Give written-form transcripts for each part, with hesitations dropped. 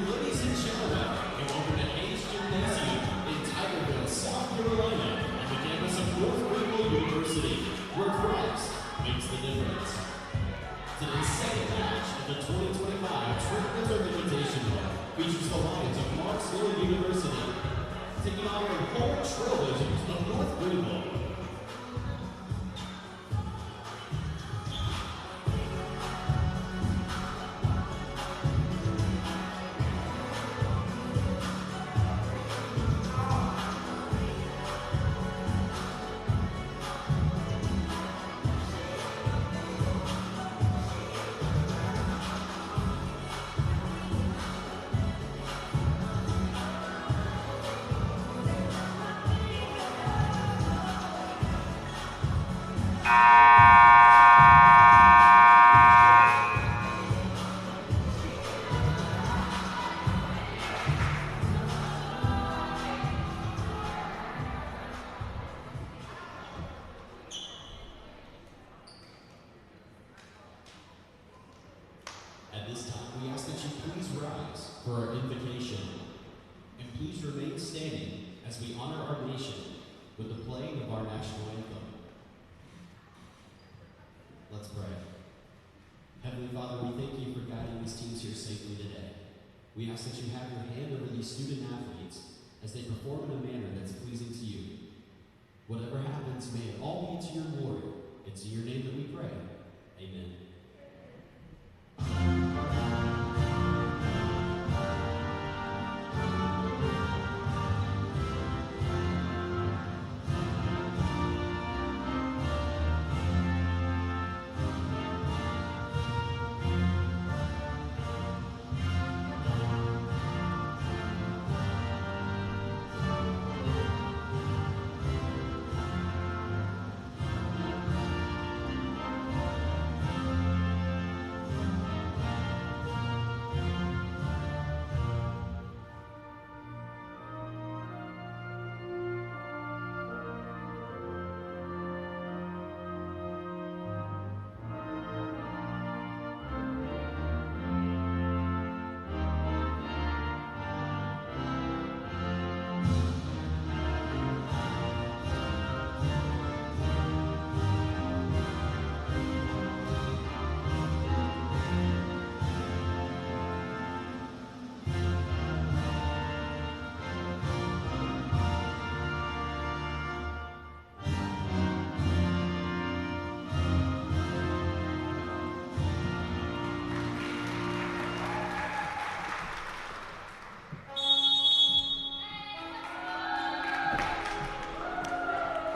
Ladies and gentlemen, welcome to NGU in Tigerville, South Carolina, on the campus of Greenville University, where Christ makes the difference. Today's second match of the 2025 Trailblazers Invitational features the Lions of Marksville University taking on the home Trailblazers of North Greenville. At this time, we ask that you please rise for our invocation, and please remain standing as we honor our nation with the playing of our national anthem. Let's pray. Heavenly Father, we thank you for guiding these teams here safely today. We ask that you have your hand over these student athletes as they perform in a manner that's pleasing to you. Whatever happens, may it all be to your glory. It's in your name that we pray. Amen.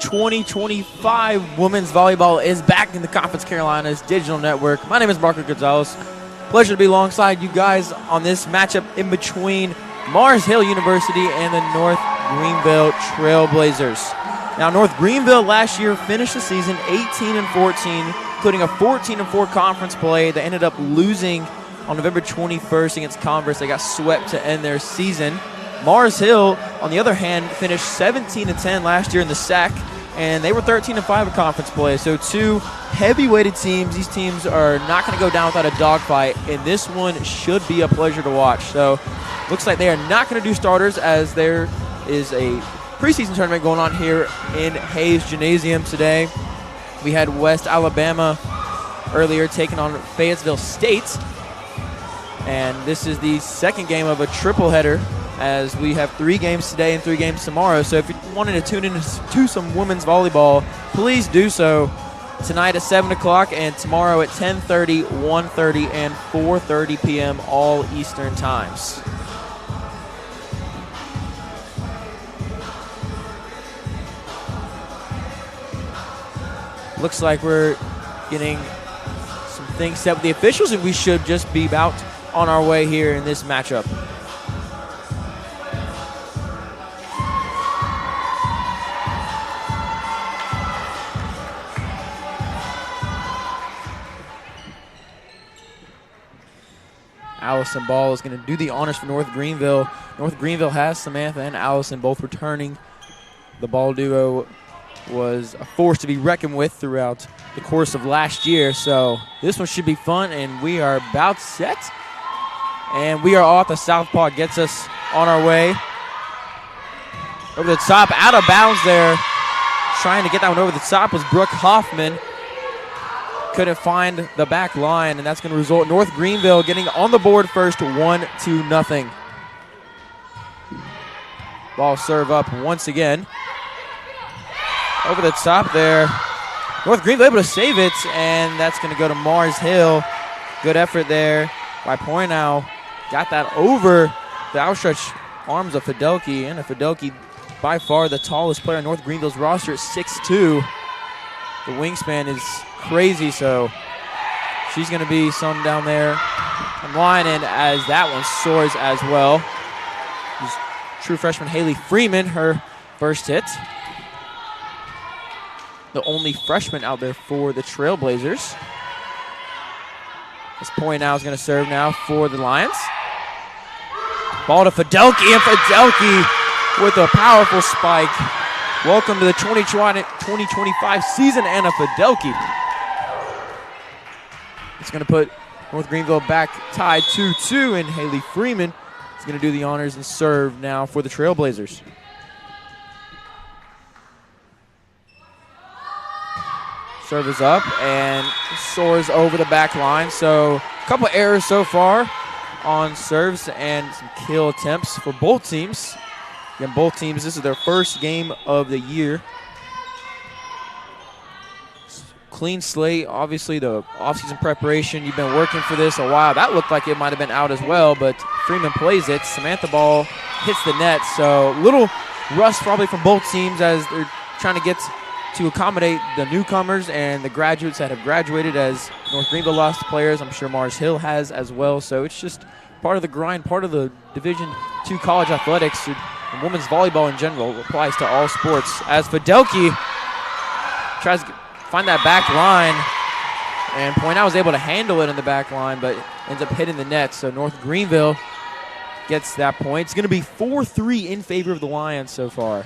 (2025) women's volleyball is back in the Conference Carolinas digital network. My name is Marco Gonzalez. Pleasure to be alongside you guys on this matchup in between Mars Hill University and the North Greenville Trailblazers. Now, North Greenville last year finished the season 18-14, including a 14-4 conference play. They ended up losing on November 21st against Converse. They got swept to end their season. Mars Hill, on the other hand, finished 17-10 last year in the SAC, and they were 13-5 in conference play. So two heavy-weighted teams. These teams are not going to go down without a dogfight, and this one should be a pleasure to watch. So looks like they are not going to do starters, as there is a preseason tournament going on here in Hayes Gymnasium today. We had West Alabama earlier taking on Fayetteville State, and this is the second game of a triple header, as we have 3 games today and 3 games tomorrow. So if you wanted to tune in to some women's volleyball, please do so tonight at 7 o'clock and tomorrow at 10:30, 1:30, and 4:30 p.m. all Eastern times. Looks like we're getting some things set with the officials, and we should just be about on our way here in this matchup. Allison Ball is going to do the honors for North Greenville. North Greenville has Samantha and Allison both returning. The Ball duo was a force to be reckoned with throughout the course of last year, so this one should be fun, and we are about set. And we are off. The southpaw gets us on our way. Over the top, out of bounds there. Trying to get that one over the top was Brooke Hoffman. Couldn't find the back line, and that's going to result in North Greenville getting on the board first, 1-0. Ball serve up once again. Over the top there. North Greenville able to save it, and that's going to go to Mars Hill. Good effort there by Poynow. Got that over the outstretched arms of Fidelki, and Fidelki by far the tallest player on North Greenville's roster at 6'2". The wingspan is crazy, so she's going to be some down there on line, and as that one soars as well. True freshman Haley Freeman, her first hit. The only freshman out there for the Trailblazers. This point now is going to serve now for the Lions. Ball to Fidelki, and Fidelki with a powerful spike. Welcome to the 2025 season, Anna Fidelki. It's going to put North Greenville back tied 2-2, and Haley Freeman is going to do the honors and serve now for the Trailblazers. Serve is up and soars over the back line. So a couple errors so far on serves and some kill attempts for both teams. Again, both teams, this is their first game of the year. Clean slate, obviously the offseason preparation. You've been working for this a while. That looked like it might have been out as well, but Freeman plays it. Samantha ball hits the net, so a little rust probably from both teams as they're trying to get to accommodate the newcomers and the graduates that have graduated, as North Greenville lost players. I'm sure Mars Hill has as well, so it's just part of the grind, part of the Division II college athletics. And women's volleyball in general applies to all sports. As Fidelki tries to find that back line, and Poynow was able to handle it in the back line, but ends up hitting the net. So North Greenville gets that point. It's going to be 4-3 in favor of the Lions so far.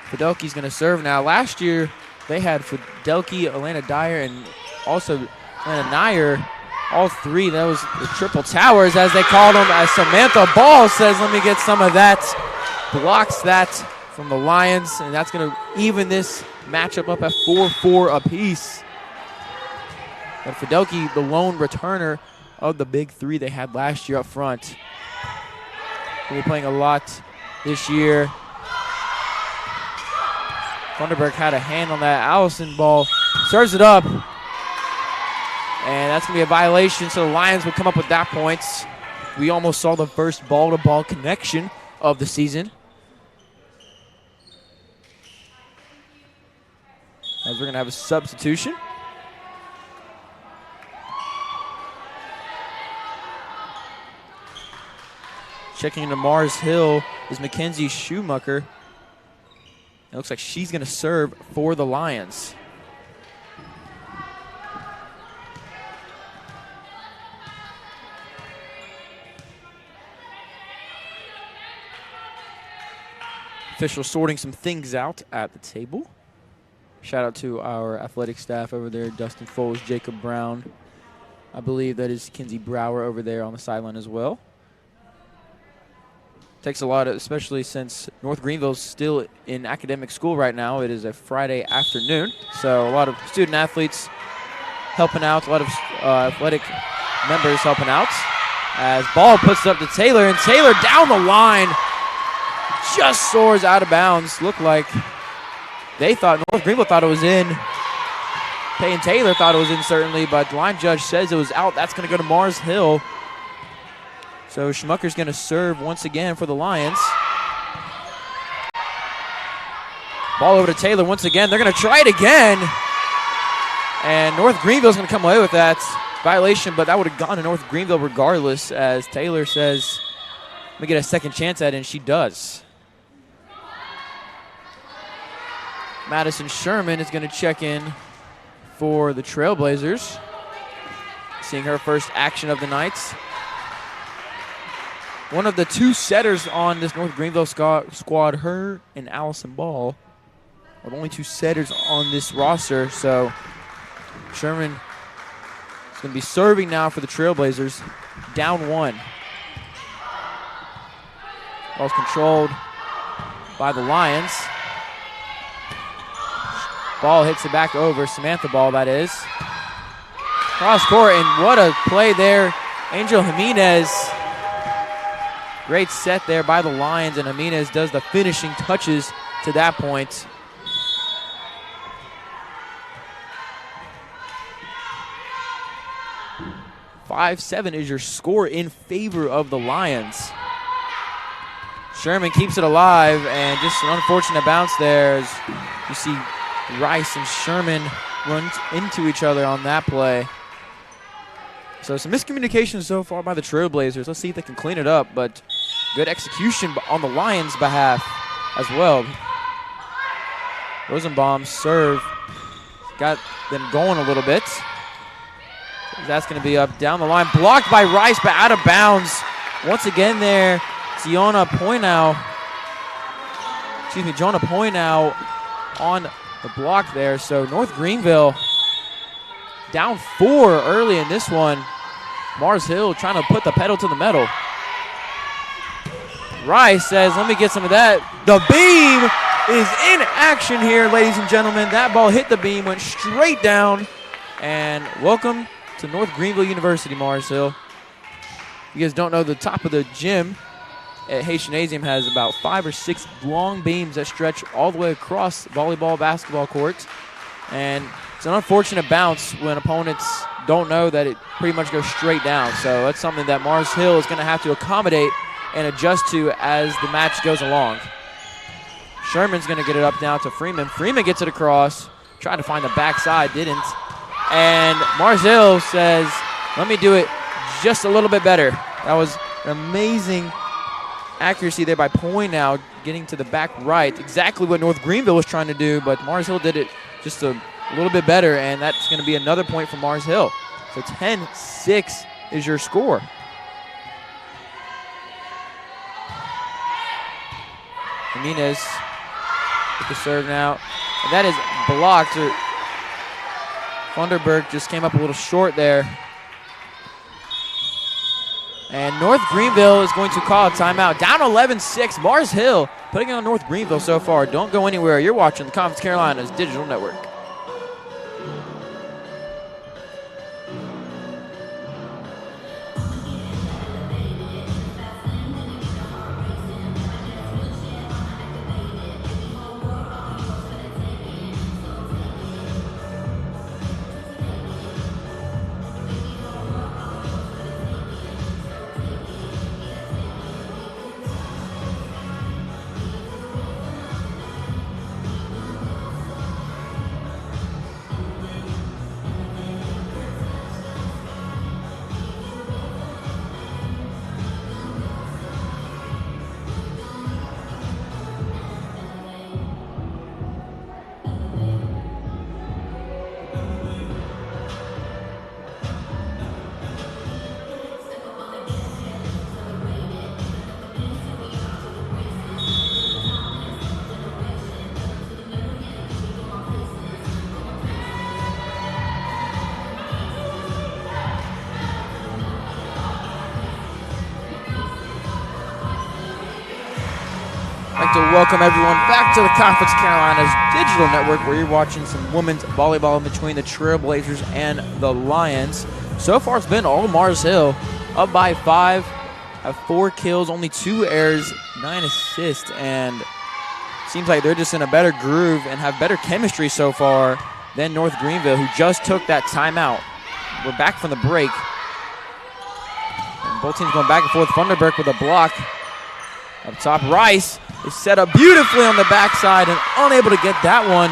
Fidelki's going to serve now. Last year, they had Fidelki, Alana Dyer, and also Alana Nyer. All three, that was the triple towers, as they called them, as Samantha Ball says, let me get some of that. Blocks that from the Lions, and that's going to even this matchup up at 4-4 apiece. And Fidelki, the lone returner of the big three they had last year up front. They'll be playing a lot this year. Thunderberg had a hand on that. Allison Ball serves it up. And that's going to be a violation, so the Lions would come up with that point. We almost saw the first ball-to-ball connection of the season. As we're going to have a substitution. Checking into Mars Hill is Mackenzie Schumacher. It looks like she's going to serve for the Lions. Official sorting some things out at the table. Shout out to our athletic staff over there, Dustin Foles, Jacob Brown. I believe that is Kinsey Brower over there on the sideline as well. Takes a lot, especially since North Greenville's still in academic school right now. It is a Friday afternoon, so a lot of student athletes helping out, a lot of athletic members helping out. As ball puts it up to Taylor, and Taylor down the line just soars out of bounds. Looked like they thought, North Greenville thought it was in. Payne Taylor thought it was in certainly, but the line judge says it was out. That's going to go to Mars Hill. So Schmucker's going to serve once again for the Lions. Ball over to Taylor once again. They're going to try it again. And North Greenville's going to come away with that violation, but that would have gone to North Greenville regardless, as Taylor says, let me get a second chance at it, and she does. Madison Sherman is going to check in for the Trailblazers. Seeing her first action of the night. One of the two setters on this North Greenville squad, her and Allison Ball, with only 2 setters on this roster. So Sherman is going to be serving now for the Trailblazers, down 1. Ball's controlled by the Lions. Ball hits it back over. Samantha ball, that is. Cross court, and what a play there. Angel Jimenez. Great set there by the Lions, and Jimenez does the finishing touches to that point. "5-7" is your score in favor of the Lions. Sherman keeps it alive, and just an unfortunate bounce there as you see Rice and Sherman run into each other on that play. So some miscommunication so far by the Trailblazers. Let's see if they can clean it up, but good execution on the Lions' behalf as well. Rosenbaum's serve got them going a little bit. That's going to be up down the line. Blocked by Rice, but out of bounds. Once again there, Jonah Poynow on the block there. So North Greenville down 4 early in this one. Mars Hill trying to put the pedal to the metal. Rice says, let me get some of that. The beam is in action here, ladies and gentlemen. That ball hit the beam, went straight down. And welcome to North Greenville University, Mars Hill. If you guys don't know, the top of the gym at Hayes Gymnasium has about 5 or 6 long beams that stretch all the way across volleyball, basketball courts. And it's an unfortunate bounce when opponents don't know that it pretty much goes straight down. So that's something that Mars Hill is going to have to accommodate and adjust to as the match goes along. Sherman's going to get it up now to Freeman. Freeman gets it across, trying to find the backside, didn't. And Mars Hill says, let me do it just a little bit better. That was an amazing accuracy there by Poynow, getting to the back right. Exactly what North Greenville was trying to do, but Mars Hill did it just a little bit better, and that's going to be another point for Mars Hill. So 10-6 is your score. Jimenez with the serve now. And that is blocked. Funderburg just came up a little short there. And North Greenville is going to call a timeout. Down 11-6. Mars Hill putting it on North Greenville so far. Don't go anywhere. You're watching the Conference Carolinas Digital Network. I'd like to welcome everyone back to the Conference Carolinas Digital Network, where you're watching some women's volleyball between the Trailblazers and the Lions. So far, it's been all Mars Hill, up by 5, have 4 kills, only 2 errors, 9 assists, and seems like they're just in a better groove and have better chemistry so far than North Greenville, who just took that timeout. We're back from the break. And both teams going back and forth. Funderburg with a block. Up top, Rice is set up beautifully on the backside and unable to get that one.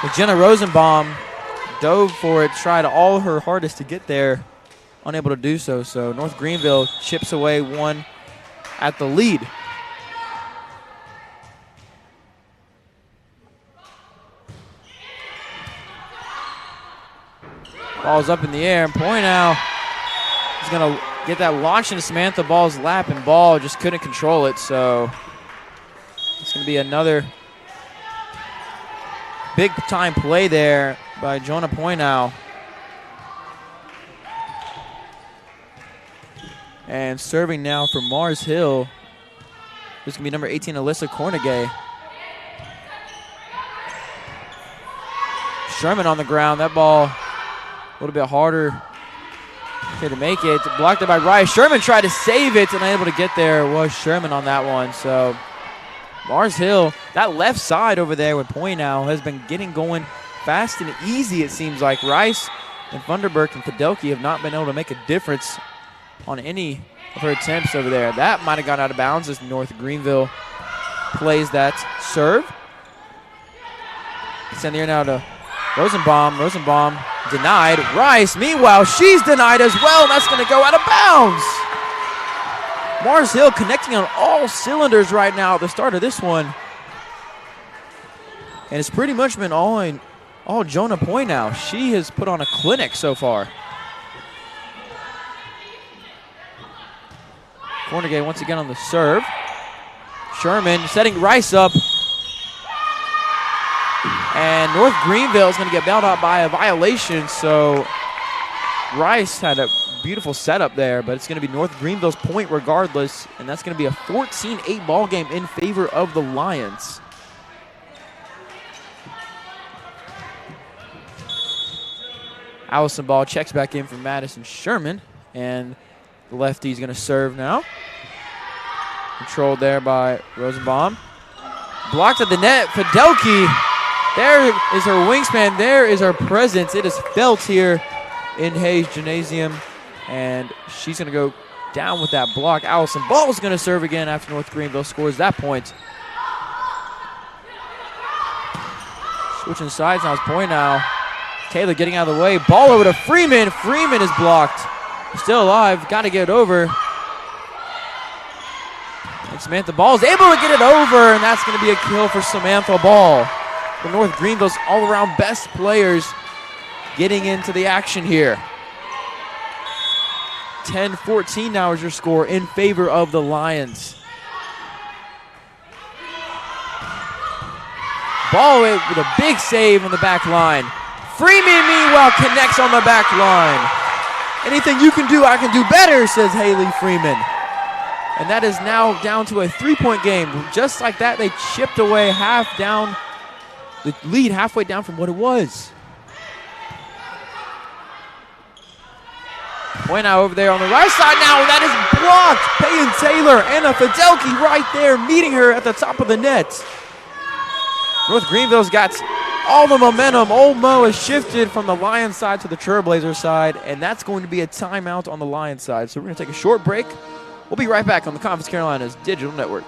But Jenna Rosenbaum dove for it, tried all her hardest to get there, unable to do so. So North Greenville chips away one at the lead. Ball's up in the air, and Poynow is going to get that launched into Samantha Ball's lap, and Ball just couldn't control it. So it's going to be another big time play there by Jonah Poynow. And serving now for Mars Hill. This is going to be number 18, Alyssa Cornegay. Sherman on the ground. That ball a little bit harder to make it. Blocked it by Rice. Sherman tried to save it and unable to get there. Was Sherman on that one. So Mars Hill, that left side over there with Poynow has been getting going fast and easy, it seems like. Rice and Funderburk and Fidelki have not been able to make a difference on any of her attempts over there. That might have gone out of bounds as North Greenville plays that serve. Send the air now to Rosenbaum. Rosenbaum denied. Rice, meanwhile, she's denied as well. That's going to go out of bounds. Mars Hill connecting on all cylinders right now at the start of this one. And it's pretty much been all Jonah Poynow. She has put on a clinic so far. Cornegay once again on the serve. Sherman setting Rice up. And North Greenville is going to get bailed out by a violation, so Rice had a beautiful setup there, but it's going to be North Greenville's point regardless, and that's going to be a 14-8 ball game in favor of the Lions. Allison Ball checks back in for Madison Sherman, and the lefty's going to serve now. Controlled there by Rosenbaum. Blocked at the net. Fidelki. There is her wingspan. There is her presence. It is felt here in Hayes Gymnasium, and she's going to go down with that block. Allison Ball is going to serve again after North Greenville scores that point. Switching sides now is Poynow. Taylor getting out of the way. Ball over to Freeman. Freeman is blocked. Still alive. Got to get it over. And Samantha Ball is able to get it over, and that's going to be a kill for Samantha Ball. For North Greenville's all-around best players getting into the action here. 10-14 now is your score in favor of the Lions. Ball with a big save on the back line. Freeman, meanwhile, connects on the back line. Anything you can do, I can do better, says Haley Freeman. And that is now down to a 3-point game. Just like that, they chipped away half down, the lead halfway down from what it was. Poynow over there on the right side now. That is blocked. Peyton Taylor, Anna Fidelki right there meeting her at the top of the net. North Greenville's got all the momentum. Old Mo has shifted from the Lions side to the Trailblazers side, and that's going to be a timeout on the Lions side. So we're going to take a short break. We'll be right back on the Conference Carolinas Digital Network.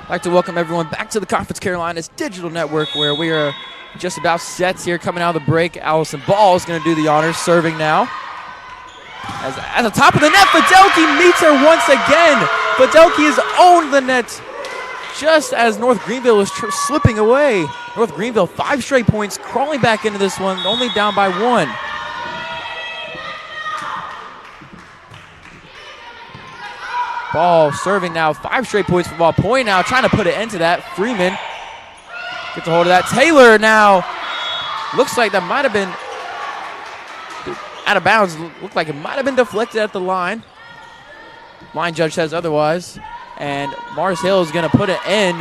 I'd like to welcome everyone back to the Conference Carolinas Digital Network, where we are just about set here coming out of the break. Allison Ball is going to do the honors, serving now. As at the top of the net, Fidelki meets her once again. Fidelki has owned the net just as North Greenville was slipping away. North Greenville, 5 straight points, crawling back into this one, only down by 1. Ball serving now, 5 straight points for Ball. Poynow trying to put an end to that. Freeman gets a hold of that. Taylor now, looks like that might have been out of bounds. Looked like it might have been deflected at the line. Line judge says otherwise. And Mars Hill is going to put an end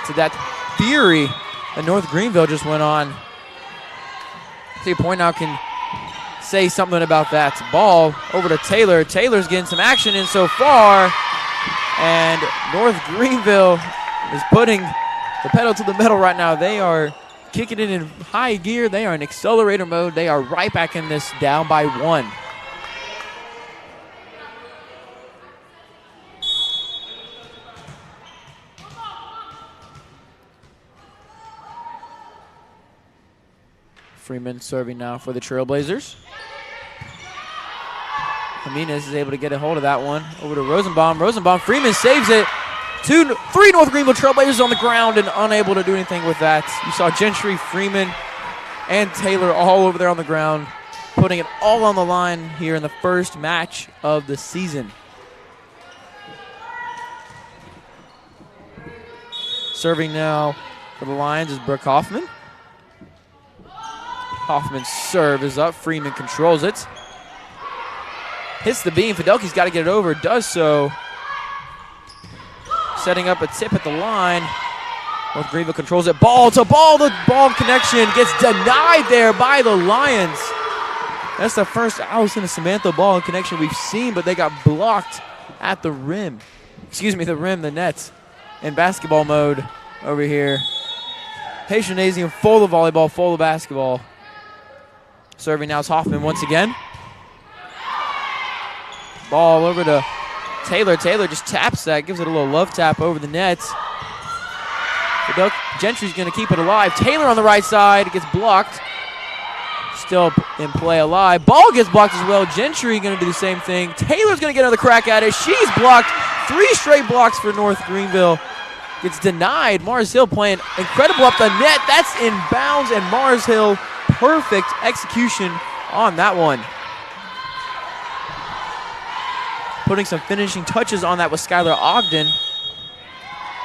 to that fury that North Greenville just went on. See, point now can say something about that. Ball over to Taylor. Taylor's getting some action in so far. And North Greenville is putting the pedal to the metal right now. They are kicking it in high gear. They are in accelerator mode. They are right back in this, down by 1. Freeman serving now for the Trailblazers. Jimenez is able to get a hold of that one. Over to Rosenbaum. Rosenbaum, Freeman saves it. 3 North Greenville Trailblazers on the ground and unable to do anything with that. You saw Gentry, Freeman, and Taylor all over there on the ground, putting it all on the line here in the first match of the season. Serving now for the Lions is Brooke Hoffman. Hoffman's serve is up. Freeman controls it. Hits the beam. Fidelki's got to get it over. Does so. Setting up a tip at the line. North Greenville controls it. Ball to ball. The ball connection gets denied there by the Lions. That's the first Allison and Samantha ball connection we've seen, but they got blocked at the rim. Excuse me, the rim, the net. In basketball mode over here. Haitian full of volleyball, full of basketball. Serving now is Hoffman once again. Ball over to Taylor. Taylor just taps that, gives it a little love tap over the net. Gentry's going to keep it alive. Taylor on the right side gets blocked. Still in play alive. Ball gets blocked as well. Gentry going to do the same thing. Taylor's going to get another crack at it. She's blocked. 3 straight blocks for North Greenville. Gets denied. Mars Hill playing incredible up the net. That's in bounds, and Mars Hill, perfect execution on that one. Putting some finishing touches on that with Skylar Ogden.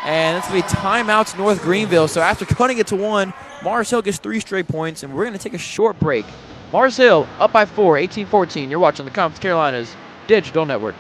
And that's going to be timeouts North Greenville. So after cutting it to 1, Mars Hill gets 3 straight points, and we're going to take a short break. Mars Hill up by 4, 18-14. You're watching the Conference Carolinas Digital Network.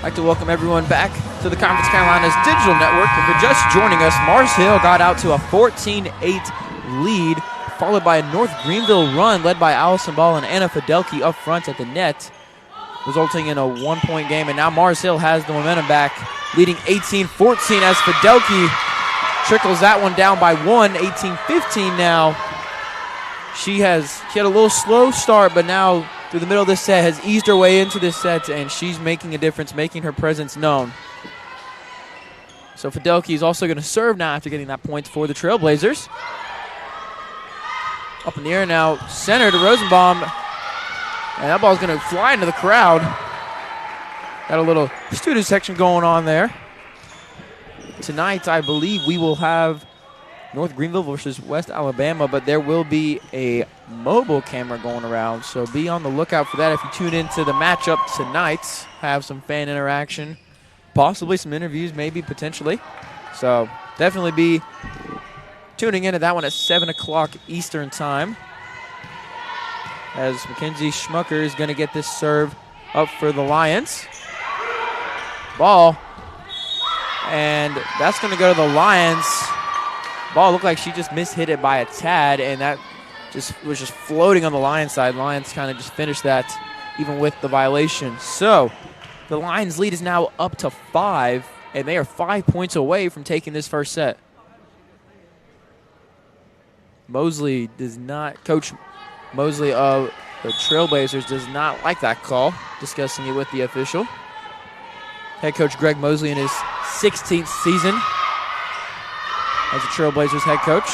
I'd like to welcome everyone back to the Conference Carolinas Digital Network. If you're just joining us, Mars Hill got out to a 14-8 lead, followed by a North Greenville run led by Allison Ball and Anna Fidelki up front at the net, resulting in a 1-point game. And now Mars Hill has the momentum back, leading 18-14 as Fidelki trickles that one down by 1, 18-15 now. She had a little slow start, but now through the middle of this set has eased her way into this set, and she's making a difference, making her presence known. So Fidelki is also going to serve now after getting that point for the Trailblazers. Up in the air now, center to Rosenbaum, and that ball's going to fly into the crowd. Got a little student section going on there. Tonight, I believe we will have North Greenville versus West Alabama, but there will be a mobile camera going around, so be on the lookout for that if you tune into the matchup tonight. Have some fan interaction, possibly some interviews, maybe, potentially. So definitely be tuning into that one at 7 o'clock Eastern time, as Mackenzie Schmucker is going to get this serve up for the Lions. Ball, and that's going to go to the Lions. Ball looked like she just mishit it by a tad, and that was just floating on the Lions side. Lions kind of just finished that even with the violation. So the Lions lead is now up to 5, and they are 5 points away from taking this first set. Coach Mosley of the Trailblazers does not like that call, discussing it with the official. Head coach Greg Mosley in his 16th season as the Trailblazers head coach.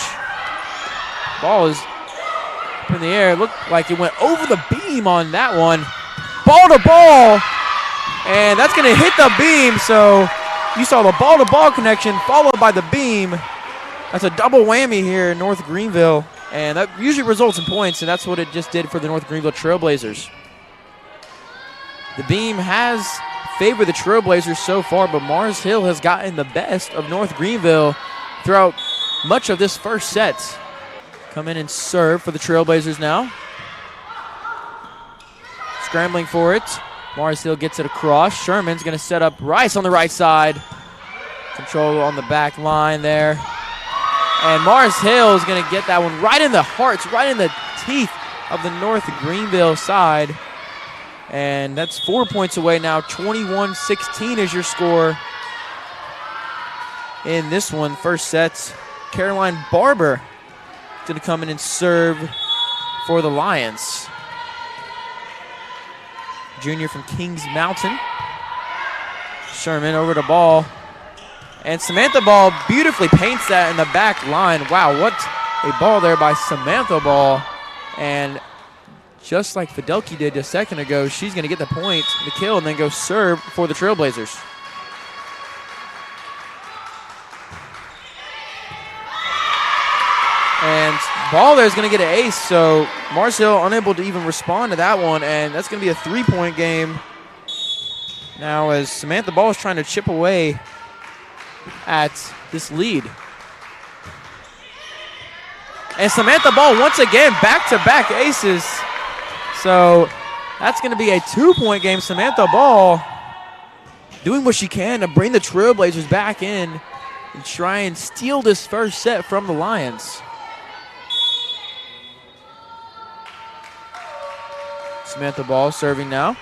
Ball is up in the air. It looked like it went over the beam on that one. Ball to ball, and that's going to hit the beam. So you saw the ball-to-ball connection followed by the beam. That's a double whammy here in North Greenville, and that usually results in points, and that's what it just did for the North Greenville Trailblazers. The beam has favored the Trailblazers so far, but Mars Hill has gotten the best of North Greenville throughout much of this first set. Come in and serve for the Trailblazers now. Scrambling for it. Mars Hill gets it across. Sherman's going to set up Rice on the right side. Control on the back line there. And Mars Hill is going to get that one right in the hearts, right in the teeth of the North Greenville side. And that's 4 points away now. 21-16 is your score in this one. First set, Caroline Barber is going to come in and serve for the Lions. Junior from Kings Mountain. Sherman over to Ball. And Samantha Ball beautifully paints that in the back line. Wow, what a ball there by Samantha Ball. And just like Fidelki did a second ago, she's going to get the point, the kill, and then go serve for the Trailblazers. And Ball there is going to get an ace, so Mars Hill unable to even respond to that one, and that's going to be a 3-point game. Now as Samantha Ball is trying to chip away at this lead. And Samantha Ball once again back-to-back aces. So that's going to be a 2-point game. Samantha Ball doing what she can to bring the Trailblazers back in and try and steal this first set from the Lions. Samantha Ball serving now.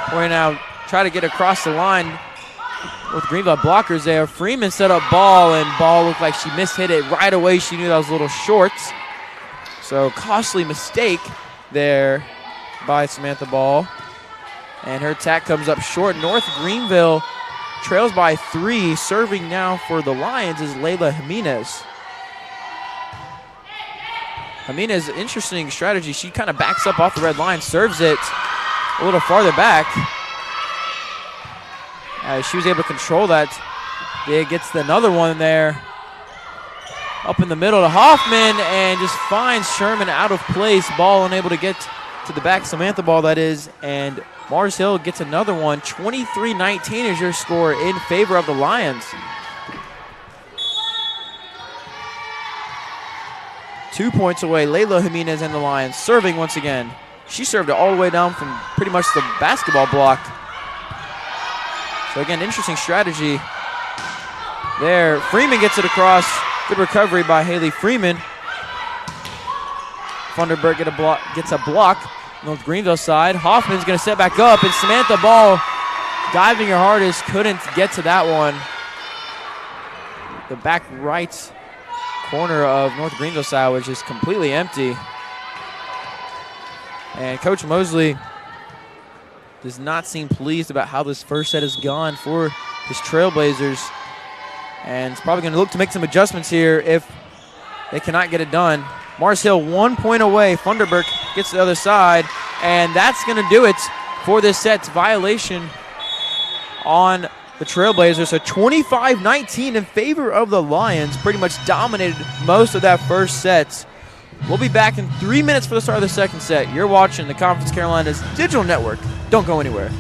Point out, try to get across the line with Greenville blockers there. Freeman set up Ball, and Ball looked like she mishit it right away. She knew that was a little short. So costly mistake there by Samantha Ball. And her attack comes up short. North Greenville trails by 3. Serving now for the Lions is Layla Jimenez. Jimenez, interesting strategy. She kind of backs up off the red line, serves it a little farther back. She was able to control that. It gets another one there. Up in the middle to Hoffman, and just finds Sherman out of place. Ball unable to get to the back. Samantha Ball, that is. And Mars Hill gets another one. 23-19 is your score in favor of the Lions. 2 points away. Layla Jimenez and the Lions serving once again. She served it all the way down from pretty much the basketball block. So again, interesting strategy there. Freeman gets it across. Good recovery by Haley Freeman. Funderburg gets a block. North Greenville side. Hoffman's going to set back up, and Samantha Ball, diving her hardest, couldn't get to that one. The back right corner of North Greenville side was just completely empty. And Coach Mosley does not seem pleased about how this first set has gone for his Trailblazers. And it's probably going to look to make some adjustments here if they cannot get it done. Mars Hill 1 point away. Funderburg gets to the other side. And that's going to do it for this set's violation on the Trailblazers. So 25-19 in favor of the Lions. Pretty much dominated most of that first set. We'll be back in 3 minutes for the start of the second set. You're watching the Conference Carolinas Digital Network. Don't go anywhere.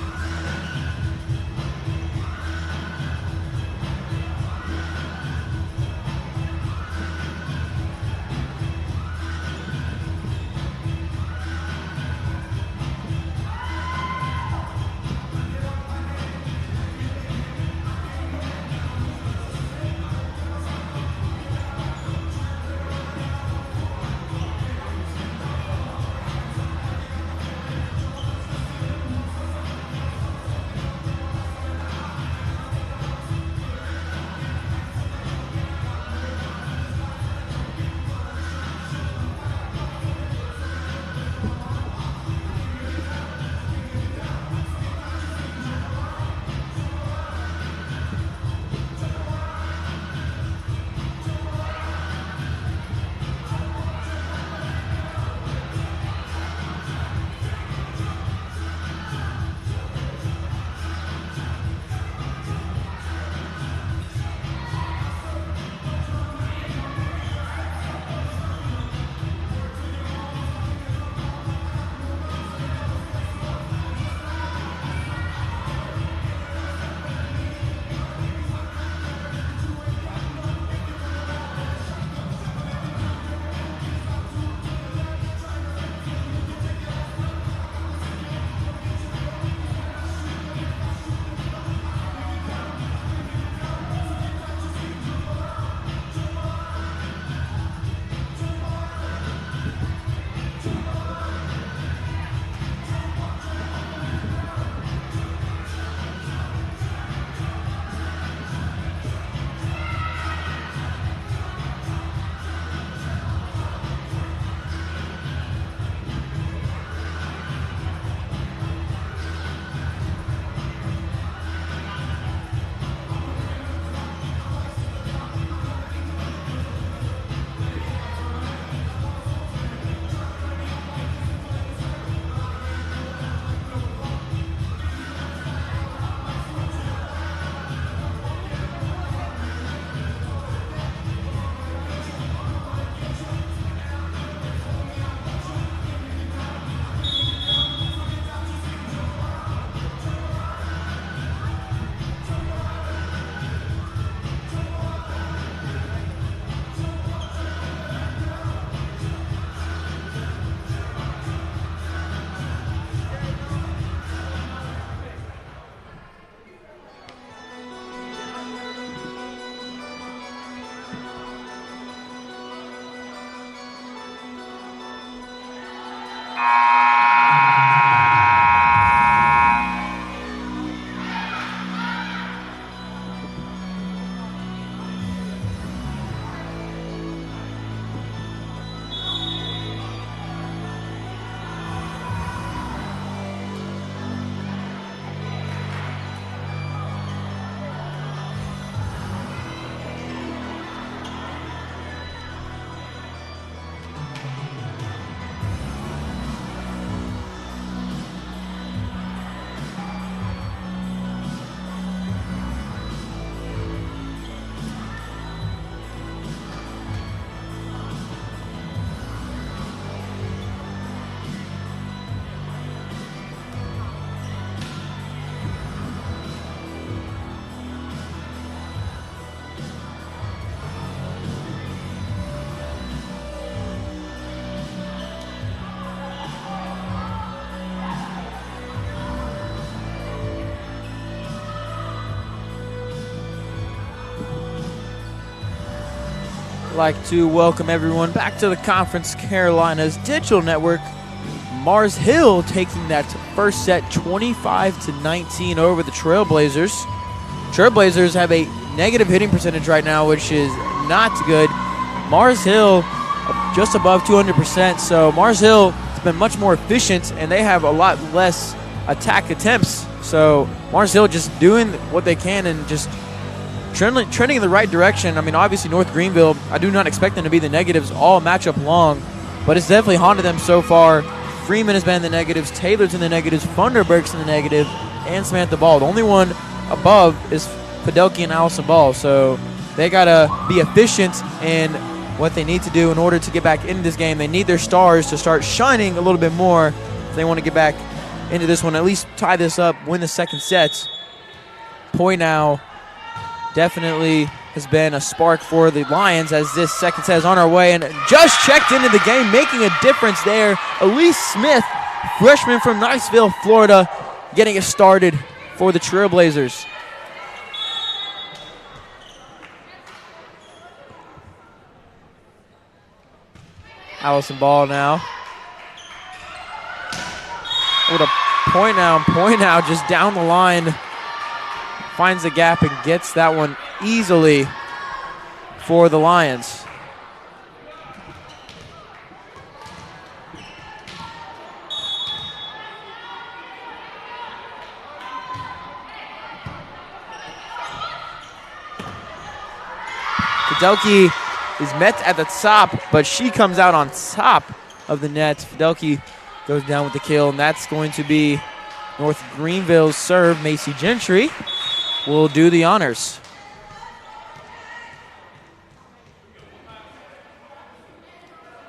like to welcome everyone back to the Conference Carolinas Digital Network. Mars Hill taking that first set 25-19 over the Trailblazers. Trailblazers have a negative hitting percentage right now, which is not good. Mars Hill just above 200%, so Mars Hill has been much more efficient, and they have a lot less attack attempts. So Mars Hill just doing what they can and just trending in the right direction. I mean, obviously North Greenville, I do not expect them to be the negatives all matchup long, but it's definitely haunted them so far. Freeman has been in the negatives, Taylor's in the negatives, Funderburg's in the negative, and Samantha Ball. The only one above is Fidelki and Allison Ball, so they got to be efficient in what they need to do in order to get back into this game. They need their stars to start shining a little bit more if they want to get back into this one, at least tie this up, win the second set. Poynow definitely has been a spark for the Lions as this second set is on our way, and just checked into the game, making a difference there. Elise Smith, freshman from Niceville, Florida, getting it started for the Trailblazers. Allison Ball now. What a point now. Poynow just down the line. Finds the gap and gets that one easily for the Lions. Fidelki is met at the top, but she comes out on top of the net. Fidelki goes down with the kill, and that's going to be North Greenville's serve. Macy Gentry will do the honors.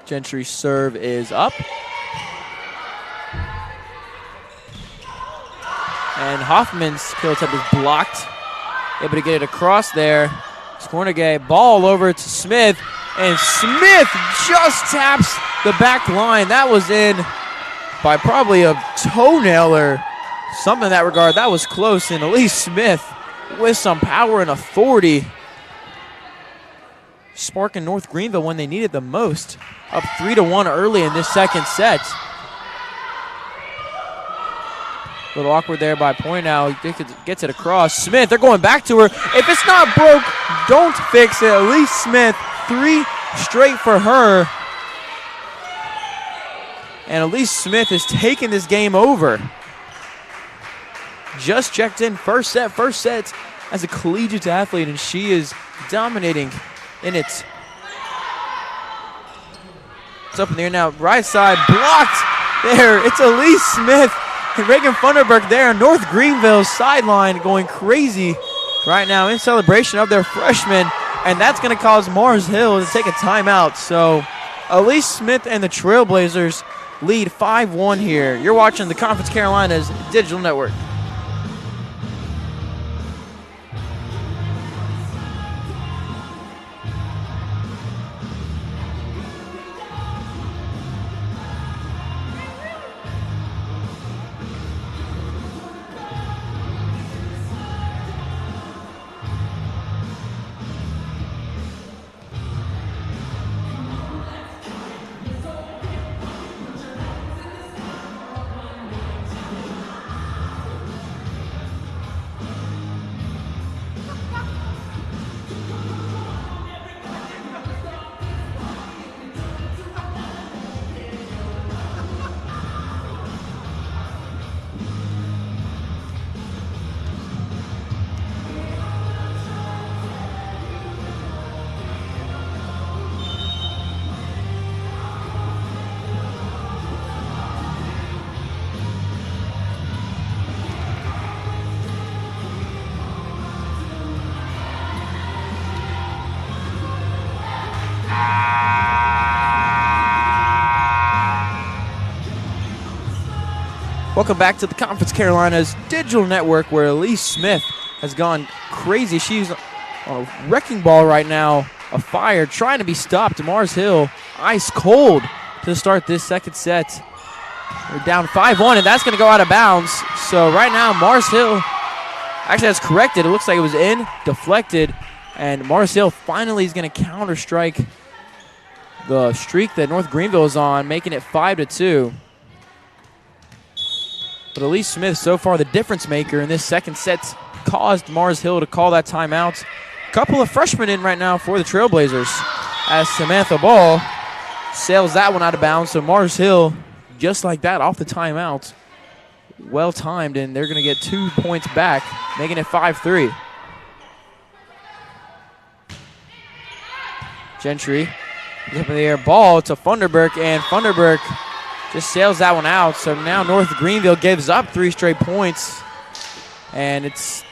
Gentry's serve is up. And Hoffman's kill attempt is blocked. Able to get it across there. Scornegay, ball over to Smith, and Smith just taps the back line. That was in by probably a toenail or something in that regard. That was close, and Elise Smith with some power and authority, sparking North Greenville when they needed the most. Up 3-1 early in this second set. A little awkward there by Poynow. He gets it across. Smith, they're going back to her. If it's not broke, don't fix it. Elise Smith, 3 straight for her. And Elise Smith is taking this game over. Just checked in first set as a collegiate athlete, and she is dominating in it. It's up in the air now. Right side blocked there. It's Elise Smith. And Reagan Funderburg there, North Greenville sideline going crazy right now in celebration of their freshman, and that's going to cause Mars Hill to take a timeout. So Elise Smith and the Trailblazers lead 5-1 here. You're watching the Conference Carolinas Digital Network. Welcome back to the Conference Carolinas Digital Network, where Elise Smith has gone crazy. She's on a wrecking ball right now, a fire, trying to be stopped. Mars Hill, ice cold to start this second set. We're down 5-1, and that's going to go out of bounds. So right now, Mars Hill, actually that's corrected. It looks like it was in, deflected, And Mars Hill finally is going to counter-strike the streak that North Greenville is on, making it 5-2. But Elise Smith, so far the difference maker in this second set, caused Mars Hill to call that timeout. A couple of freshmen in right now for the Trailblazers as Samantha Ball sails that one out of bounds. So Mars Hill, just like that, off the timeout. Well timed, and they're going to get 2 points back, making it 5-3. Gentry is up in the air. Ball to Funderburk, and Funderburk just sails that one out. So now North Greenville gives up 3 straight points. And it's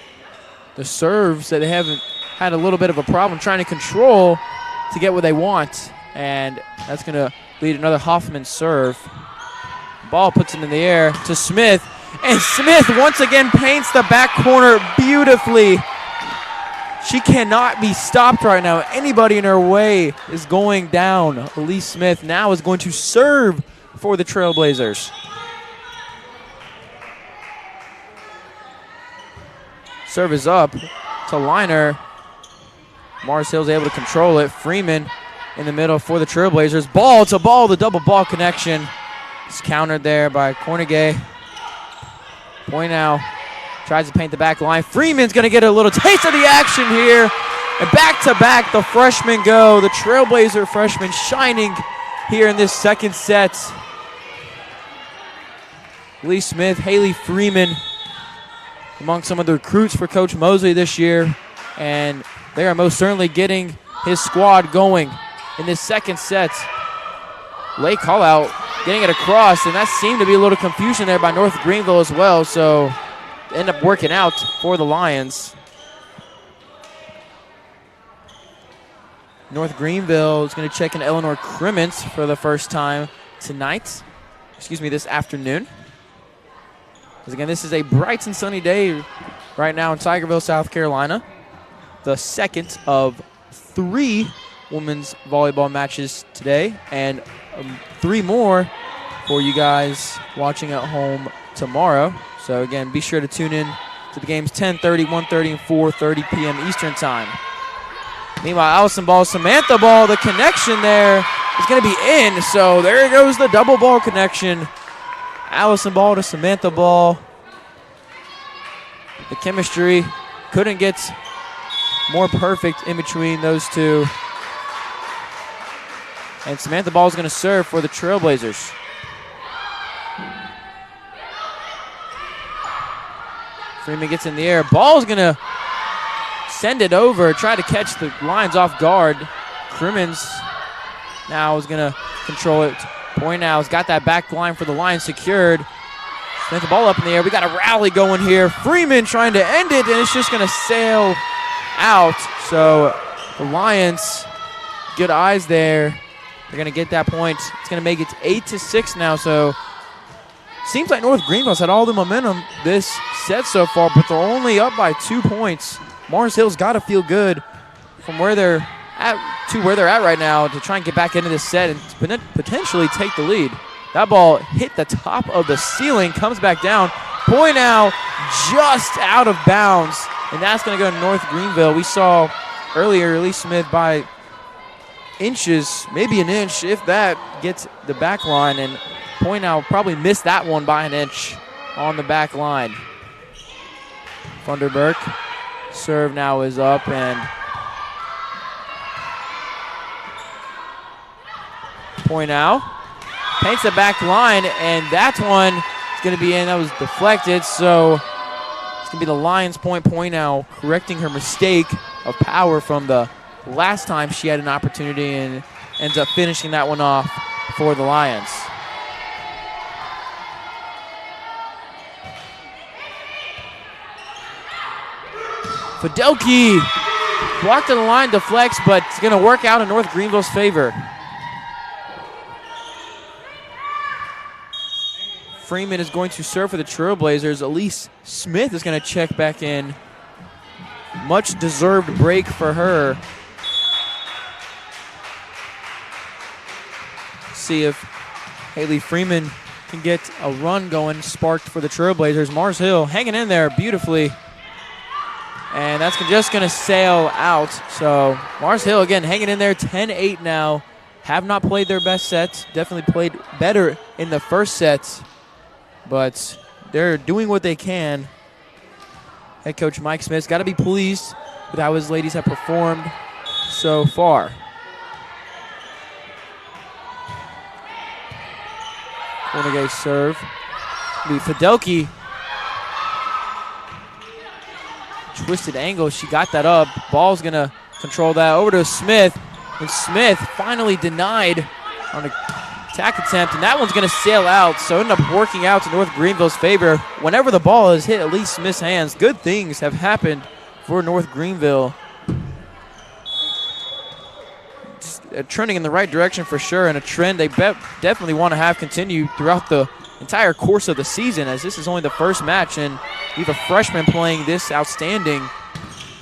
the serves that they haven't had a little bit of a problem trying to control to get what they want. And that's going to lead another Hoffman serve. Ball puts it in the air to Smith. And Smith once again paints the back corner beautifully. She cannot be stopped right now. Anybody in her way is going down. Elise Smith now is going to serve for the Trailblazers. Serve is up to Liner. Mars Hill's able to control it. Freeman in the middle for the Trailblazers. Ball to Ball, the double ball connection. It's countered there by Cornegay. Point now tries to paint the back line. Freeman's going to get a little taste of the action here. And back-to-back, the freshmen go. The Trailblazer freshmen shining here in this second set. Lee Smith, Haley Freeman, among some of the recruits for Coach Mosley this year. And they are most certainly getting his squad going in this second set. Late call out, getting it across, and that seemed to be a little confusion there by North Greenville as well. So end up working out for the Lions. North Greenville is going to check in Eleanor Crimmins for the first time this afternoon. Because again, this is a bright and sunny day right now in Tigerville, South Carolina. The second of 3 women's volleyball matches today, and 3 more for you guys watching at home tomorrow. So again, be sure to tune in to the games 10:30, 1:30, and 4:30 p.m. Eastern time. Meanwhile, Allison Ball, Samantha Ball, the connection there is going to be in. So there goes the double ball connection. Allison Ball to Samantha Ball. The chemistry couldn't get more perfect in between those two. And Samantha Ball is going to serve for the Trailblazers. Freeman gets in the air. Ball's going to send it over, try to catch the lines off guard. Crimmins now is going to control it. Point now has got that back line for the Lions secured. Sent the ball up in the air. We got a rally going here. Freeman trying to end it, and it's just going to sail out. So the Lions, good eyes there. They're going to get that point. It's going to make it 8-6 now. So seems like North Greenville's had all the momentum this set so far, but they're only up by 2 points. Mars Hill's got to feel good from where they're at to where they're at right now to try and get back into this set and potentially take the lead. That ball hit the top of the ceiling, comes back down. Point now just out of bounds, and that's going to go to North Greenville. We saw earlier Lee Smith by inches, maybe an inch, if that, gets the back line, and Point now probably missed that one by an inch on the back line. Funderburk. Serve now is up, and Point now paints the back line, and that one is going to be in. That was deflected, so it's going to be the Lions' point. Point now correcting her mistake of power from the last time she had an opportunity and ends up finishing that one off for the Lions. Fidelki blocked on the line, deflects, but it's going to work out in North Greenville's favor. Freeman is going to serve for the Trailblazers. Elise Smith is going to check back in. Much deserved break for her. See if Haley Freeman can get a run going, sparked for the Trailblazers. Mars Hill hanging in there beautifully. And And that's just going to sail out. So Mars Hill, again, hanging in there, 10-8 now. Have not played their best sets. Definitely played better in the first set. But they're doing what they can. Head coach Mike Smith's got to be pleased with how his ladies have performed so far. Cornegay serve. Fidelki. Twisted angle. She got that up. Ball's going to control that. Over to Smith. And Smith finally denied on an attack attempt. And that one's going to sail out. So end up working out to North Greenville's favor. Whenever the ball is hit at least Smith's hands, good things have happened for North Greenville. Just, trending in the right direction for sure. And a trend they definitely want to have continue throughout the entire course of the season, as this is only the first match and you have a freshman playing this outstanding.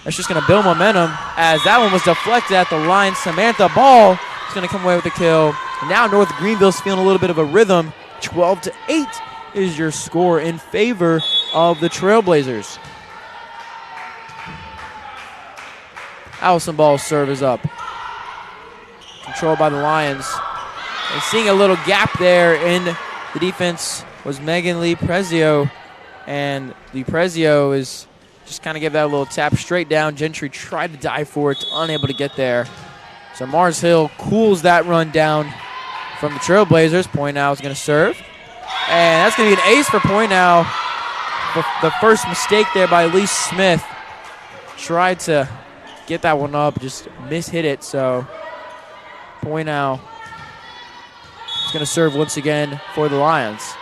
That's just going to build momentum, as that one was deflected at the line. Samantha Ball is going to come away with the kill. And now North Greenville's feeling a little bit of a rhythm. 12-8 is your score in favor of the Trailblazers. Allison Ball's serve is up. Controlled by the Lions. And seeing a little gap there in the defense was Megan Lee Prezio, and Lee Prezio is just kind of give that a little tap straight down. Gentry tried to dive for it, unable to get there. So Mars Hill cools that run down from the Trailblazers. Point now is going to serve, and that's going to be an ace for Point now. The first mistake there by Elise Smith. Tried to get that one up, just mishit it. So Point now is going to serve once again for the Lions.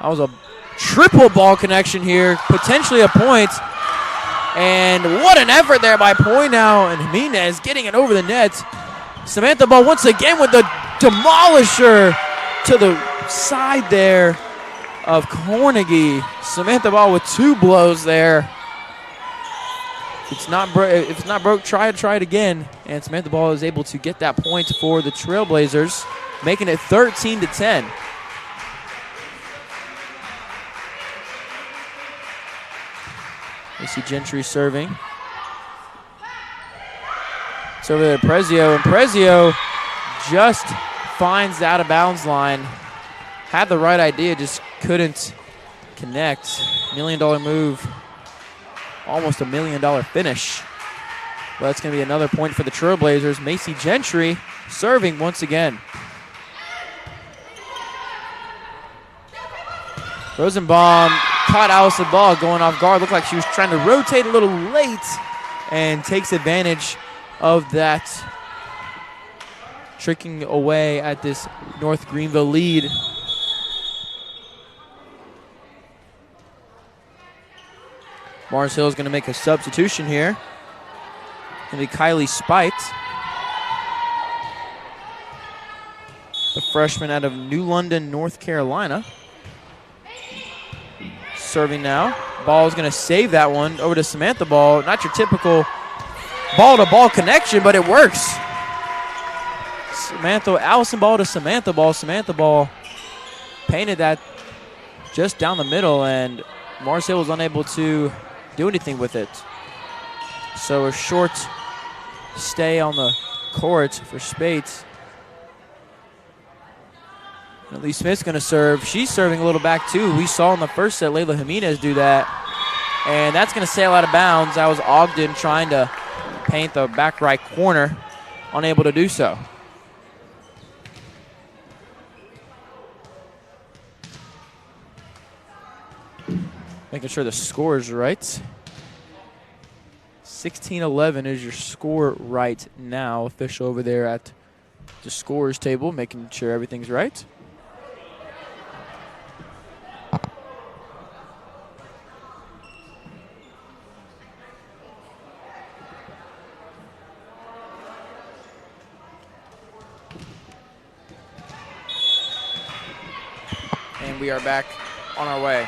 That was a triple ball connection here, potentially a point. And what an effort there by Point now, and Jimenez getting it over the net. Samantha Ball once again with the demolisher to the side there of Carnegie. Samantha Ball with two blows there. If it's not broke, try it again. And Samantha Ball is able to get that point for the Trailblazers, making it 13-10. We see Gentry serving. It's over there to Prezio, and Prezio just finds the out-of-bounds line. Had the right idea, just couldn't connect. $1 million move, almost $1 million finish. Well, that's going to be another point for the Trailblazers. Macy Gentry serving once again. Rosenbaum caught Allison Ball going off guard. Looked like she was trying to rotate a little late and takes advantage of that, tricking away at this North Greenville lead. Mars Hill is going to make a substitution here. Going to be Kylie Spite, the freshman out of New London, North Carolina. Serving now. Ball is going to save that one. Over to Samantha Ball. Not your typical ball-to-ball connection, but it works. Allison Ball to Samantha Ball. Samantha Ball painted that just down the middle, and Mars Hill was unable to do anything with it. So a short stay on the court for Spates. Lee Smith's going to serve. She's serving a little back, too. We saw in the first set Layla Jimenez do that. And that's going to sail out of bounds. That was Ogden trying to paint the back right corner, unable to do so. Making sure the score is right. 16-11 is your score right now. Official over there at the scorers table, making sure everything's right. And we are back on our way.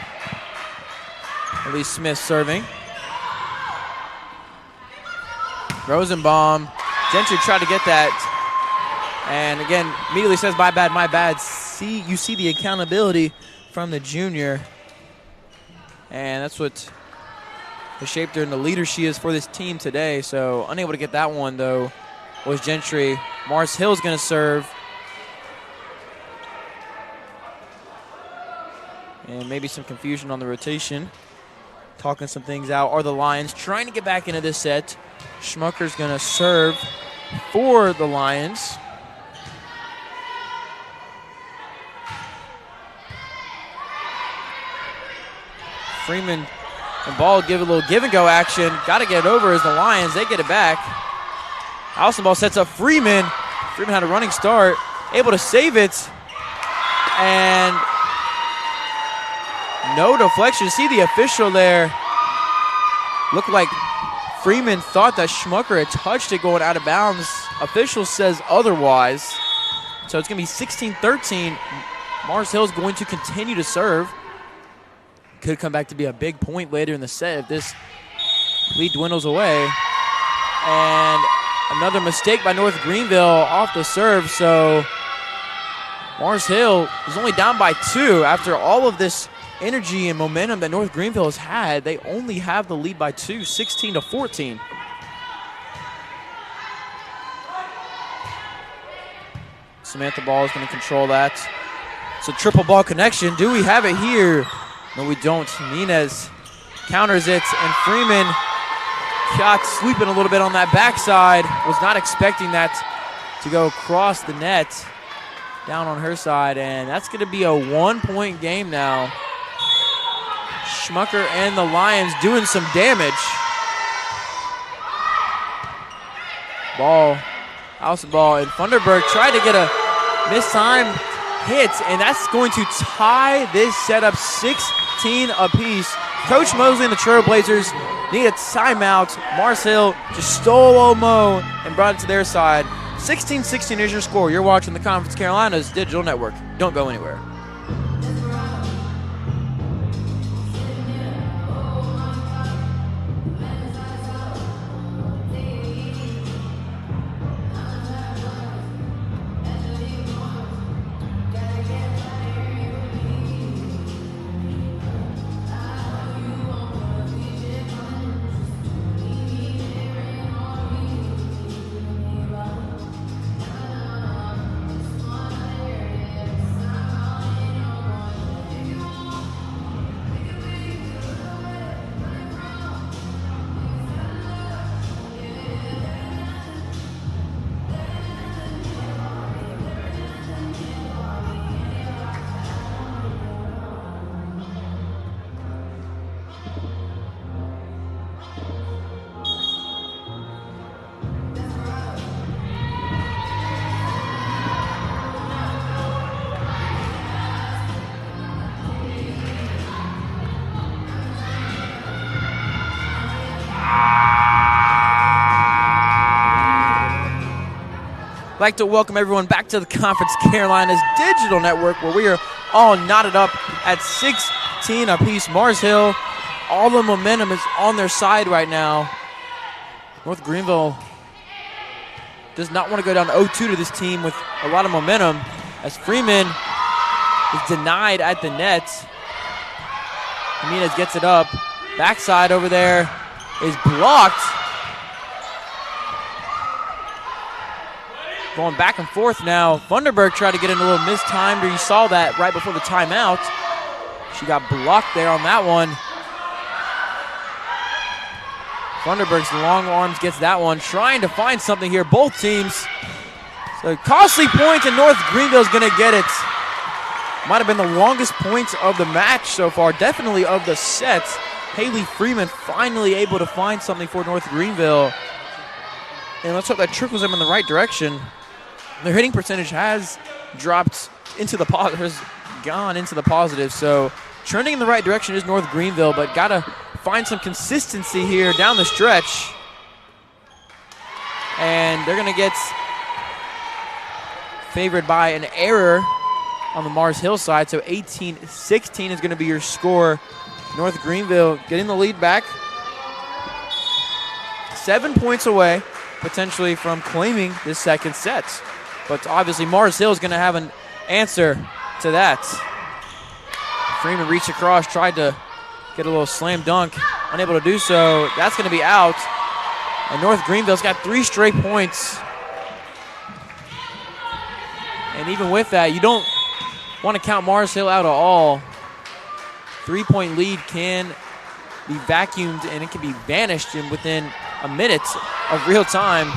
Elise Smith serving. Rosenbaum. Gentry tried to get that. And again, immediately says, my bad, my bad. You see the accountability from the junior. And that's what has shaped her and the leader she is for this team today. So unable to get that one, though, was Gentry. Mars Hill's going to serve. And maybe some confusion on the rotation. Talking some things out are the Lions trying to get back into this set. Schmucker's going to serve for the Lions. Freeman and Ball give a little give-and-go action. Got to get it over as the Lions. They get it back. Alstenball sets up Freeman. Freeman had a running start. Able to save it. And no deflection. See the official there. Looked like Freeman thought that Schmucker had touched it going out of bounds. Official says otherwise. So it's going to be 16-13. Mars Hill is going to continue to serve. Could come back to be a big point later in the set if this lead dwindles away. And another mistake by North Greenville off the serve. So Mars Hill is only down by 2 after all of this energy and momentum that North Greenville has had. They only have the lead by 2, 16-14. Samantha Ball is going to control that. It's a triple ball connection. Do we have it here? No, we don't. Nunez counters it, and Freeman got sweeping a little bit on that backside. Was not expecting that to go across the net down on her side, and that's going to be a 1-point game now. Schmucker and the Lions doing some damage. Ball, Alstenball, and Funderburg tried to get a mistimed hit, and that's going to tie this setup 16 apiece. Coach Mosley and the Trailblazers need a timeout. Mars Hill just stole Omo and brought it to their side. 16-16 is your score. You're watching the Conference Carolinas Digital Network. Don't go anywhere. I'd like to welcome everyone back to the Conference Carolinas Digital Network, where we are all knotted up at 16 apiece. Mars Hill, all the momentum is on their side right now. North Greenville does not want to go down 0-2 to this team with a lot of momentum, as Freeman is denied at the net. Jimenez gets it up. Backside over there is blocked. Going back and forth now. Funderburg tried to get in a little mistimed, or you saw that right before the timeout. She got blocked there on that one. Funderburg's long arms gets that one. Trying to find something here. Both teams. So costly point, and North Greenville's going to get it. Might have been the longest points of the match so far. Definitely of the set. Haley Freeman finally able to find something for North Greenville. And let's hope that trickles them in the right direction. Their hitting percentage has dropped into the has gone into the positive. So trending in the right direction is North Greenville, but got to find some consistency here down the stretch. And they're going to get favored by an error on the Mars Hill side. So 18-16 is going to be your score. North Greenville getting the lead back. 7 points away potentially from claiming this second set. But obviously Mars Hill is going to have an answer to that. Freeman reached across, tried to get a little slam dunk. Unable to do so. That's going to be out. And North Greenville's got 3 straight points. And even with that, you don't want to count Mars Hill out at all. 3-point lead can be vacuumed and it can be vanished in within a minute of real time.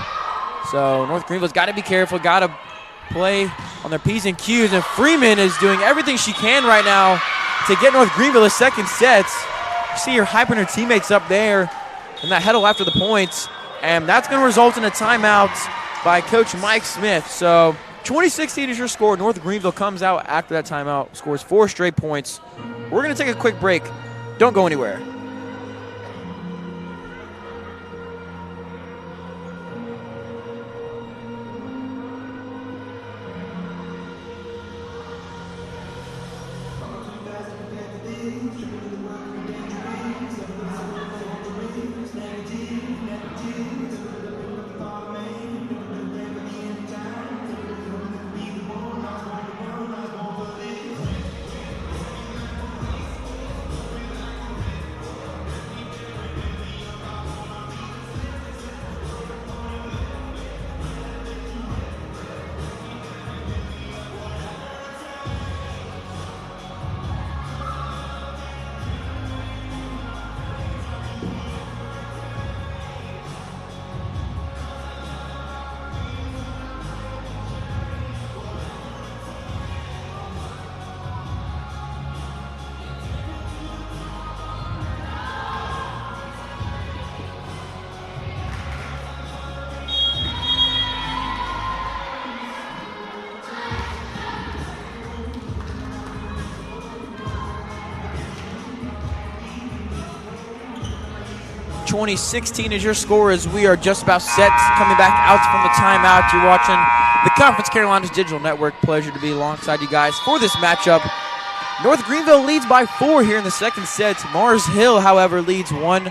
So North Greenville's got to be careful, got to play on their P's and Q's. And Freeman is doing everything she can right now to get North Greenville a second set. You see her hyping her teammates up there in that huddle after the points. And that's going to result in a timeout by Coach Mike Smith. So 20-16 is your score. North Greenville comes out after that timeout, scores 4 straight points. We're going to take a quick break. Don't go anywhere. .2016 is your score as we are just about set, coming back out from the timeout. You're watching the Conference Carolinas Digital Network. Pleasure to be alongside you guys for this matchup. North Greenville leads by 4 here in the second set. Mars Hill, however, leads 1-0.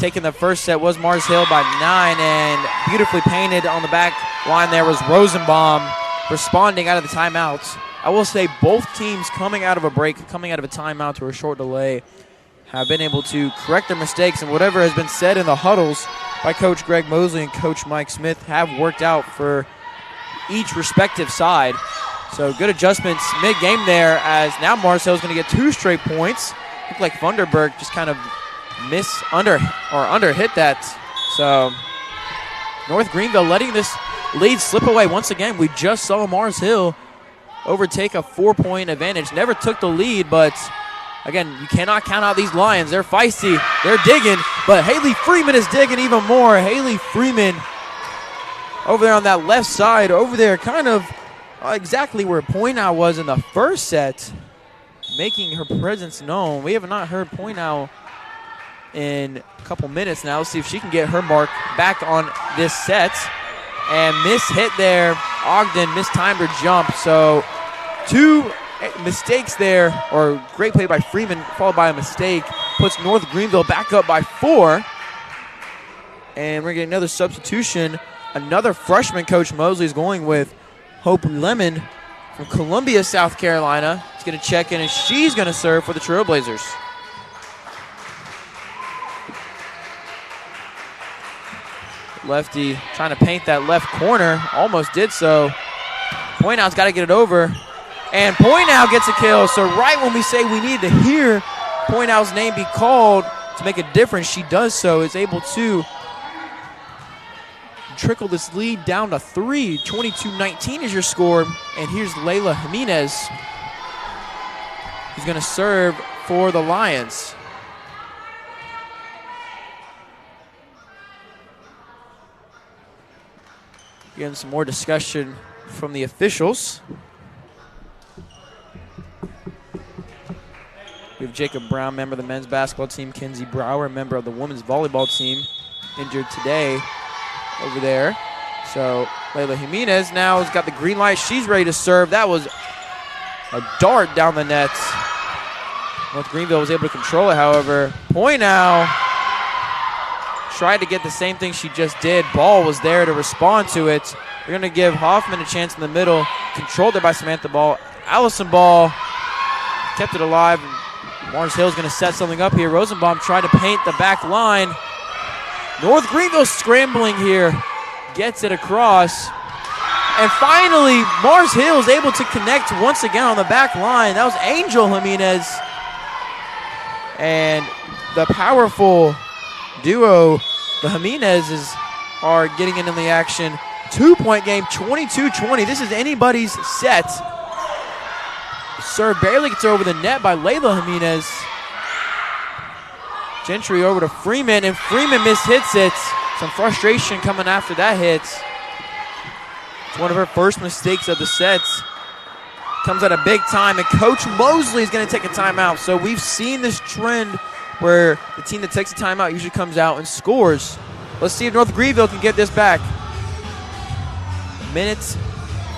Taking the first set was Mars Hill by 9, and beautifully painted on the back line there was Rosenbaum responding out of the timeouts. I will say both teams coming out of a break, coming out of a timeout or a short delay, have been able to correct their mistakes, and whatever has been said in the huddles by Coach Greg Mosley and Coach Mike Smith have worked out for each respective side. So good adjustments mid-game there, as now Mars Hill is going to get 2 straight points. Looked like Funderburg just kind of under-hit that. So North Greenville letting this lead slip away once again. We just saw Mars Hill overtake a 4-point advantage. Never took the lead, but again, you cannot count out these Lions. They're feisty. They're digging, but Haley Freeman is digging even more. Haley Freeman over there on that left side, over there kind of exactly where Poynow was in the first set, making her presence known. We have not heard Poynow in a couple minutes now. Let's see if she can get her mark back on this set. And hit there. Ogden mistimed her jump. So 2 mistakes there, or great play by Freeman followed by a mistake, puts North Greenville back up by 4. And we're getting another substitution. Another freshman, Coach Mosley is going with Hope Lemon from Columbia, South Carolina. He's going to check in, and she's going to serve for the Trailblazers. Lefty trying to paint that left corner. Almost did so. Poynow's got to get it over. And Poynow gets a kill. So right when we say we need to hear Poynow's name be called to make a difference, she does so. Is able to trickle this lead down to 3. 22-19 is your score. And here's Layla Jimenez, who's going to serve for the Lions. Getting some more discussion from the officials. We have Jacob Brown, member of the men's basketball team. Kenzie Brower, member of the women's volleyball team, injured today over there. So Layla Jimenez now has got the green light. She's ready to serve. That was a dart down the net. North Greenville was able to control it, however. Poynow tried to get the same thing she just did. Ball was there to respond to it. We're going to give Hoffman a chance in the middle. Controlled there by Samantha Ball. Allison Ball kept it alive. Mars Hill's going to set something up here. Rosenbaum tried to paint the back line. North Greenville scrambling here. Gets it across. And finally, Mars Hill is able to connect once again on the back line. That was Angel Jimenez. And the powerful duo, the Jimenezes, are getting into the action. 2-point game, 22-20. This is anybody's set. Serve barely gets over the net by Layla Jimenez. Gentry over to Freeman, and Freeman mishits it. Some frustration coming after that hit. It's one of her first mistakes of the sets. Comes at a big time, and Coach Mosley is going to take a timeout. So we've seen this trend where the team that takes a timeout usually comes out and scores. Let's see if North Greenville can get this back. Minutes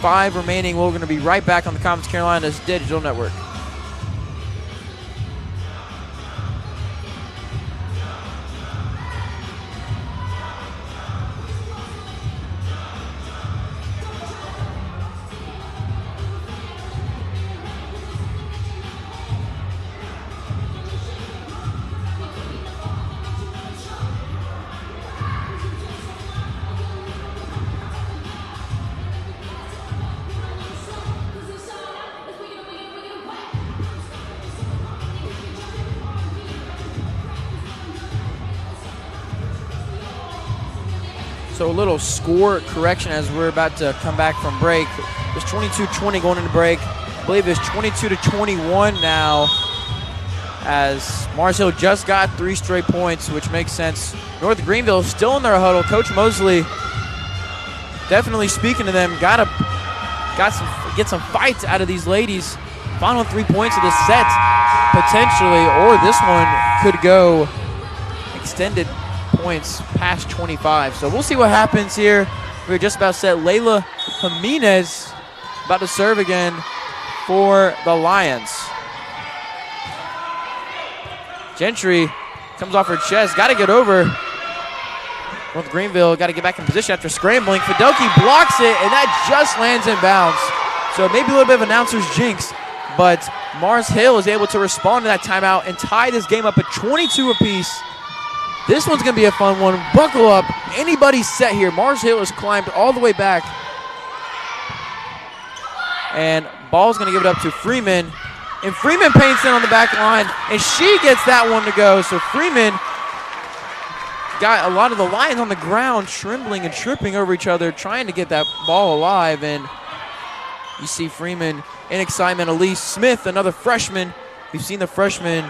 5 remaining. We're going to be right back on the Conference Carolinas Digital Network. So a little score correction as we're about to come back from break. It's 22-20 going into break. I believe it's 22-21 now, as Mars Hill just got 3 straight points, which makes sense. North Greenville still in their huddle. Coach Mosley definitely speaking to them. Get some fights out of these ladies. Final 3 points of the set, potentially, or this one could go extended points past 25. So we'll see what happens here. We're just about set. Layla Jimenez about to serve again for the Lions. Gentry comes off her chest. Got to get over. North Greenville got to get back in position after scrambling. Fidelki blocks it, and that just lands in bounds. So maybe a little bit of announcer's jinx, but Mars Hill is able to respond to that timeout and tie this game up at 22 apiece. This one's going to be a fun one. Buckle up. Anybody's set here. Mars Hill has climbed all the way back. And ball's going to give it up to Freeman. And Freeman paints in on the back line, and she gets that one to go. So Freeman got a lot of the Lions on the ground trembling and tripping over each other, trying to get that ball alive. And you see Freeman in excitement. Elise Smith, another freshman. We've seen the freshman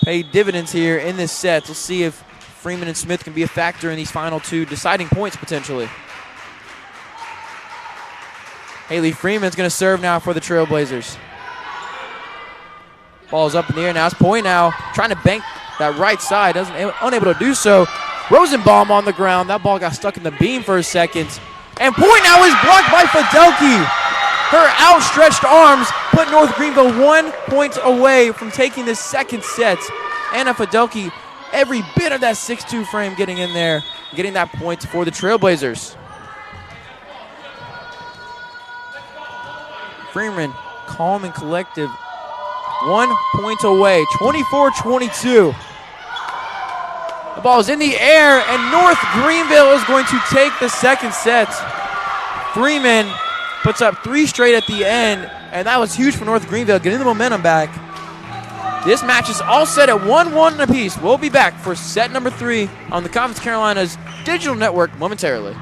pay dividends here in this set. We'll see if Freeman and Smith can be a factor in these final 2 deciding points potentially. Haley Freeman's going to serve now for the Trailblazers. Ball's up in the air now. It's Point now trying to bank that right side. Unable to do so. Rosenbaum on the ground. That ball got stuck in the beam for a second. And Point now is blocked by Fidelki. Her outstretched arms put North Greenville 1 point away from taking this second set. Anna Fidelki, every bit of that 6'2 frame getting in there, getting that point for the Trailblazers. Freeman, calm and collective. 1 point away, 24-22. The ball is in the air, and North Greenville is going to take the second set. Freeman puts up 3 straight at the end, and that was huge for North Greenville, getting the momentum back. This match is all set at 1-1 apiece. We'll be back for set number 3 on the Conference Carolinas Digital Network momentarily.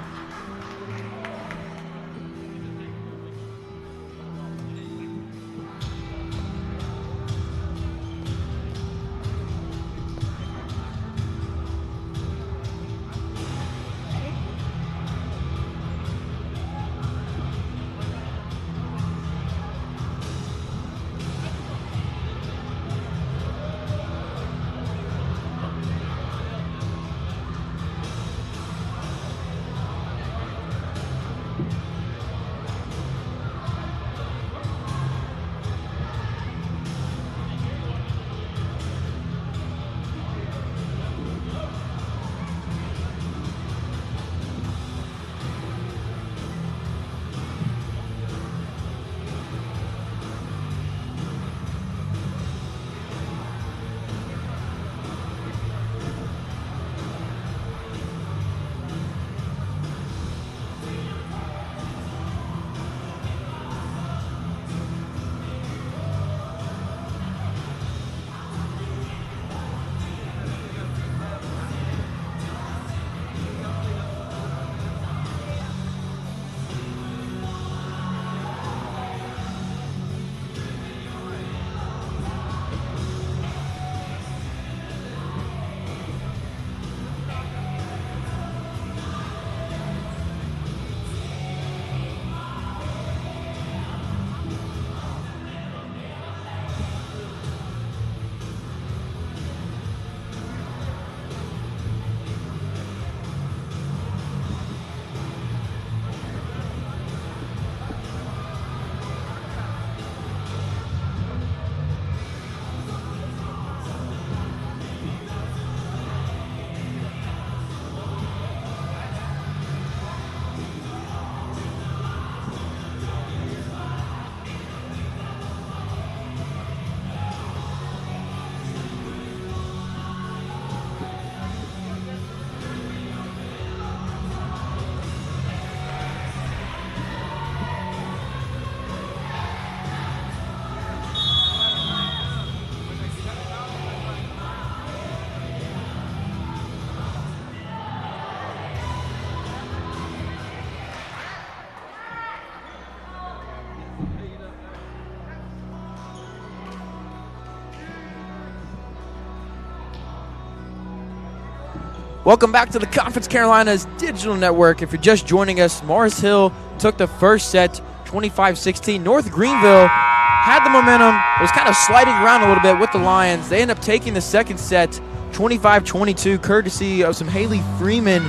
Welcome back to the Conference Carolinas Digital Network. If you're just joining us, Mars Hill took the first set 25-16. North Greenville had the momentum. It was kind of sliding around a little bit with the Lions. They end up taking the second set 25-22, courtesy of some Haley Freeman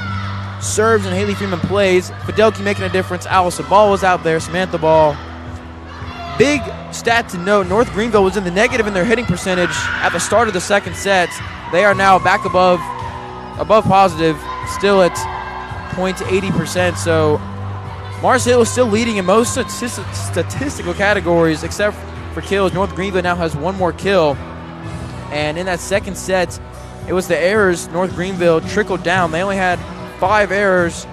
serves and Haley Freeman plays. Fidelki making a difference. Allison Ball was out there. Samantha Ball. Big stat to note, North Greenville was in the negative in their hitting percentage at the start of the second set. They are now back above positive, still at .80%. So Mars Hill is still leading in most statistical categories except for kills. North Greenville now has one more kill. And in that second set, it was the errors North Greenville trickled down. They only had 5 errors.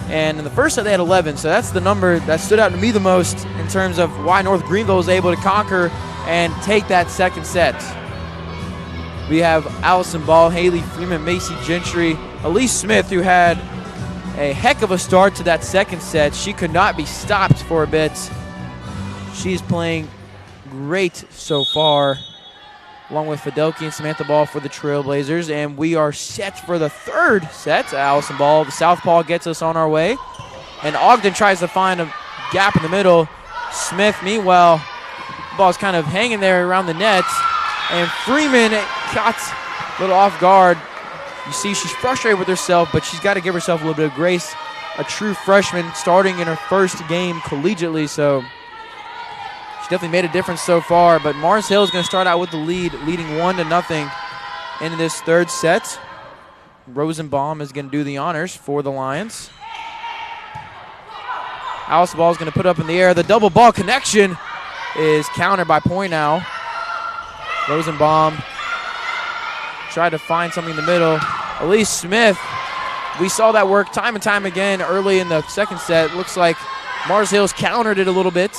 And in the first set, they had 11. So that's the number that stood out to me the most in terms of why North Greenville was able to conquer and take that second set. We have Allison Ball, Haley Freeman, Macy Gentry, Elise Smith, who had a heck of a start to that second set. She could not be stopped for a bit. She's playing great so far, along with Fidelki and Samantha Ball for the Trailblazers. And we are set for the third set. Allison Ball, the southpaw, gets us on our way. And Ogden tries to find a gap in the middle. Smith, meanwhile, the ball's kind of hanging there around the net. And Freeman got a little off guard. You see she's frustrated with herself, but she's got to give herself a little bit of grace. A true freshman starting in her first game collegiately, so she definitely made a difference so far. But Mars Hill is going to start out with the lead, leading 1-0 in this third set. Rosenbaum is going to do the honors for the Lions. Alice Ball is going to put up in the air. The double ball connection is countered by Poynow. Rosenbaum tried to find something in the middle. Elise Smith, we saw that work time and time again early in the second set. Looks like Mars Hill's countered it a little bit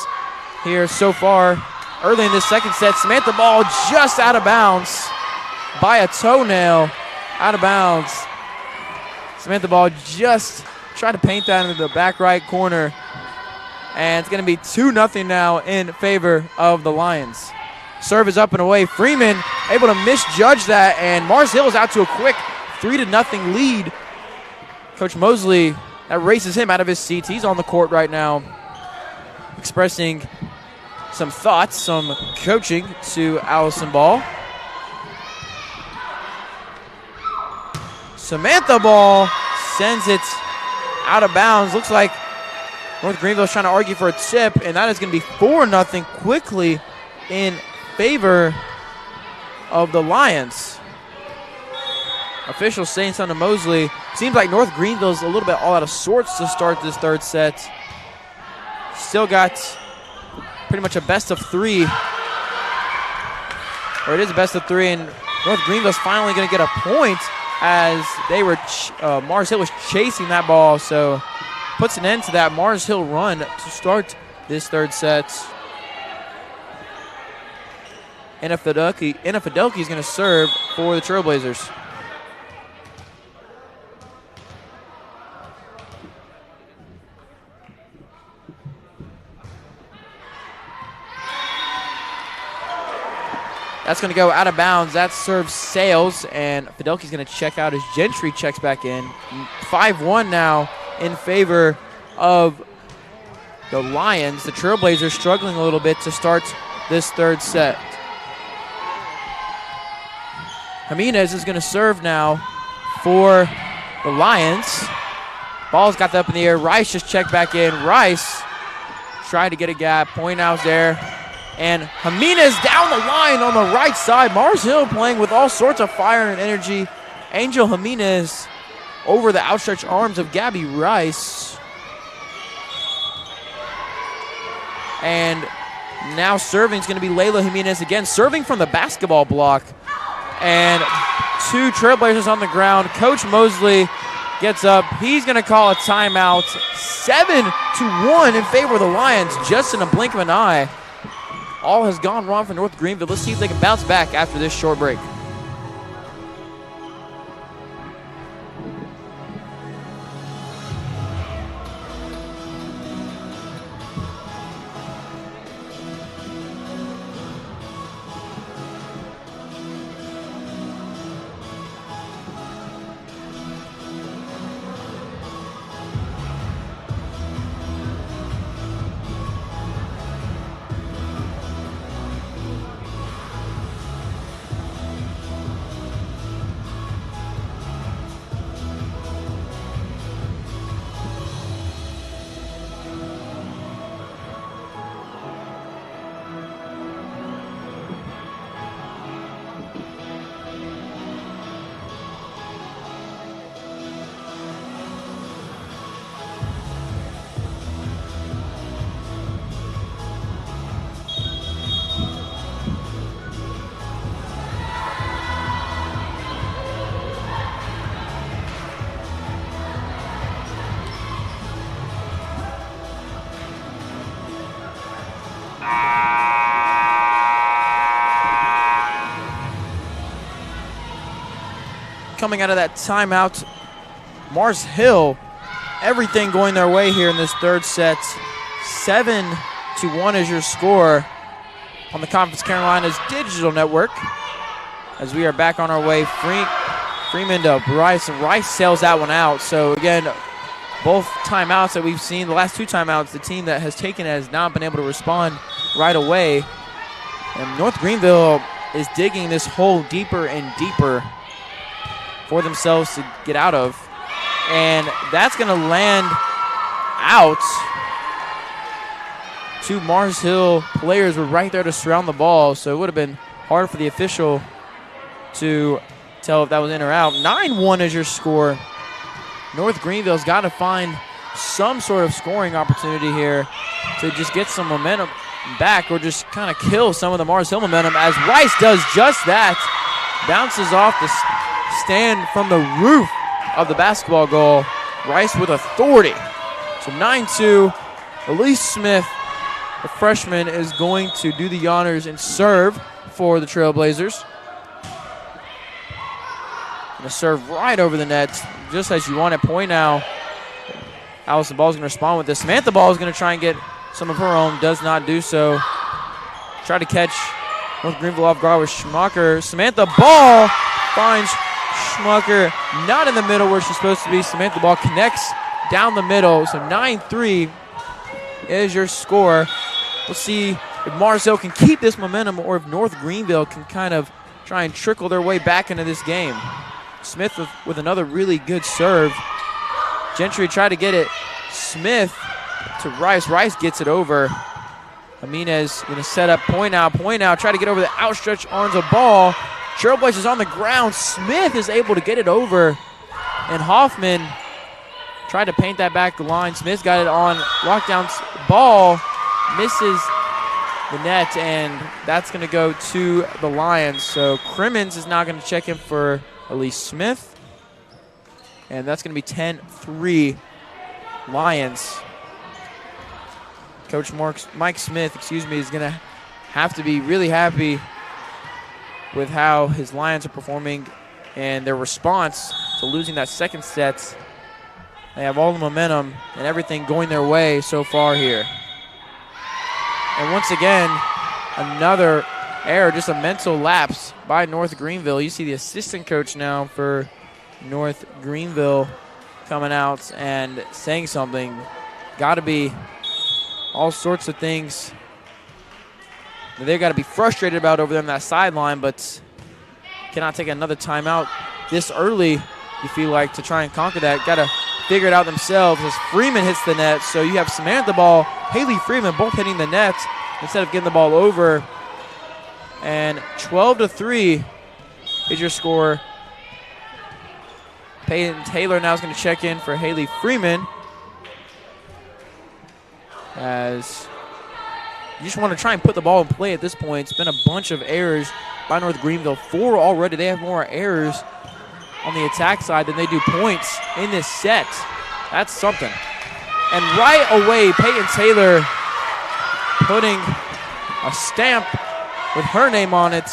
here so far. Early in this second set, Samantha Ball just out of bounds by a toenail. Out of bounds. Samantha Ball just tried to paint that into the back right corner. And it's going to be 2-0 now in favor of the Lions. Serve is up and away. Freeman able to misjudge that, and Mars Hill is out to a quick 3-0 lead. Coach Mosley, that races him out of his seat. He's on the court right now, expressing some thoughts, some coaching to Allison Ball. Samantha Ball sends it out of bounds. Looks like North Greenville is trying to argue for a tip, and that is going to be 4-0 quickly in favor of the Lions. Officials saying something to Mosley. Seems like North Greenville's a little bit all out of sorts to start this third set. Still got pretty much a best of 3. Or it is a best of 3, and North Greenville's finally going to get a point as they were Mars Hill was chasing that ball, so puts an end to that Mars Hill run to start this third set. Anna Fidelki is going to serve for the Trailblazers. That's going to go out of bounds. That serves Sales, and Fidelki's going to check out as Gentry checks back in. 5-1 now in favor of the Lions. The Trailblazers struggling a little bit to start this third set. Jimenez is going to serve now for the Lions. Ball's got that up in the air. Rice just checked back in. Rice tried to get a gap. Poynow there. And Jimenez down the line on the right side. Mars Hill playing with all sorts of fire and energy. Angel Jimenez over the outstretched arms of Gabby Rice. And now serving is going to be Layla Jimenez again. Serving from the basketball block. And 2 Trailblazers on the ground. Coach Mosley gets up. He's going to call a timeout. 7-1 in favor of the Lions, just in a blink of an eye. All has gone wrong for North Greenville. Let's see if they can bounce back after this short break. coming out of that timeout. Mars Hill, everything going their way here in this third set. 7-1 is your score on the Conference Carolinas Digital Network. As we are back on our way, Freeman to Rice, and Rice sails that one out. So again, both timeouts that we've seen, the last two timeouts, the team that has taken it has not been able to respond right away. And North Greenville is digging this hole deeper and deeper for themselves to get out of. And that's going to land out. Two Mars Hill players were right there to surround the ball, so it would have been hard for the official to tell if that was in or out. 9-1 is your score. North Greenville's got to find some sort of scoring opportunity here to just get some momentum back or just kind of kill some of the Mars Hill momentum, as Rice does just that. Bounces off the stand from the roof of the basketball goal. Rice with authority. So 9-2. Elise Smith, the freshman, is going to do the honors and serve for the Trailblazers. Going to serve right over the net, just as you want it. Point now. Allison Ball is going to respond with this. Samantha Ball is going to try and get some of her own. Does not do so. Try to catch North Greenville off guard with Schmucker. Samantha Ball finds Schmucker not in the middle where she's supposed to be. Samantha Ball connects down the middle. So 9-3 is your score. We'll see if Mars Hill can keep this momentum or if North Greenville can kind of try and trickle their way back into this game. Smith with another really good serve. Gentry tried to get it. Smith to Rice. Rice gets it over. Jimenez going to set up point out. Try to get over the outstretched arms of Ball. Trailblazers on the ground. Smith is able to get it over. And Hoffman tried to paint that back the line. Smith got it on lockdown. Ball misses the net, and that's going to go to the Lions. So Crimmins is now going to check in for Elise Smith. And that's going to be 10-3 Lions. Coach Mike Smith, is going to have to be really happy with how his Lions are performing and their response to losing that second set. They have all the momentum and everything going their way so far here. And once again, another error, just a mental lapse by North Greenville. You see the assistant coach now for North Greenville coming out and saying something. Got to be all sorts of things that they've got to be frustrated about over there on that sideline, but cannot take another timeout this early, you feel like, to try and conquer that. Got to figure it out themselves as Freeman hits the net. So you have Samantha Ball, Haley Freeman both hitting the net instead of getting the ball over. And 12-3 is your score. Peyton Taylor now is going to check in for Haley Freeman, as you just want to try and put the ball in play at this point. It's been a bunch of errors by North Greenville. 4 already. They have more errors on the attack side than they do points in this set. That's something. And right away, Peyton Taylor putting a stamp with her name on it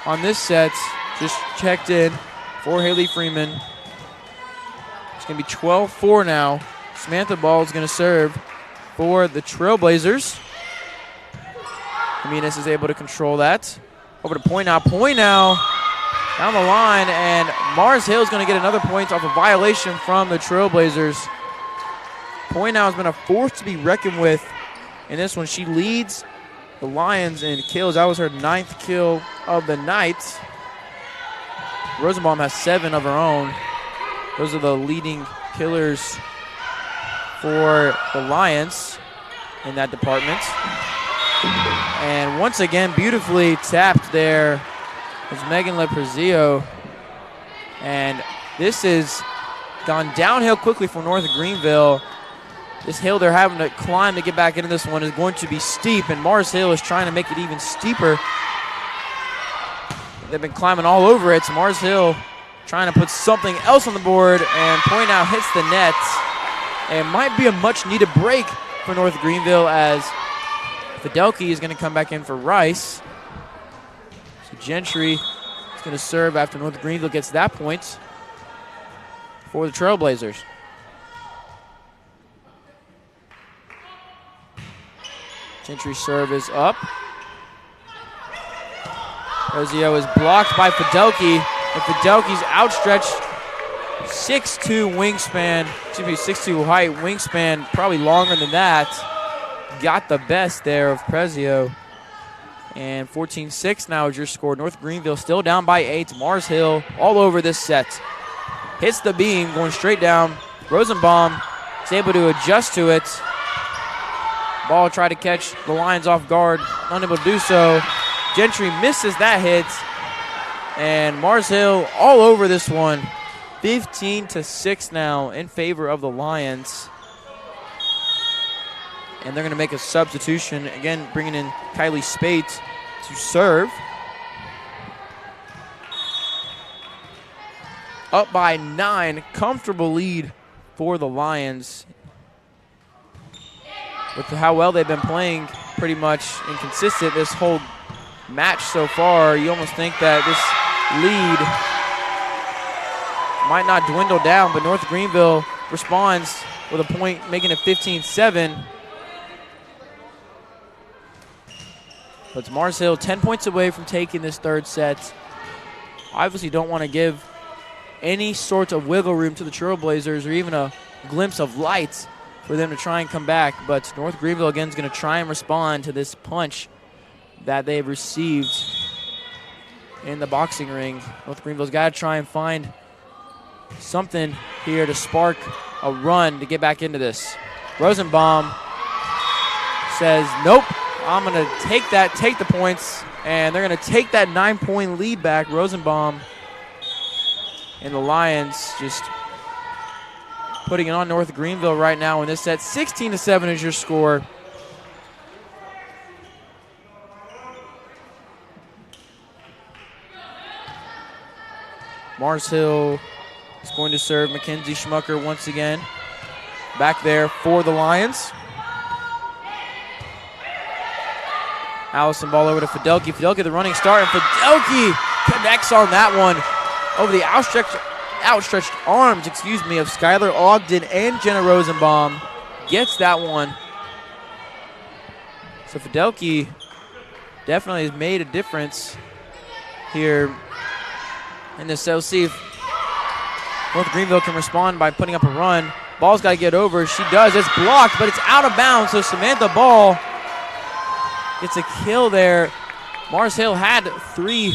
on this set. Just checked in for Haley Freeman. It's going to be 12-4 now. Samantha Ball is going to serve for the Trailblazers. Jimenez is able to control that. Over to Point now. Down the line, and Mars Hill is going to get another point off a violation from the Trailblazers. Point now has been a force to be reckoned with in this one. She leads the Lions in kills. That was her 9th kill of the night. Rosenbaum has 7 of her own. Those are the leading killers for the Lions in that department. And once again, beautifully tapped there is Megan Leprezio. And this has gone downhill quickly for North Greenville. This hill they're having to climb to get back into this one is going to be steep, and Mars Hill is trying to make it even steeper. They've been climbing all over it, so Mars Hill trying to put something else on the board, and Point now hits the net. And might be a much-needed break for North Greenville, as Fidelki is going to come back in for Rice. So Gentry is going to serve after North Greenville gets that point. for the Trailblazers. Gentry's serve is up. Prezio is blocked by Fidelki, and Fidelki's outstretched 6'2 wingspan, 6'2 height wingspan, probably longer than that. Got the best there of Prezio. And 14-6 now is your score. North Greenville still down by 8. Mars Hill all over this set. Hits the beam, going straight down. Rosenbaum is able to adjust to it. Ball tried to catch the Lions off guard, unable to do so. Gentry misses that hit. And Mars Hill all over this one. 15-6 now in favor of the Lions. And they're going to make a substitution. Again, bringing in Kylie Spate to serve. Up by 9. Comfortable lead for the Lions. With how well they've been playing, pretty much inconsistent this whole match so far, you almost think that this lead might not dwindle down, but North Greenville responds with a point, making it 15-7. But it's Mars Hill 10 points away from taking this third set. Obviously don't want to give any sort of wiggle room to the Trailblazers or even a glimpse of light for them to try and come back. But North Greenville again is going to try and respond to this punch that they've received in the boxing ring. North Greenville's got to try and find something here to spark a run to get back into this. Rosenbaum says, nope, I'm going to take the points, and they're going to take that 9-point lead back. Rosenbaum and the Lions just putting it on North Greenville right now in this set. 16-7 is your score. Mars Hill is going to serve Mackenzie Schmucker once again. Back there for the Lions. Allison ball over to Fidelki. Fidelki the running start, and Fidelki connects on that one over the outstretched arms, of Skylar Ogden and Jenna Rosenbaum. Gets that one. So Fidelki definitely has made a difference here in this. So see if North Greenville can respond by putting up a run. Ball's got to get over. She does. It's blocked, but it's out of bounds. So Samantha Ball gets a kill there. Mars Hill had 3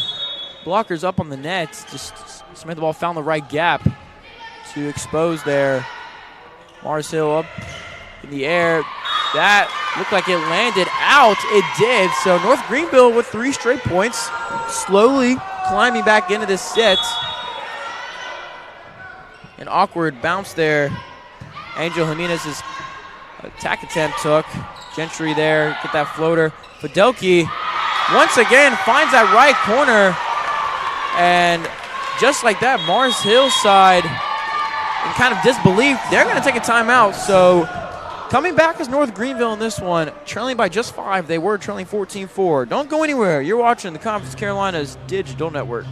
blockers up on the net. Just Samantha Ball found the right gap to expose there. Mars Hill up in the air. That looked like it landed out. It did. So North Greenville with 3 straight points, slowly climbing back into this set. An awkward bounce there. Angel Jimenez's attack attempt took. Gentry there, get that floater. Fidelki once again finds that right corner. And just like that, Mars Hill side, in kind of disbelief, they're going to take a timeout. So coming back as North Greenville in this one, trailing by just 5. They were trailing 14-4. Don't go anywhere. You're watching the Conference Carolinas Digital Network.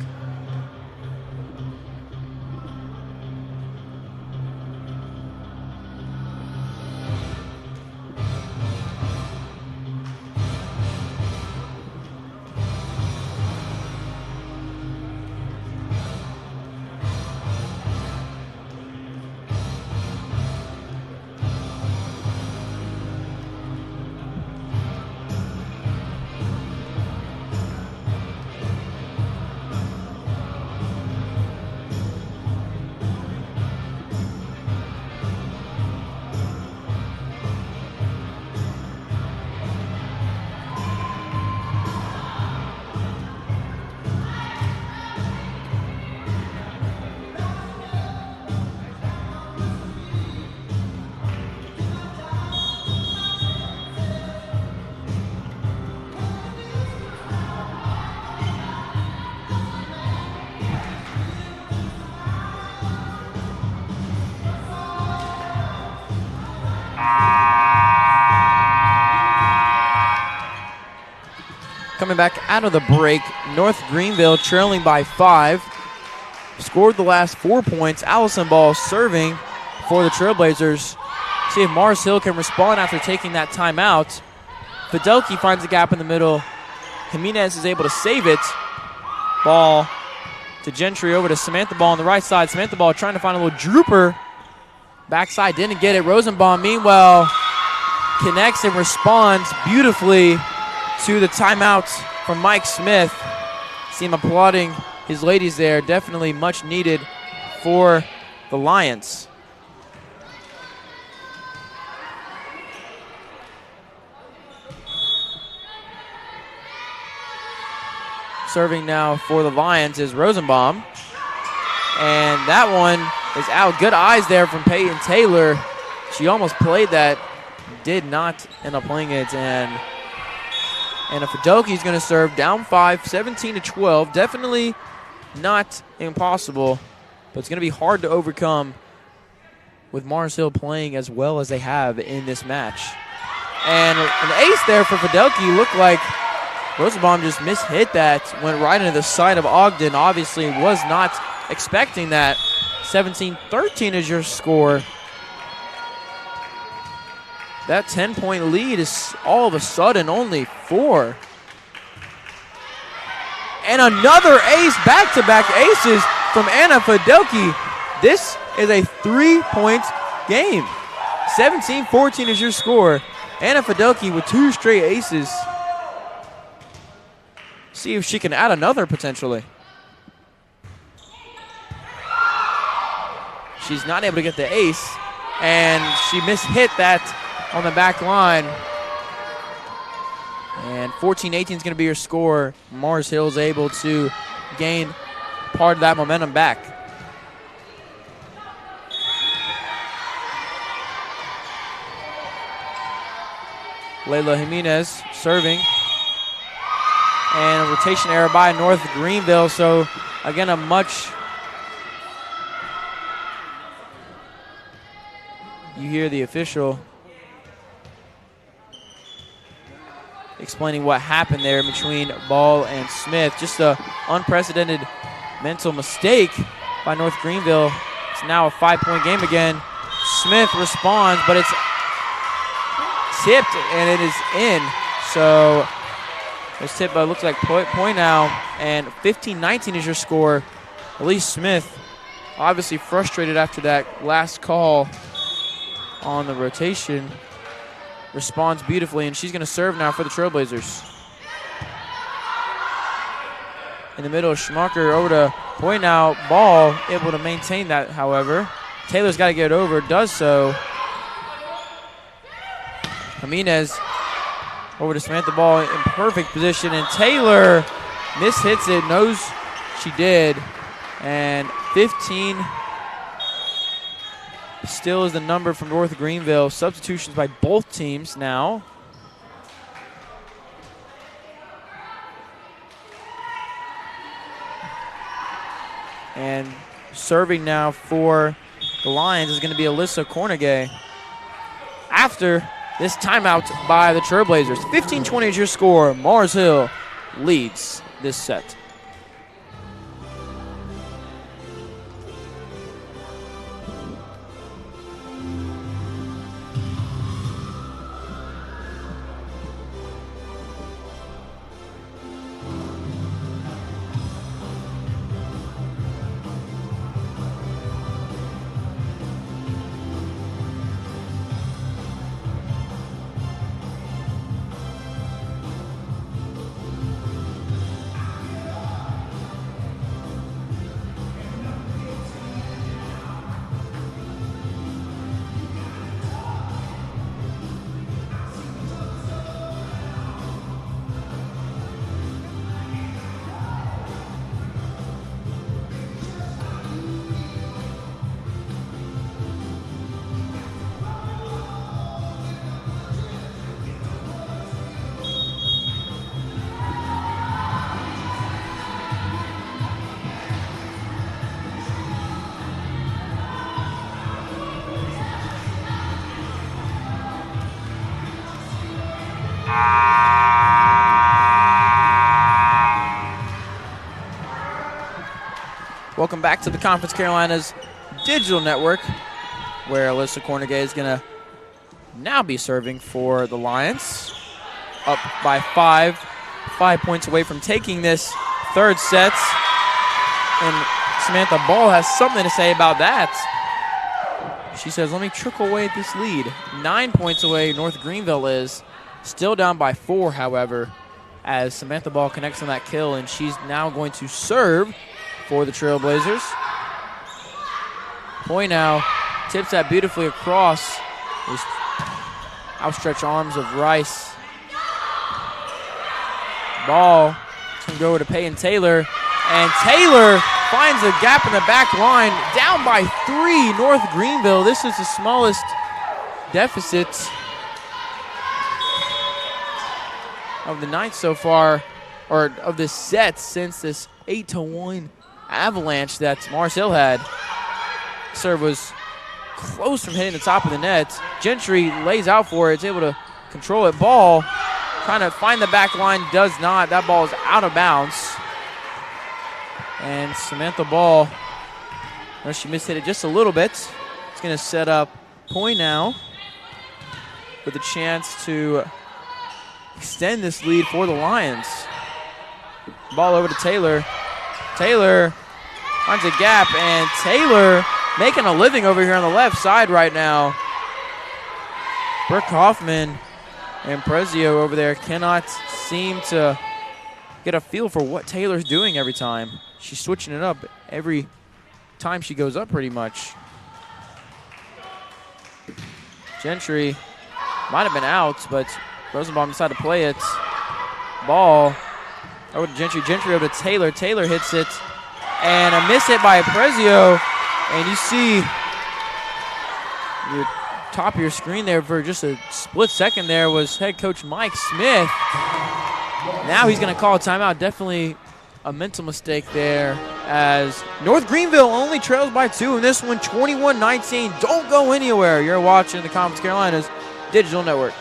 Coming back out of the break, North Greenville trailing by 5. scored the last 4 points. Allison Ball serving for the Trailblazers. See if Mars Hill can respond after taking that timeout. Fidelki finds a gap in the middle. Jimenez is able to save it. Ball to Gentry, over to Samantha Ball on the right side. Samantha Ball trying to find a little drooper. Backside, didn't get it. Rosenbaum, meanwhile, connects and responds beautifully to the timeout from Mike Smith. See him applauding his ladies there. Definitely much needed for the Lions. Serving now for the Lions is Rosenbaum. And that one is out. Good eyes there from Peyton Taylor. She almost played that. Did not end up playing it. And Fidelki's going to serve down 5, 17-12. Definitely not impossible, but it's going to be hard to overcome with Mars Hill playing as well as they have in this match. And an ace there for Fidelki. Looked like Rosenbaum just mishit that. Went right into the side of Ogden. Obviously was not expecting that. 17-13 is your score. That 10-point lead is all of a sudden only 4. And another ace, back-to-back aces from Anna Fidelki. This is a 3-point game. 17-14 is your score. Anna Fidelki with 2 straight aces. See if she can add another potentially. She's not able to get the ace, and she mishit that on the back line. And 14-18 is going to be your score. Mars Hill is able to gain part of that momentum back. Layla Jimenez serving. And a rotation error by North Greenville. So, again, you hear the official explaining what happened there between Ball and Smith. Just an unprecedented mental mistake by North Greenville. It's now a 5-point game again. Smith responds, but it's tipped and it is in. So it's tipped, but it looks like point now. And 15-19 is your score. Elise Smith obviously frustrated after that last call on the rotation. Responds beautifully, and she's going to serve now for the Trailblazers. In the middle, Schmucker over to point now. Ball able to maintain that, however. Taylor's got to get it over, does so. Jimenez over to Samantha Ball in perfect position, and Taylor mishits it, knows she did. And 15 still is the number from North Greenville. Substitutions by both teams now. And serving now for the Lions is going to be Alyssa Cornegay. After this timeout by the Trailblazers. 15-20 is your score. Mars Hill leads this set. Welcome back to the Conference Carolinas Digital Network, where Alyssa Cornegay is going to now be serving for the Lions. Up by 5 points away from taking this third set. And Samantha Ball has something to say about that. She says, let me trickle away at this lead. 9 points away, North Greenville is. Still down by 4, however, as Samantha Ball connects on that kill, and she's now going to serve for the Trailblazers. Point now tips that beautifully across. Those outstretched arms of Rice. Ball can go to Peyton Taylor, and Taylor finds a gap in the back line. Down by 3, North Greenville. This is the smallest deficit of the night so far, or of this set since this 8-1 avalanche that Mars Hill had. Serve was close from hitting the top of the net. Gentry lays out for it, is able to control it. Ball trying to find the back line, does not. That ball is out of bounds. And Samantha Ball, well, she mishit it just a little bit. It's going to set up point now with a chance to extend this lead for the Lions. Ball over to Taylor. Taylor finds a gap, and Taylor making a living over here on the left side right now. Brooke Hoffman and Prezio over there cannot seem to get a feel for what Taylor's doing every time. She's switching it up every time she goes up pretty much. Gentry might have been out, but Rosenbaum decided to play it. Ball over to Gentry. Gentry over to Taylor. Taylor hits it. And a miss hit by Prezio. And you see your top of your screen there for just a split second there was head coach Mike Smith. Now he's going to call a timeout. Definitely a mental mistake there, as North Greenville only trails by 2 in this one, 21-19. Don't go anywhere. You're watching the Conference Carolinas Digital Network.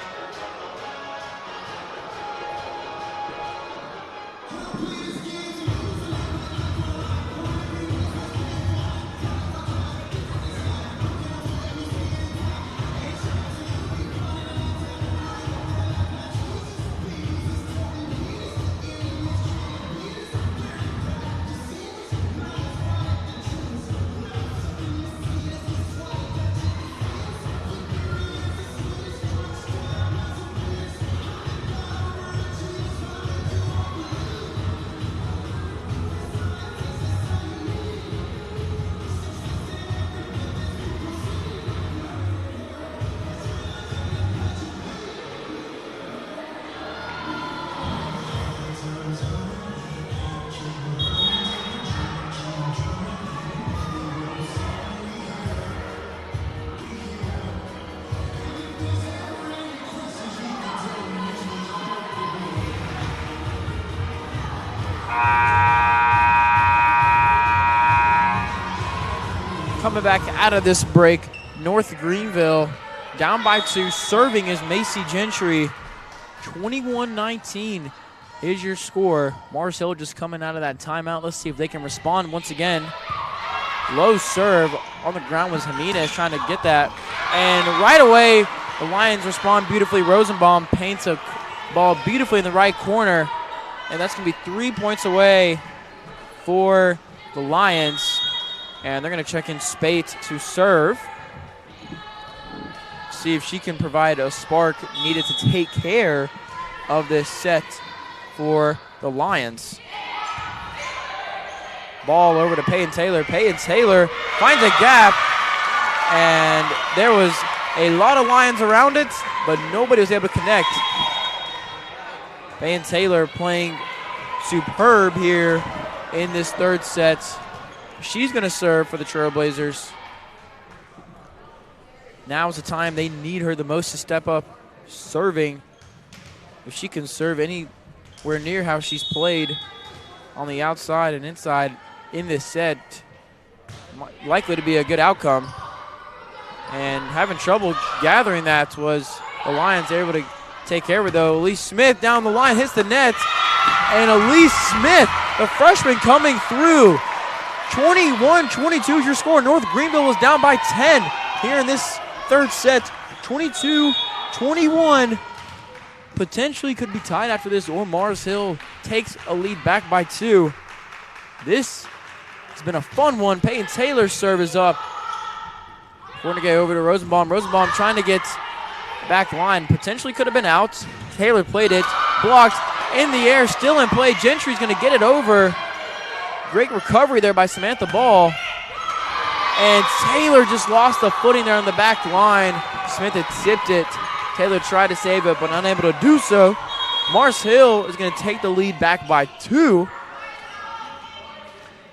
Coming back out of this break, North Greenville down by 2. Serving is Macy Gentry. 21-19 is your score. Mars Hill just coming out of that timeout. Let's see if they can respond once again. Low serve on the ground was Jimenez trying to get that. And right away, the Lions respond beautifully. Rosenbaum paints a ball beautifully in the right corner. And that's going to be 3 points away for the Lions. And they're going to check in Spate to serve. See if she can provide a spark needed to take care of this set for the Lions. Ball over to Peyton Taylor. Peyton Taylor finds a gap. And there was a lot of Lions around it, but nobody was able to connect. Peyton Taylor playing superb here in this third set. She's going to serve for the Trailblazers. Now is the time they need her the most to step up serving. If she can serve anywhere near how she's played on the outside and inside in this set, likely to be a good outcome. And having trouble gathering that was the Lions able to take care of it, though. Elise Smith down the line hits the net. And Elise Smith, the freshman coming through, 21-22 is your score. North Greenville was down by 10 here in this third set. 22-21. Potentially could be tied after this, or Mars Hill takes a lead back by 2. This has been a fun one. Peyton Taylor's serve is up. We're going to get over to Rosenbaum. Rosenbaum trying to get back line. Potentially could have been out. Taylor played it. Blocked in the air. Still in play. Gentry's going to get it over. Great recovery there by Samantha Ball. And Taylor just lost the footing there on the back line. Smith had tipped it. Taylor tried to save it, but unable to do so. Mars Hill is going to take the lead back by 2.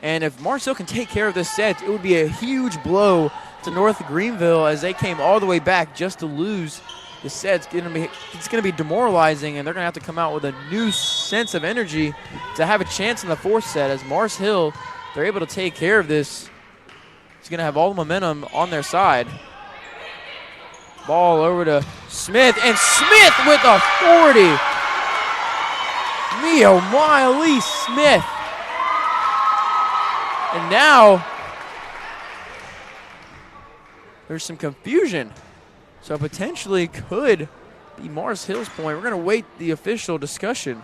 And if Mars Hill can take care of this set, it would be a huge blow to North Greenville as they came all the way back just to lose the set. It's going to be demoralizing, and they're going to have to come out with a new sense of energy to have a chance in the fourth set. As Mars Hill, they're able to take care of this. It's going to have all the momentum on their side. Ball over to Smith, and Smith with authority. Me oh my, Elise Smith. And now there's some confusion. So potentially could be Mars Hill's point. We're going to wait the official discussion.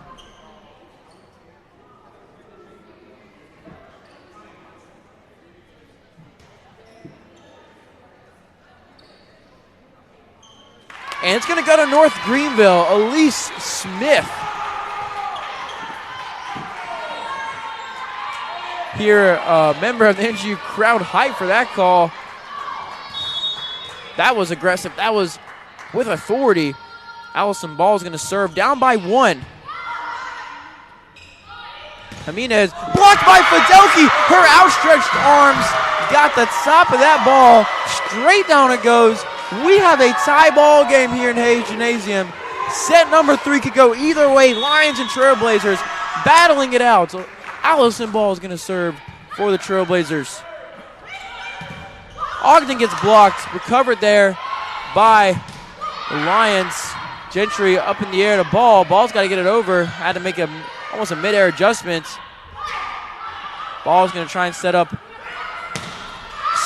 And it's going to go to North Greenville. Elise Smith. Here, a member of the NGU crowd hype for that call. That was aggressive. That was with authority. Allison Ball is going to serve down by 1. Jimenez blocked by Fidelki. Her outstretched arms got the top of that ball. Straight down it goes. We have a tie ball game here in Hayes Gymnasium. Set number 3 could go either way. Lions and Trailblazers battling it out. So Allison Ball is going to serve for the Trailblazers. Ogden gets blocked, recovered there by the Lions. Gentry up in the air to Ball. Ball's got to get it over. Had to make almost a mid-air adjustment. Ball's going to try and set up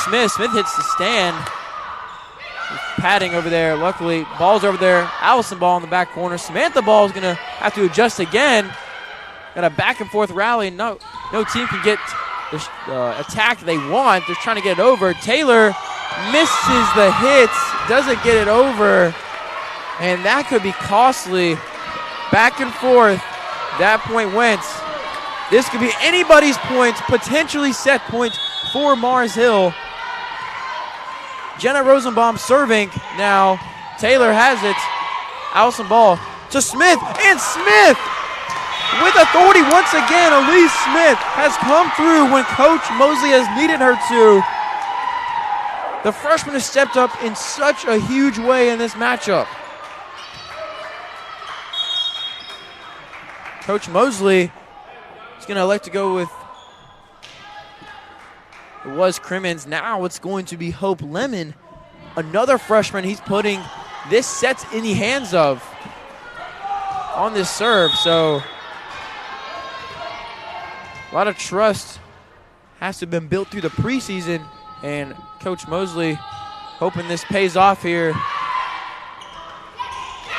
Smith. Smith hits the stand. Padding over there. Luckily, Ball's over there. Allison Ball in the back corner. Samantha Ball is going to have to adjust again. Got a back and forth rally. No team can get the attack they want. They're trying to get it over. Taylor misses the hits. Doesn't get it over. And that could be costly. Back and forth. That point went. This could be anybody's points. Potentially set points for Mars Hill. Jenna Rosenbaum serving now. Taylor has it. Allison Ball to Smith. And Smith with authority once again. Elise Smith has come through when Coach Mosley has needed her to. The freshman has stepped up in such a huge way in this matchup. Coach Mosley is going to elect to go with, it was Crimmins. Now it's going to be Hope Lemon, another freshman he's putting this set in the hands of on this serve. So a lot of trust has to have been built through the preseason, and Coach Mosley hoping this pays off here.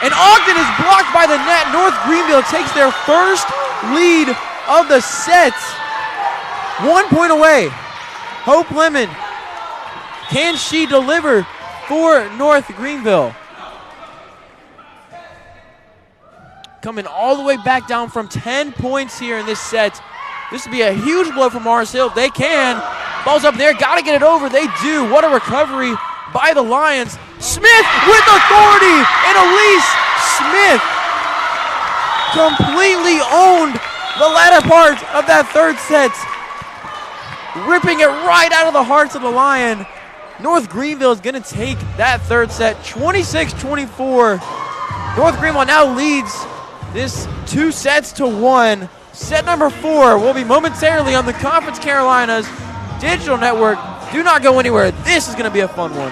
And Ogden is blocked by the net. North Greenville takes their first lead of the set. 1 point away. Hope Lemon, can she deliver for North Greenville? Coming all the way back down from 10 points here in this set. This would be a huge blow for Mars Hill. They can. Ball's up there. Got to get it over. They do. What a recovery by the Lions. Smith with authority. And Elise Smith completely owned the latter part of that third set. Ripping it right out of the hearts of the Lion. North Greenville is going to take that third set 26-24. North Greenville now leads this 2-1. Set number 4 will be momentarily on the Conference Carolinas Digital Network. Do not go anywhere. This is going to be a fun one.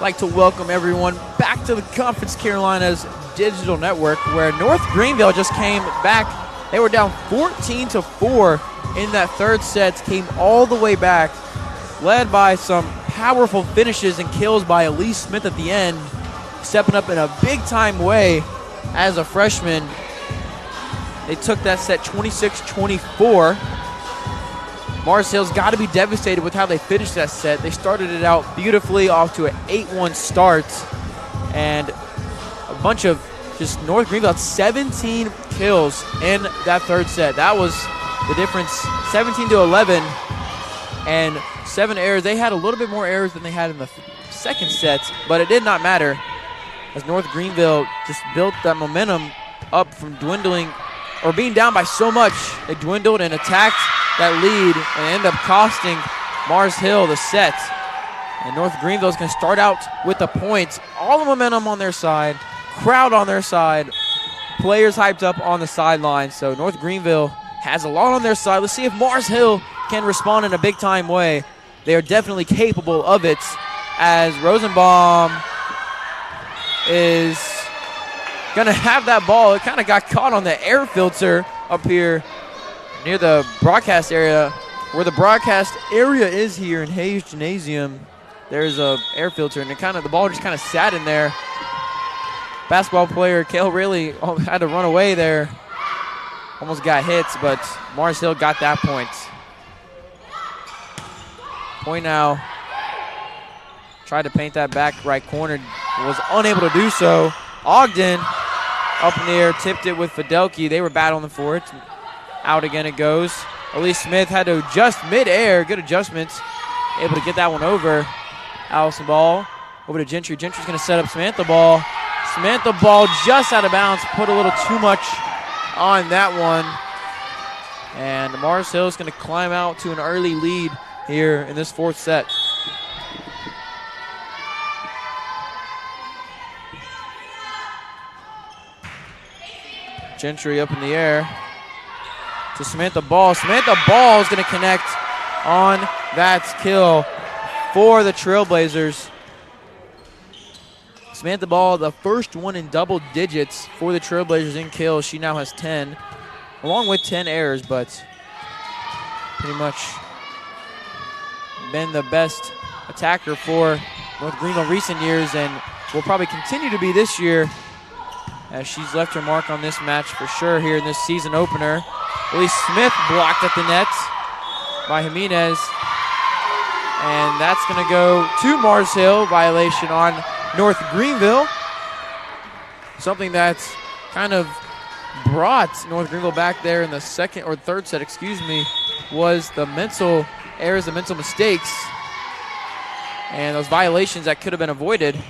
I'd like to welcome everyone back to the Conference Carolinas Digital Network, where North Greenville just came back. They were down 14-4 in that third set, came all the way back, led by some powerful finishes and kills by Elise Smith at the end, stepping up in a big-time way as a freshman. They took that set 26-24. Mars Hill's got to be devastated with how they finished that set. They started it out beautifully, off to an 8-1 start, and a bunch of just North Greenville had 17 kills in that third set. That was the difference, 17-11, and 7 errors. They had a little bit more errors than they had in the second set, but it did not matter, as North Greenville just built that momentum up from dwindling, or being down by so much. They dwindled and attacked that lead and ended up costing Mars Hill the set. And North Greenville is going to start out with the points. All the momentum on their side, crowd on their side, players hyped up on the sidelines. So North Greenville has a lot on their side. Let's see if Mars Hill can respond in a big-time way. They are definitely capable of it, as Rosenbaum is going to have that ball. It kind of got caught on the air filter up here near the broadcast area, where the broadcast area is here in Hayes Gymnasium. There's a air filter, and the ball just kind of sat in there. Basketball player Kale Riley had to run away there. Almost got hit, but Mars Hill got that point. Point now. Tried to paint that back right corner, was unable to do so. Ogden up in the air, tipped it with Fidelki. They were battling for it. Out again it goes. Elise Smith had to adjust mid-air. Good adjustments. Able to get that one over. Allison Ball over to Gentry. Gentry's going to set up Samantha Ball. Samantha Ball just out of bounds. Put a little too much on that one. And Mars Hill is going to climb out to an early lead here in this fourth set. Gentry up in the air to Samantha Ball. Samantha Ball is going to connect on that kill for the Trailblazers. Samantha Ball, the first one in double digits for the Trailblazers in kills. She now has 10, along with 10 errors, but pretty much been the best attacker for North Greenville in recent years, and will probably continue to be this year, as she's left her mark on this match for sure here in this season opener. Elise Smith blocked at the net by Jimenez. And that's going to go to Mars Hill. Violation on North Greenville. Something that's kind of brought North Greenville back there in the second or third set, was the mental errors, the mental mistakes, and those violations that could have been avoided.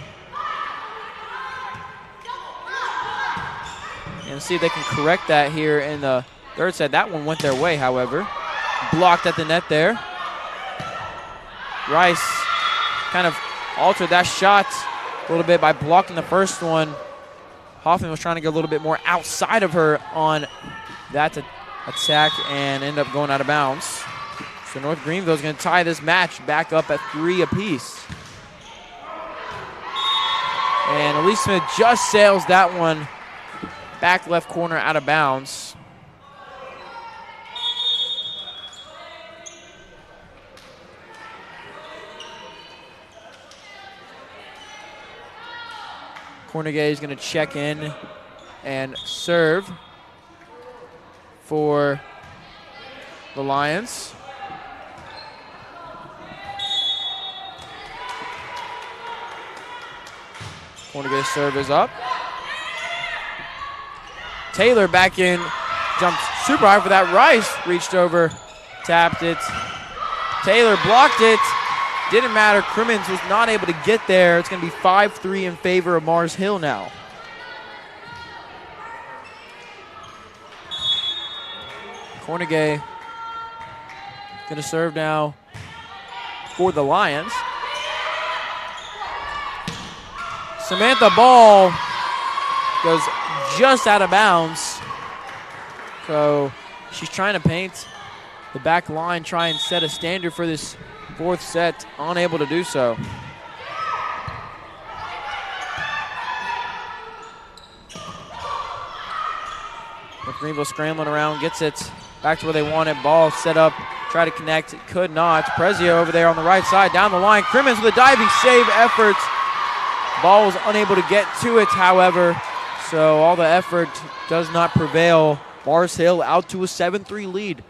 And see if they can correct that here in the third set. That one went their way, however. Blocked at the net there. Rice kind of altered that shot a little bit by blocking the first one. Hoffman was trying to get a little bit more outside of her on that attack and end up going out of bounds. So North Greenville is going to tie this match back up at 3 apiece. And Elise Smith just sails that one back left corner out of bounds. Cornegay is going to check in and serve for the Lions. Cornegay's serve is up. Taylor back in, jumped super high for that. Rice reached over, tapped it. Taylor blocked it. Didn't matter. Crimmins was not able to get there. It's going to be 5-3 in favor of Mars Hill now. Cornegay going to serve now for the Lions. Samantha Ball goes just out of bounds. So she's trying to paint the back line, try and set a standard for this fourth set, unable to do so. Greenville scrambling around, gets it back to where they want it. Ball set up, try to connect, could not. Prezio over there on the right side, down the line. Crimmins with a diving save effort. Ball was unable to get to it, however, so all the effort does not prevail. Mars Hill out to a 7-3 lead.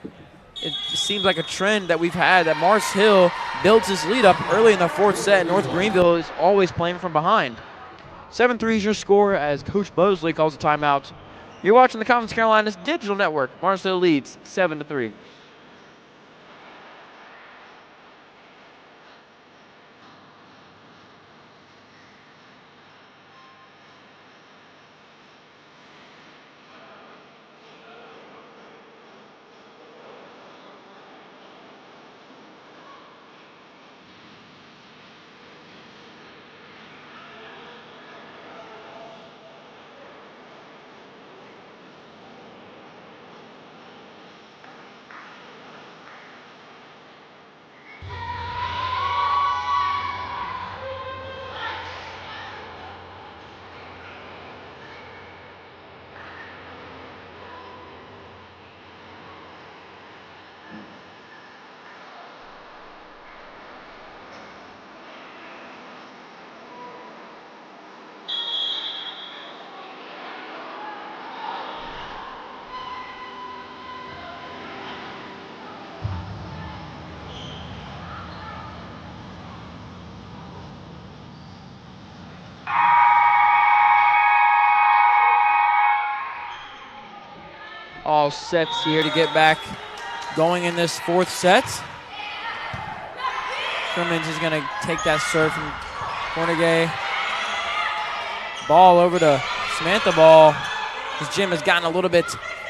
It seems like a trend that we've had, that Mars Hill builds his lead up early in the fourth set. North Greenville is always playing from behind. 7-3 is your score as Coach Mosley calls a timeout. You're watching the Conference Carolinas Digital Network. Mars Hill leads 7-3. All sets here to get back going in this fourth set. Crimmins is going to take that serve from Cornegay. Ball over to Samantha Ball. This gym has gotten a little bit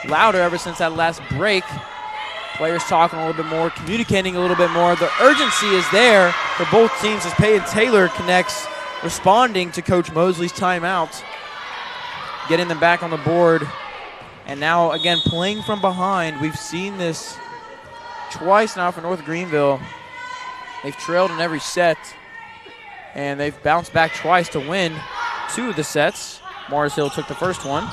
louder ever since that last break. Players talking a little bit more, communicating a little bit more. The urgency is there for both teams as Peyton Taylor connects, responding to Coach Mosley's timeout, getting them back on the board. And now, again, playing from behind. We've seen this twice now for North Greenville. They've trailed in every set, and they've bounced back twice to win 2 of the sets. Mars Hill took the first one.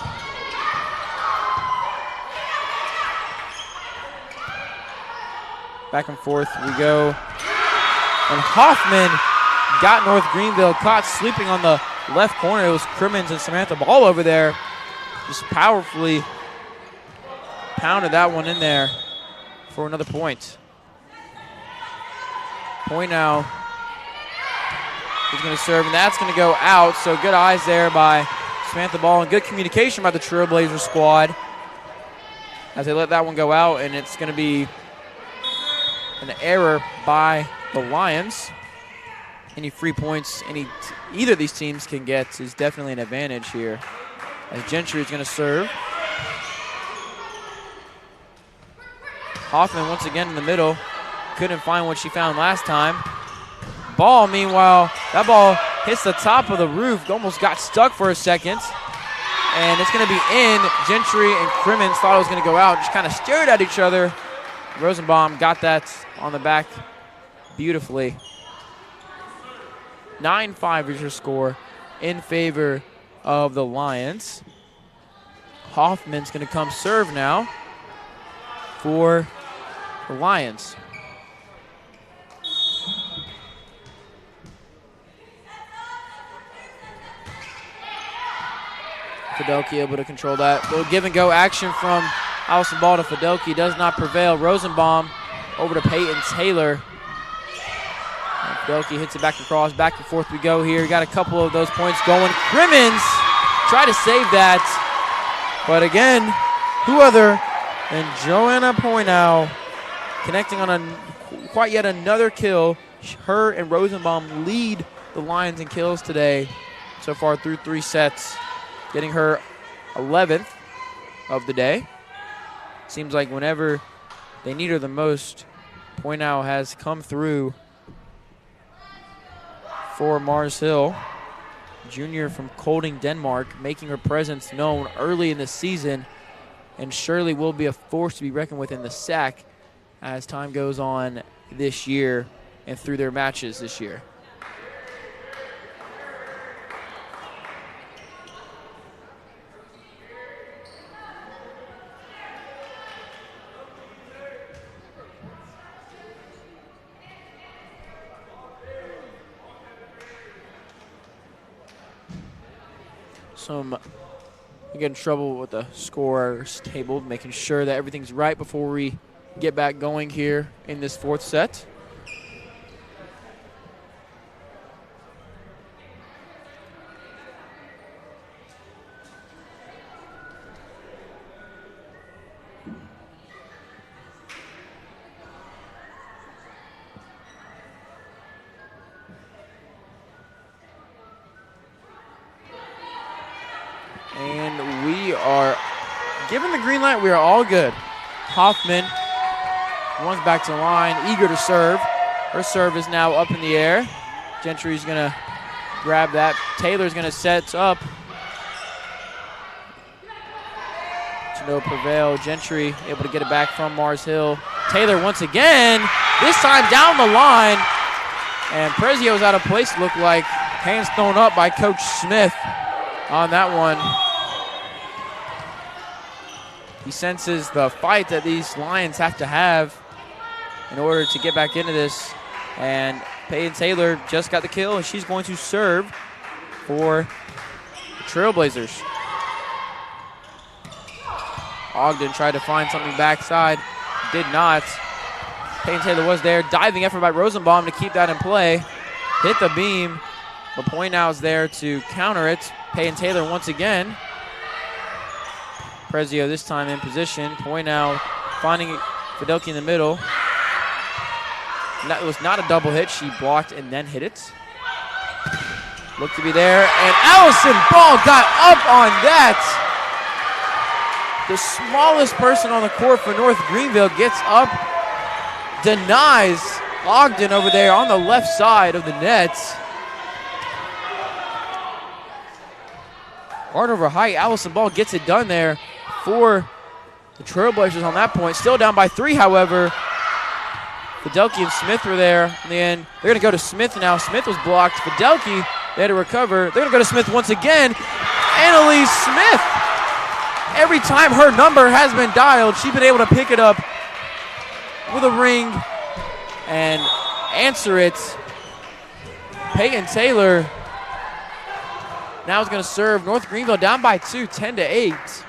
Back and forth we go. And Hoffman got North Greenville caught sleeping on the left corner. It was Crimmins and Samantha Ball over there. Just powerfully pounded that one in there for another point. Point now. He's going to serve, and that's going to go out. So good eyes there by Samantha Ball and good communication by the Trailblazers squad as they let that one go out, and it's going to be an error by the Lions. Any free points either of these teams can get is definitely an advantage here. As Gentry is going to serve. Hoffman once again in the middle. Couldn't find what she found last time. Ball, meanwhile, that ball hits the top of the roof. Almost got stuck for a second. And it's going to be in. Gentry and Crimmins thought it was going to go out. Just kind of stared at each other. Rosenbaum got that on the back beautifully. 9-5 is your score in favor of the Lions. Hoffman's going to come serve now for the Lions. Fidelki able to control that. Little give and go action from Allison Ball to Fidelki does not prevail. Rosenbaum over to Peyton Taylor. And Fidelki hits it back across. Back and forth we go here. Got a couple of those points going. Crimmins try to save that. But again, who other than Joanna Poynow connecting on quite yet another kill. Her and Rosenbaum lead the Lions in kills today so far through 3 sets, getting her 11th of the day. Seems like whenever they need her the most, Poynow has come through for Mars Hill. Junior from Kolding, Denmark, making her presence known early in the season, and surely will be a force to be reckoned with in the SAC as time goes on this year and through their matches this year. We get in trouble with the scores table, making sure that everything's right before we get back going here in this fourth set. And we are given the green light. We are all good. Hoffman runs back to the line, eager to serve. Her serve is now up in the air. Gentry's going to grab that. Taylor's going to set up. No prevail. Gentry able to get it back from Mars Hill. Taylor once again, this time down the line. And Prezio's out of place, looked like. Hands thrown up by Coach Smith on that one. He senses the fight that these Lions have to have in order to get back into this. And Peyton Taylor just got the kill, and she's going to serve for the Trailblazers. Ogden tried to find something backside, did not. Peyton Taylor was there. Diving effort by Rosenbaum to keep that in play. Hit the beam, but Poynow's there to counter it. Peyton Taylor once again. Prezio this time in position. Poynow finding Fidelki in the middle. That was not a double hit. She blocked and then hit it. Looked to be there, and Allison Ball got up on that. The smallest person on the court for North Greenville gets up, denies Ogden over there on the left side of the net. Hard over height, Allison Ball gets it done there for the Trailblazers on that point. Still down by 3, however. Fidelki and Smith were there in the end. They're going to go to Smith now. Smith was blocked. Fidelki, they had to recover. They're going to go to Smith once again. Annalise Smith. Every time her number has been dialed, she's been able to pick it up with a ring and answer it. Peyton Taylor now is going to serve. North Greenville down by 2, 10-8.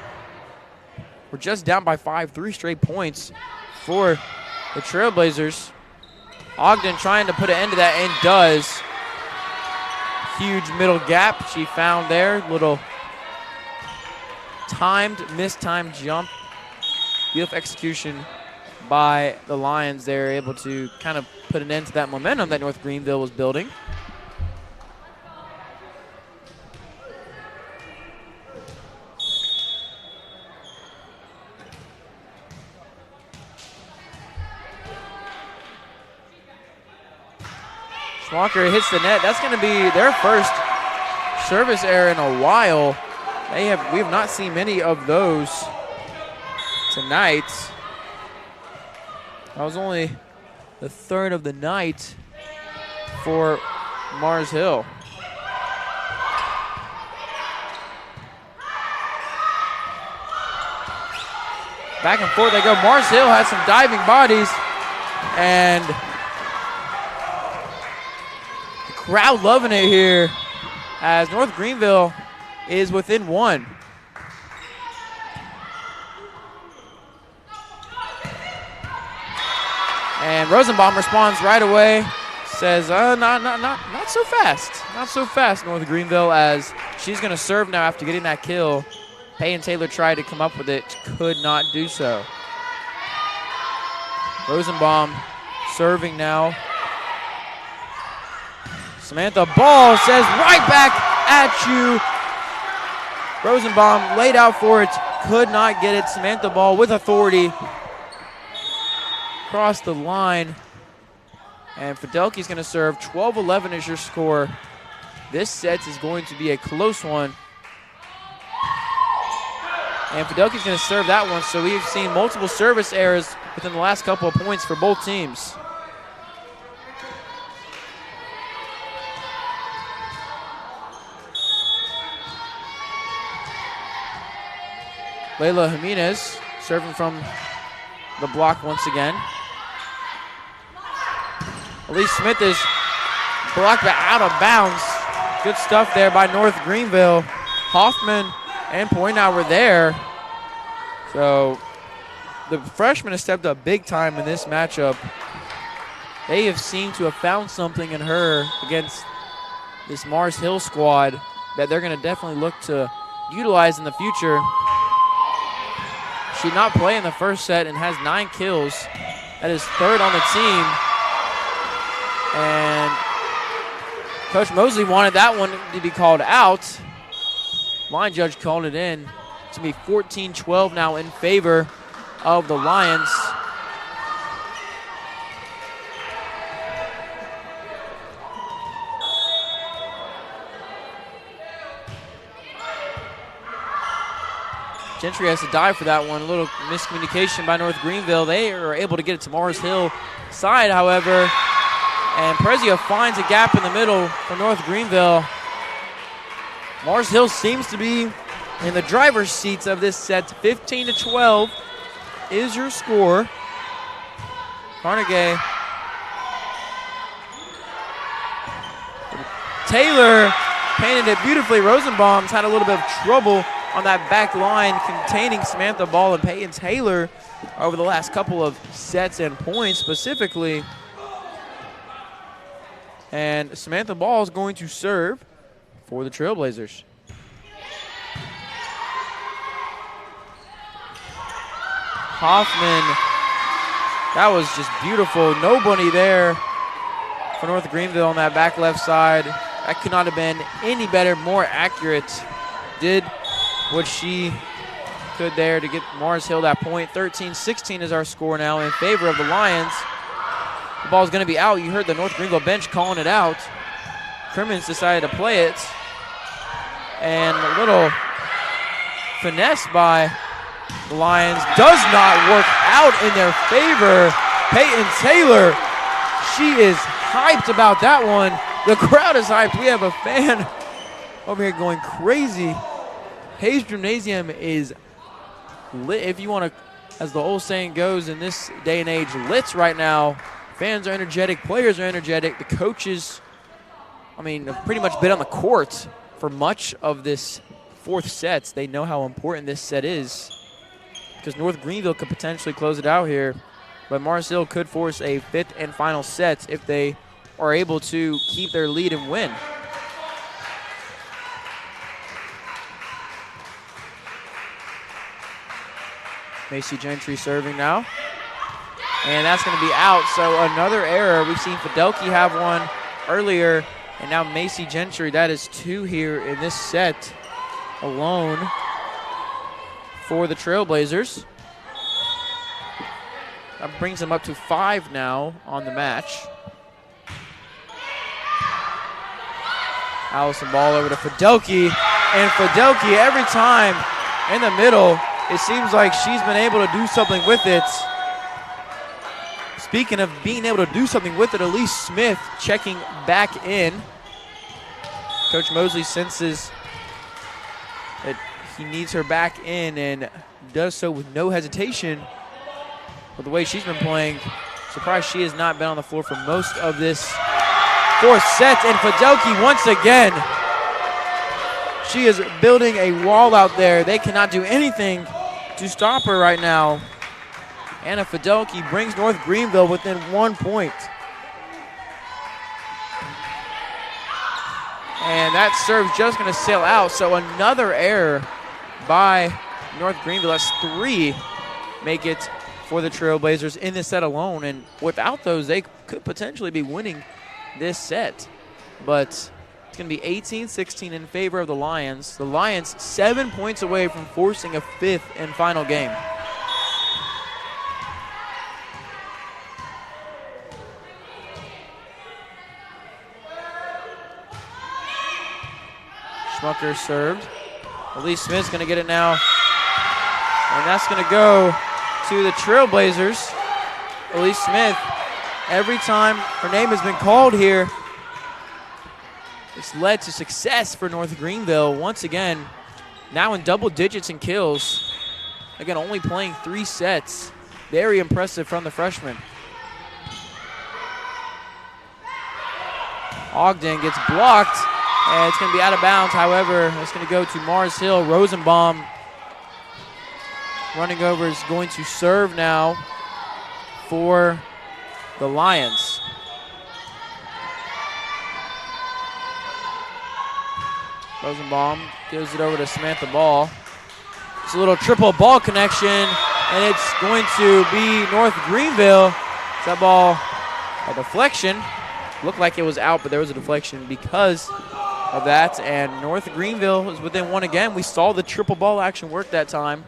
We're just down by 5, 3 straight points for the Trailblazers. Ogden trying to put an end to that and does. Huge middle gap she found there. Little mistimed jump. Beautiful execution by the Lions. They're able to kind of put an end to that momentum that North Greenville was building. Schwanker hits the net. That's going to be their first service error in a while. We have not seen many of those tonight. That was only the third of the night for Mars Hill. Back and forth they go. Mars Hill has some diving bodies, and the crowd loving it here as North Greenville is within 1. And Rosenbaum responds right away, says, not so fast. Not so fast, North Greenville, as she's going to serve now after getting that kill. Peyton Taylor tried to come up with it, could not do so. Rosenbaum serving now. Samantha Ball says, right back at you. Rosenbaum laid out for it, could not get it. Samantha Ball with authority. Across the line. And Fidelki's going to serve. 12-11 is your score. This set is going to be a close one. And Fidelki's going to serve that one. So we've seen multiple service errors within the last couple of points for both teams. Layla Jimenez serving from the block once again. Elise Smith is blocked but out of bounds. Good stuff there by North Greenville. Hoffman and Poynow were there. So the freshman has stepped up big time in this matchup. They have seemed to have found something in her against this Mars Hill squad that they're going to definitely look to utilize in the future. She did not play in the first set and has 9 kills. That is 3rd on the team. And Coach Mosley wanted that one to be called out. Line judge called it in. It's going to be 14-12 now in favor of the Lions. Gentry has to dive for that one. A little miscommunication by North Greenville. They are able to get it to Mars Hill side, however. And Prezio finds a gap in the middle for North Greenville. Mars Hill seems to be in the driver's seats of this set. 15-12 is your score. Carnegie. Taylor painted it beautifully. Rosenbaum's had a little bit of trouble on that back line containing Samantha Ball and Peyton Taylor over the last couple of sets and points specifically. And Samantha Ball is going to serve for the Trailblazers. Hoffman, that was just beautiful. Nobody there for North Greenville on that back left side. That could not have been any better, more accurate. Did what she could there to get Mars Hill that point. 13-16 is our score now in favor of the Lions. The ball's going to be out. You heard the North Greenville bench calling it out. Crimmins decided to play it. And a little finesse by the Lions does not work out in their favor. Peyton Taylor, she is hyped about that one. The crowd is hyped. We have a fan over here going crazy. Hayes Gymnasium is lit, if you want to, as the old saying goes in this day and age, lit right now. Fans are energetic, players are energetic, the coaches, have pretty much been on the court for much of this 4th set. They know how important this set is because North Greenville could potentially close it out here, but Mars Hill could force a 5th and final set if they are able to keep their lead and win. Macy Gentry serving now. And that's going to be out, so another error. We've seen Fidelki have one earlier, and now Macy Gentry. That is 2 here in this set alone for the Trailblazers. That brings them up to 5 now on the match. Allison Ball over to Fidelki, and Fidelki every time in the middle, it seems like she's been able to do something with it. Speaking of being able to do something with it, Elise Smith checking back in. Coach Mosley senses that he needs her back in and does so with no hesitation. But the way she's been playing, surprised she has not been on the floor for most of this 4th set. And Fidelki once again, she is building a wall out there. They cannot do anything to stop her right now. Anna Fidelki brings North Greenville within 1 point. And that serve's just going to sail out. So another error by North Greenville. That's 3 make it for the Trailblazers in this set alone. And without those, they could potentially be winning this set. But it's going to be 18-16 in favor of the Lions. The Lions 7 points away from forcing a 5th and final game. Schmucker served. Elise Smith's going to get it now. And that's going to go to the Trailblazers. Elise Smith, every time her name has been called here, it's led to success for North Greenville. Once again, now in double digits in kills. Again, only playing 3 sets. Very impressive from the freshman. Ogden gets blocked. And it's going to be out of bounds. However, it's going to go to Mars Hill. Rosenbaum running over is going to serve now for the Lions. Rosenbaum gives it over to Samantha Ball. It's a little triple ball connection, and it's going to be North Greenville. Is that ball a deflection? Looked like it was out, but there was a deflection because of that, and North Greenville is within one again. We saw the triple ball action work that time.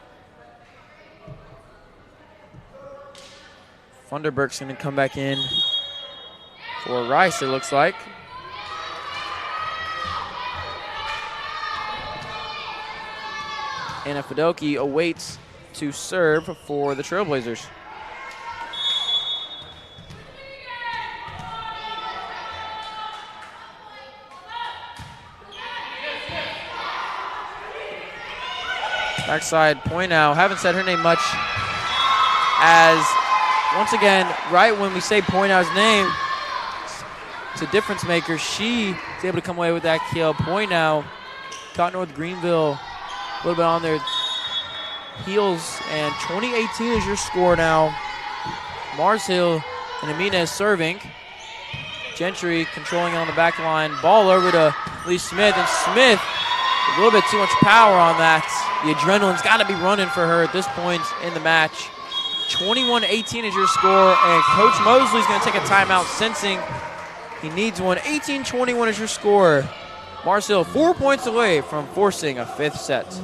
Funderburk's going to come back in for Rice, it looks like. Anna Fidoki awaits to serve for the Trailblazers. Backside point now. Haven't said her name much, as once again, right when we say Poinow's name, it's a difference maker. She is able to come away with that kill. Poinow caught North Greenville a little bit on their heels, and 20-18 is your score now. Mars Hill and Jimenez serving. Gentry controlling it on the back line. Ball over to Lee Smith, and Smith, a little bit too much power on that. The adrenaline's got to be running for her at this point in the match. 21-18 is your score, and Coach Mosley's going to take a timeout, sensing he needs one. 18-21 is your score. Mars Hill 4 points away from forcing a fifth set.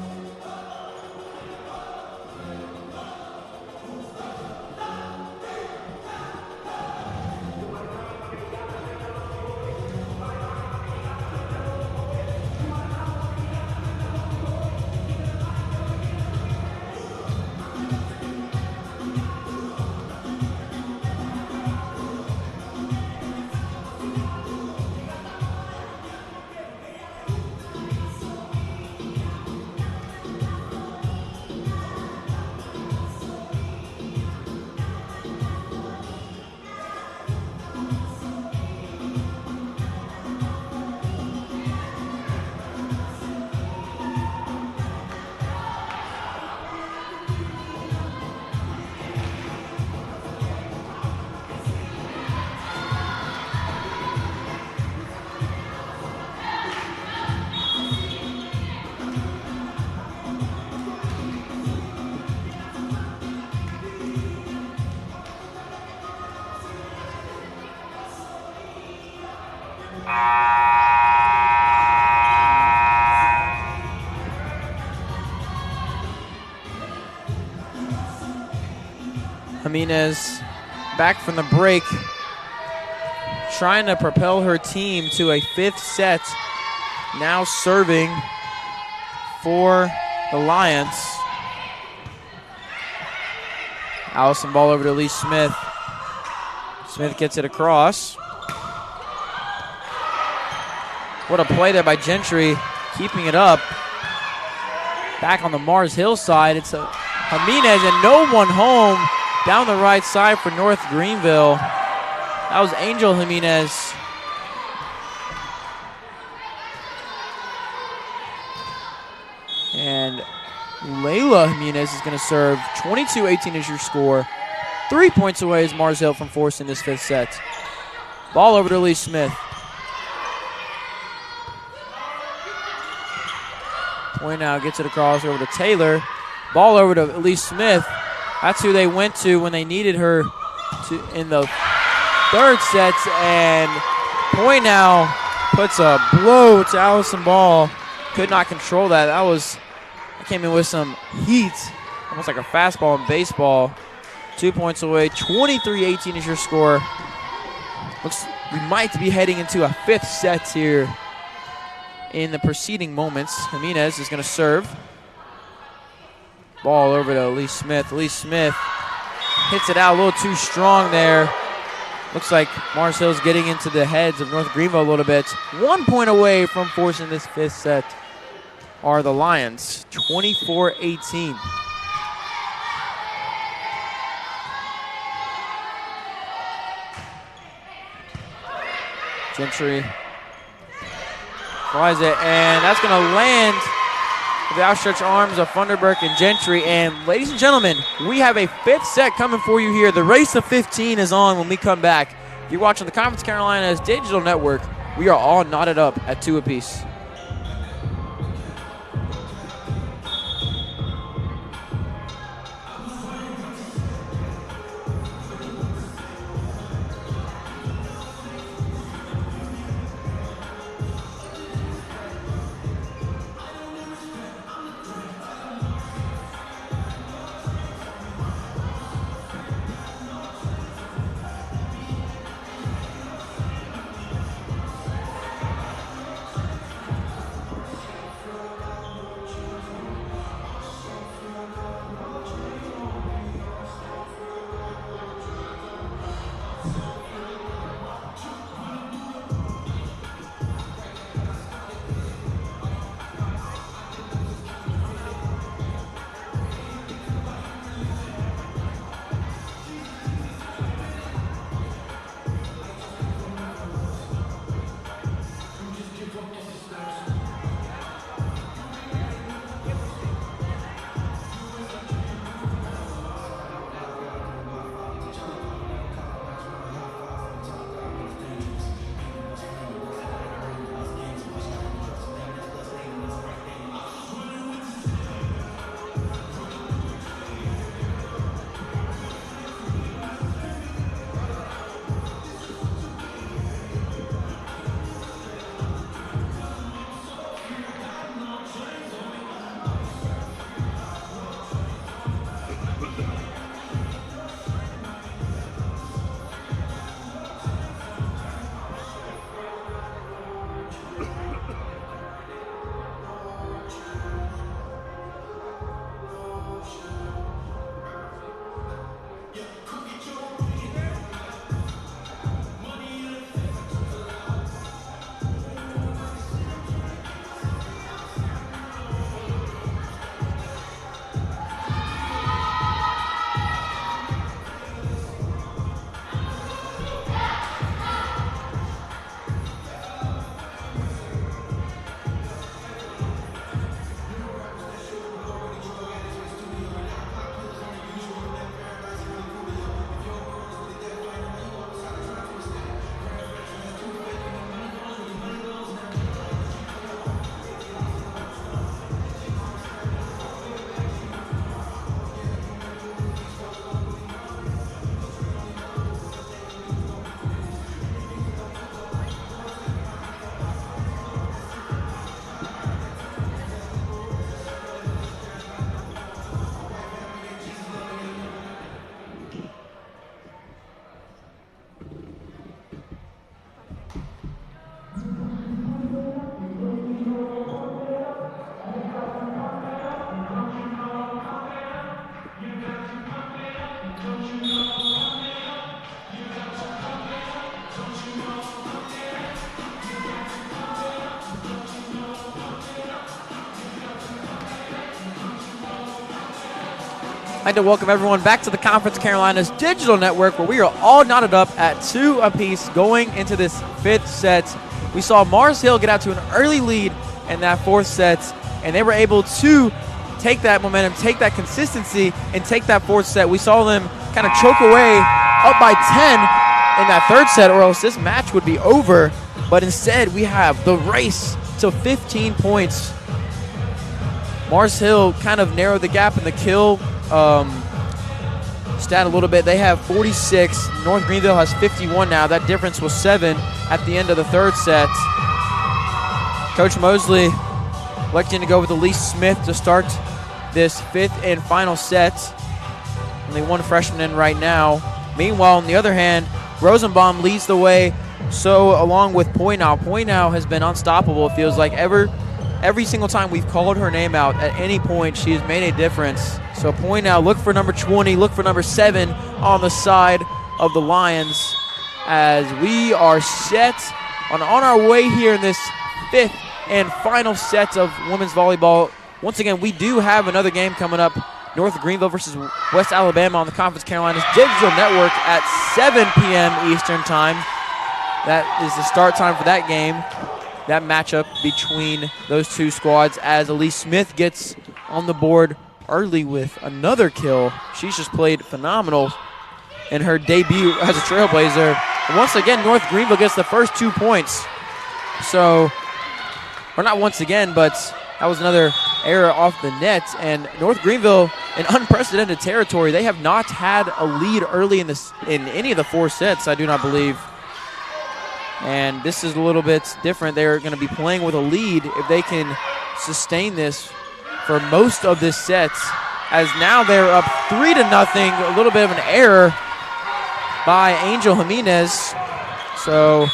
Jimenez back from the break, trying to propel her team to a fifth set. Now serving for the Lions. Allison ball over to Lee Smith. Smith gets it across. What a play there by Gentry, keeping it up. Back on the Mars Hill side, it's a Jimenez and no one home down the right side for North Greenville. That was Angel Jimenez. And Layla Jimenez is going to serve. 22-18 is your score. 3 points away is Mars Hill from forcing this fifth set. Ball over to Lee Smith. Point now gets it across over to Taylor. Ball over to Lee Smith. That's who they went to when they needed her in the third set. And Point now puts a blow to Allison Ball. Could not control that. That came in with some heat, almost like a fastball in baseball. 2 points away. 23-18 is your score. We might be heading into a fifth set here in the preceding moments. Jimenez is going to serve. Ball over to Lee Smith. Lee Smith hits it out a little too strong there. Looks like Mars Hill's getting into the heads of North Greenville a little bit. 1 point away from forcing this fifth set are the Lions. 24-18. Gentry Flies it, and that's going to land with the outstretched arms of Funderburk and Gentry. And ladies and gentlemen, we have a 5th set coming for you here. The race of 15 is on when we come back. You're watching the Conference Carolinas Digital Network. We are all knotted up at 2 apiece. I'd like to welcome everyone back to the Conference Carolinas Digital Network, where we are all knotted up at 2 apiece going into this 5th set. We saw Mars Hill get out to an early lead in that 4th set, and they were able to take that momentum, take that consistency, and take that 4th set. We saw them kind of choke away up by 10 in that 3rd set, or else this match would be over. But instead, we have the race to 15 points. Mars Hill kind of narrowed the gap in the kill stat a little bit. They have 46. North Greenville has 51 now. That difference was 7 at the end of the 3rd set. Coach Mosley electing to go with Elise Smith to start this 5th and final set. Only one freshman in right now. Meanwhile, on the other hand, Rosenbaum leads the way, so along with Poynow. Poynow has been unstoppable, it feels like. Every single time we've called her name out at any point, she has made a difference. So Poynow, look for number 20, look for number 7 on the side of the Lions as we are set on our way here in this 5th and final set of women's volleyball. Once again, we do have another game coming up, North Greenville versus West Alabama on the Conference Carolinas Digital Network at 7 p.m. Eastern Time. That is the start time for that game. that matchup between those two squads as Elise Smith gets on the board early with another kill. She's just played phenomenal in her debut as a Trailblazer. And once again, North Greenville gets the first 2 points. So, or not once again, but that was another error off the net. And North Greenville in unprecedented territory. They have not had a lead early in any of the 4 sets, I do not believe. And this is a little bit different. They're going to be playing with a lead if they can sustain this for most of this set, as now they're up 3-0. A little bit of an error by Angel Jimenez. So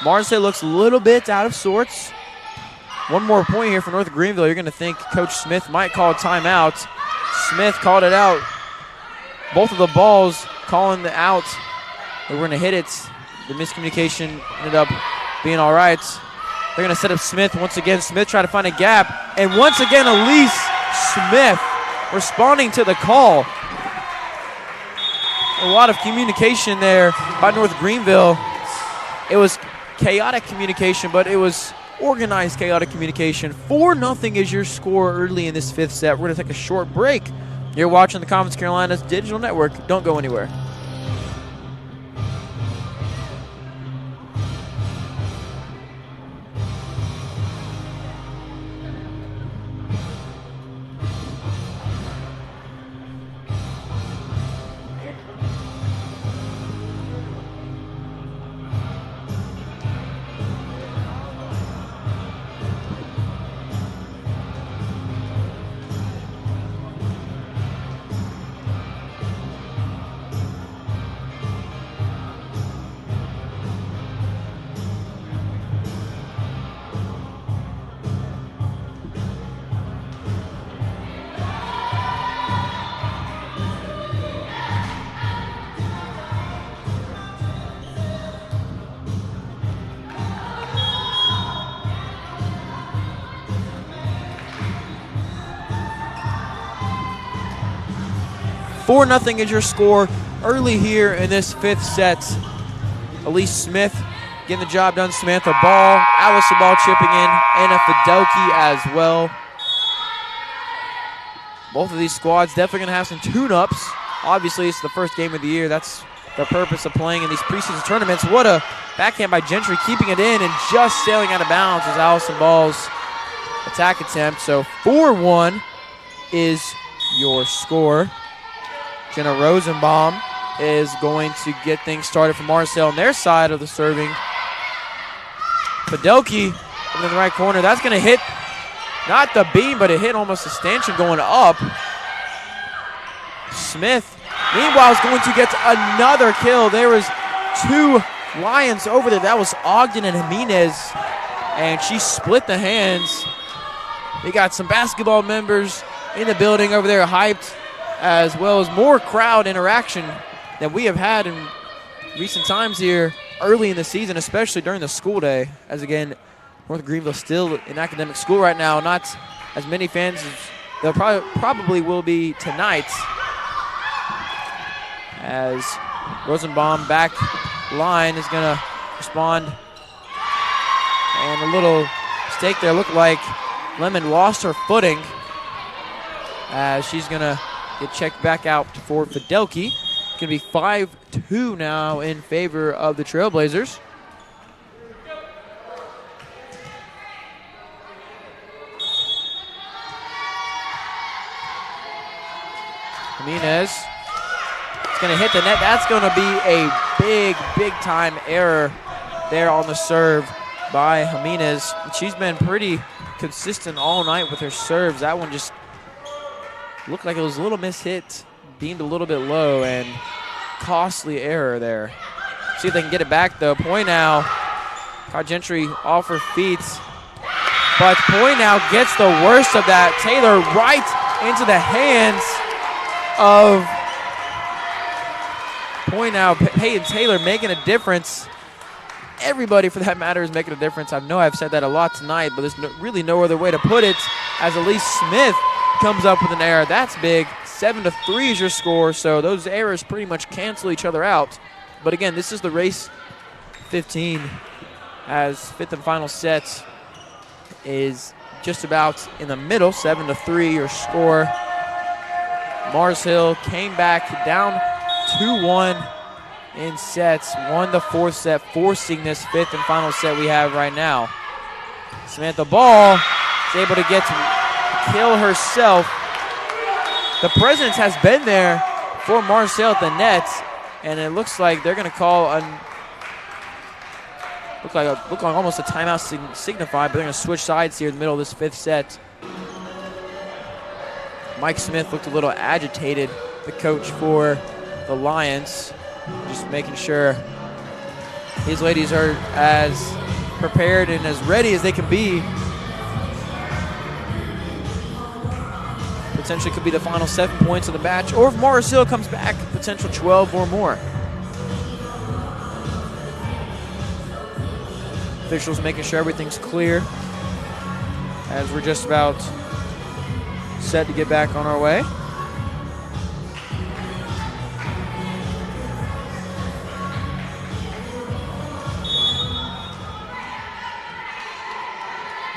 Mars Hill looks a little bit out of sorts. One more point here for North Greenville. You're going to think Coach Smith might call a timeout. Smith called it out. Both of the balls calling the out. They were going to hit it. The miscommunication ended up being all right. They're going to set up Smith once again. Smith trying to find a gap. And once again, Elise Smith responding to the call. A lot of communication there by North Greenville. It was chaotic communication, but it was organized chaotic communication. 4-0 is your score early in this 5th set. We're going to take a short break. You're watching the Conference Carolinas Digital Network. Don't go anywhere. Four nothing is your score early here in this 5th set. Elise Smith getting the job done. Samantha Ball, Allison Ball chipping in, Anna Fidelki as well. Both of these squads definitely going to have some tune-ups. Obviously, it's the first game of the year. That's the purpose of playing in these preseason tournaments. What a backhand by Gentry, keeping it in and just sailing out of bounds as Allison Ball's attack attempt. So 4-1 is your score. Jenna Rosenbaum is going to get things started for Marcel on their side of the serving. Fidelki in the right corner. That's going to hit not the beam, but it hit almost the stanchion going up. Smith, meanwhile, is going to get another kill. There was 2 Lions over there. That was Ogden and Jimenez, and she split the hands. They got some basketball members in the building over there hyped, as well as more crowd interaction than we have had in recent times here early in the season, especially during the school day. As again, North Greenville still in academic school right now. Not as many fans as there probably will be tonight. As Rosenbaum back line is going to respond. And a little mistake there. Looked like Lemon lost her footing as she's going to get checked back out for Fidelki. It's going to be 5-2 now in favor of the Trailblazers. Jimenez is going to hit the net. That's going to be a big time error there on the serve by Jimenez. She's been pretty consistent all night with her serves. That one just looked like it was a little mishit, beamed a little bit low, and costly error there. See if they can get it back, though. Poynow caught Gentry off her feet, but Poynow gets the worst of that. Taylor right into the hands of Poynow. Peyton Taylor making a difference. Everybody, for that matter, is making a difference. I know I've said that a lot tonight, but there's really no other way to put it, as Elise Smith comes up with an error. That's big. 7-3 is your score, so those errors pretty much cancel each other out. But again, this is the race 15 as 5th and final set is just about in the middle, 7-3 your score. Mars Hill came back down 2-1 in sets, won the fourth set, forcing this fifth and final set we have right now. Samantha Ball is able to get to kill herself. The Presidents has been there for Mars Hill at the nets, and it looks like they're going to call look like almost a timeout signified, but they're going to switch sides here in the middle of this fifth set. Mike Smith looked a little agitated, the coach for the Lions, just making sure his ladies are as prepared and as ready as they can be. Potentially could be the final 7 points of the match, or if Mars Hill comes back, potential 12 or more. Officials making sure everything's clear as we're just about set to get back on our way.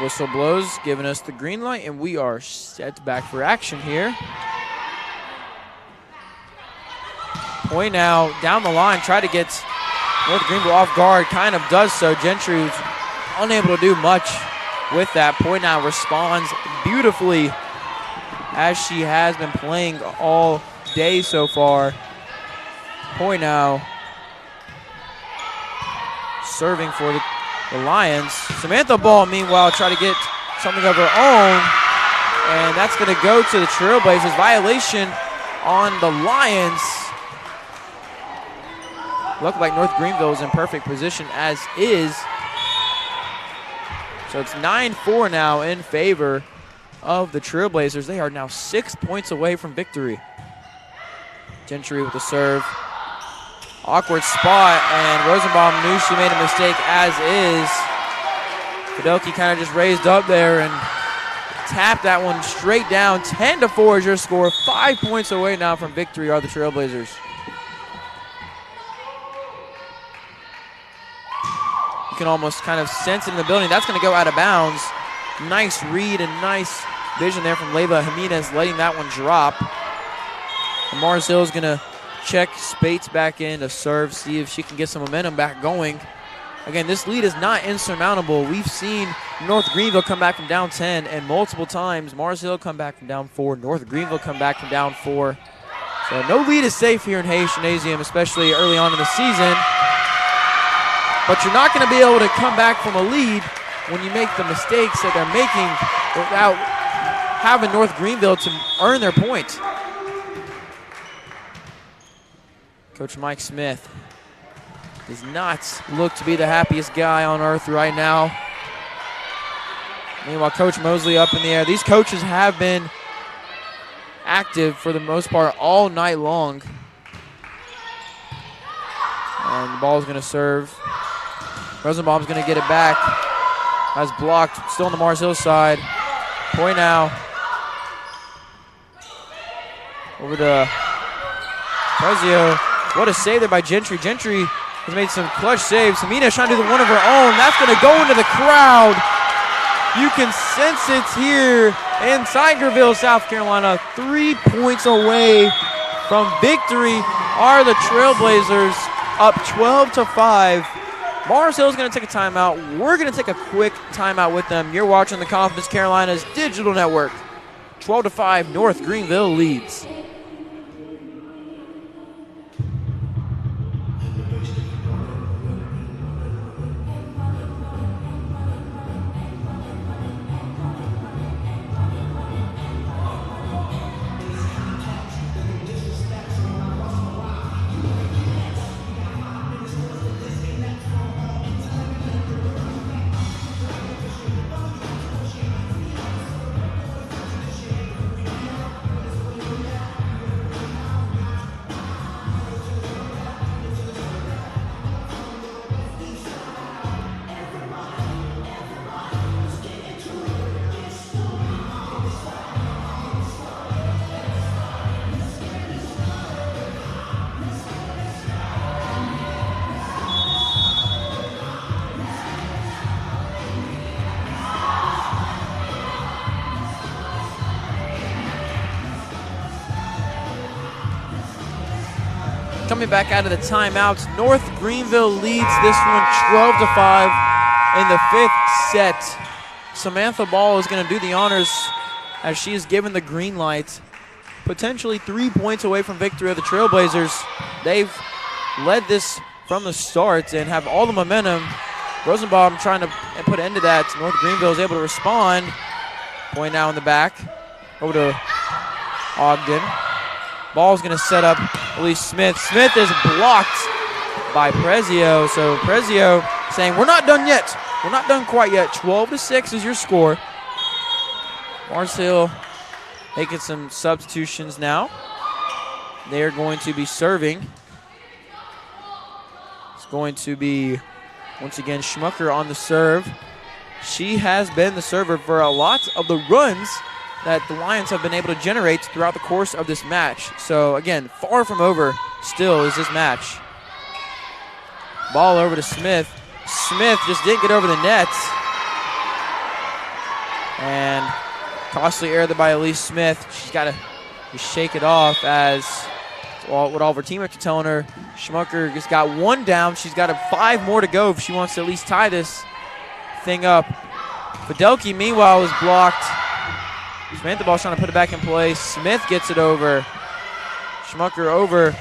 Whistle blows, giving us the green light, and we are set back for action here. Point now down the line, try to get North Greenville off guard, kind of does so. Gentry was unable to do much with that. Point now responds beautifully as she has been playing all day so far. Point now serving for the Lions. Samantha Ball, meanwhile, try to get something of her own, and that's going to go to the Trailblazers. Violation on the Lions. Looked like North Greenville is in perfect position as is. So it's 9-4 now in favor of the Trailblazers. They are now 6 points away from victory. Gentry with the serve. Awkward spot, and Rosenbaum knew she made a mistake as is. Fidelki kind of just raised up there and tapped that one straight down. 10-4 is your score. 5 points away now from victory are the Trailblazers. You can almost kind of sense it in the building. That's going to go out of bounds. Nice read and nice vision there from Leyva Jimenez, letting that one drop. And Mars Hill is going to check Spates back in to serve, see if she can get some momentum back going. Again, this lead is not insurmountable. We've seen North Greenville come back from down 10, and multiple times Mars Hill come back from down 4, North Greenville come back from down 4. So no lead is safe here in Hayes Gymnasium, especially early on in the season. But you're not going to be able to come back from a lead when you make the mistakes that they're making without having North Greenville to earn their point. Coach Mike Smith does not look to be the happiest guy on earth right now. Meanwhile, Coach Mosley up in the air. These coaches have been active for the most part all night long. And the ball is going to serve. Rosenbaum's going to get it back. Has blocked, still on the Mars Hill side. Point now. Over to Prezio. What a save there by Gentry. Gentry has made some clutch saves. Samina trying to do one of her own. That's going to go into the crowd. You can sense it here in Tigerville, South Carolina. 3 points away from victory are the Trailblazers, up 12-5. Mars Hill is going to take a timeout. We're going to take a quick timeout with them. You're watching the Confidence Carolina's digital network. 12-5, North Greenville leads. coming back out of the timeouts. North Greenville leads this one 12-5 in the 5th set. Samantha Ball is going to do the honors as she is given the green light. Potentially 3 points away from victory of the Trailblazers. They've led this from the start and have all the momentum. Rosenbaum trying to put an end to that. North Greenville is able to respond. Point now in the back. Over to Ogden. Ball's going to set up Elise Smith. Smith is blocked by Prezio. So Prezio saying, we're not done yet. We're not done quite yet. 12-6 is your score. Mars Hill making some substitutions now. They are going to be serving. It's going to be, once again, Schmucker on the serve. She has been the server for a lot of the runs that the Lions have been able to generate throughout the course of this match. So, again, far from over still is this match. Ball over to Smith. Smith just didn't get over the net. And costly error there by Elise Smith. She's got to shake it off as what all of her teammates are telling her. Schmucker just got one down. She's got 5 more to go if she wants to at least tie this thing up. Fidelki, meanwhile, was blocked. Samantha Ball's trying to put it back in play. Smith gets it over. Schmucker over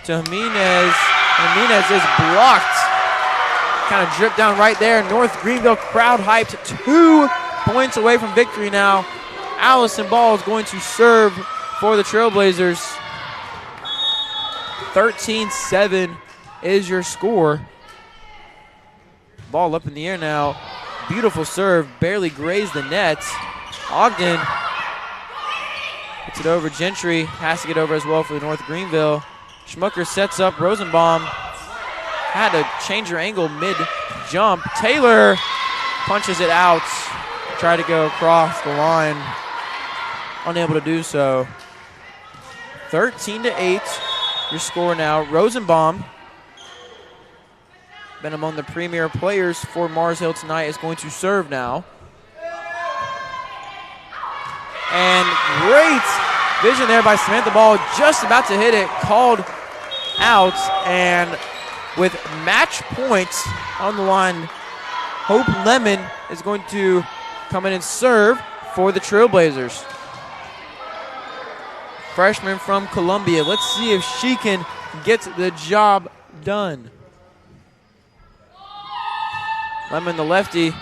to Jimenez. Jimenez is blocked. Kind of dripped down right there. North Greenville crowd hyped. 2 points away from victory now. Allison Ball is going to serve for the Trailblazers. 13-7 is your score. Ball up in the air now. Beautiful serve. Barely grazed the net. Ogden gets it over. Gentry has to get over as well for the North Greenville. Schmucker sets up Rosenbaum. Had to change her angle mid-jump. Taylor punches it out. Tried to go across the line. Unable to do so. 13-8, your score now. Rosenbaum, been among the premier players for Mars Hill tonight, is going to serve now. And great vision there by Samantha Ball. Just about to hit it. Called out. And with match points on the line, Hope Lemon is going to come in and serve for the Trailblazers. Freshman from Columbia. Let's see if she can get the job done. Lemon, the lefty.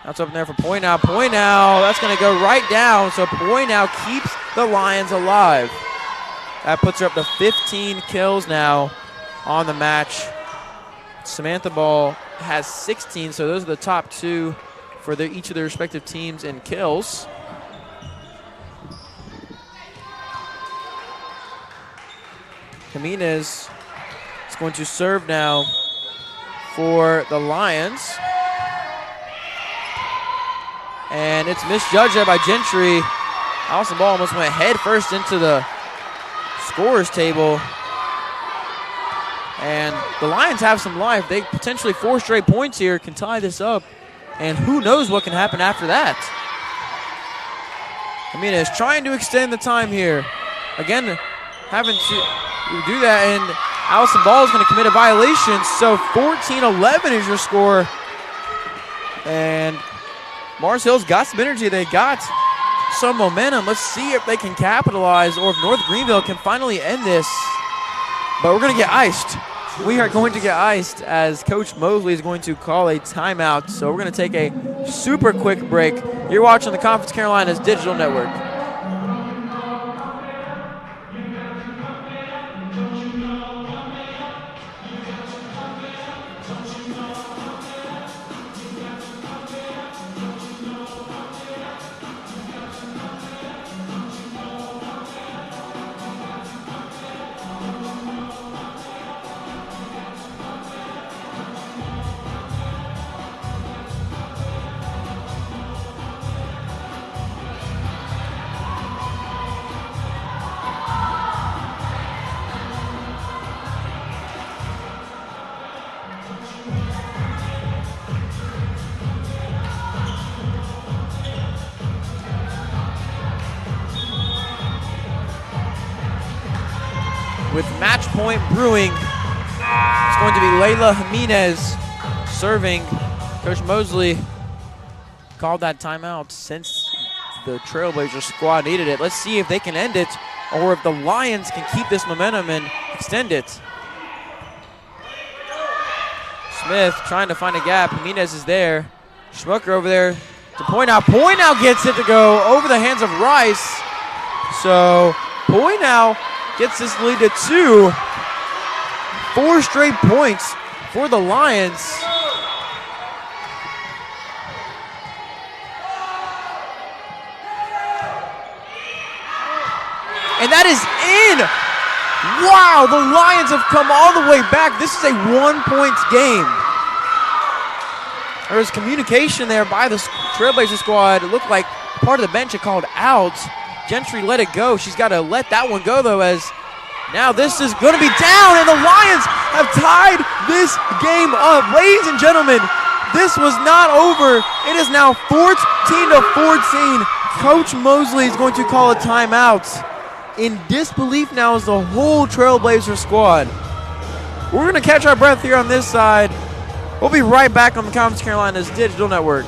That's up in there for Poynow. Poynow, that's going to go right down. So Poynow keeps the Lions alive. That puts her up to 15 kills now on the match. Samantha Ball has 16, so those are the top 2 for each of their respective teams in kills. Jimenez is going to serve now for the Lions. And it's misjudged there by Gentry. Allison Ball almost went head first into the scorers table. And the Lions have some life. They potentially 4 straight points here can tie this up. And who knows what can happen after that. Jimenez trying to extend the time here. Again, having to do that, and Allison Ball is going to commit a violation. So 14-11 is your score. And Mars Hill's got some energy. They got some momentum. Let's see if they can capitalize or if North Greenville can finally end this. But we're going to get iced. We are going to get iced as Coach Mosley is going to call a timeout. So we're going to take a super quick break. You're watching the Conference Carolinas Digital Network. with match point brewing. It's going to be Layla Jimenez serving. Coach Mosley called that timeout since the Trailblazers squad needed it. Let's see if they can end it or if the Lions can keep this momentum and extend it. Smith trying to find a gap. Jimenez is there. Schmucker over there to point out. Point now gets it to go over the hands of Rice. So Point now gets this lead to 2. 4 straight points for the Lions. And that is in. Wow, the Lions have come all the way back. This is a 1-point game. There was communication there by the Trailblazer squad. It looked like part of the bench had called out. Gentry let it go. She's got to let that one go, though, as now this is going to be down, and the Lions have tied this game up. Ladies and gentlemen, this was not over. It is now 14-14. Coach Mosley is going to call a timeout. In disbelief now is the whole Trailblazer squad. We're going to catch our breath here on this side. We'll be right back on the Conference Carolinas Digital Network.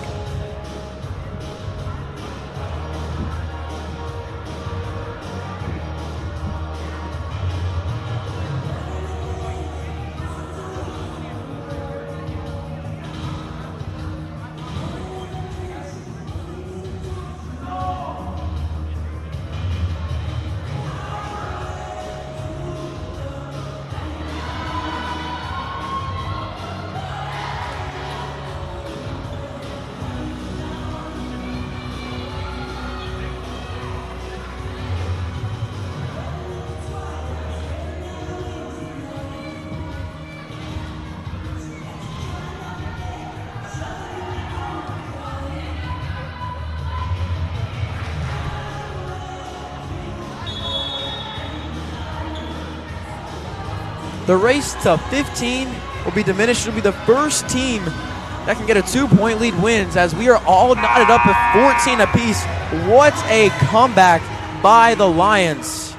The race to 15 will be diminished. It'll be the first team that can get a 2-point lead wins, as we are all knotted up with 14 apiece. What a comeback by the Lions.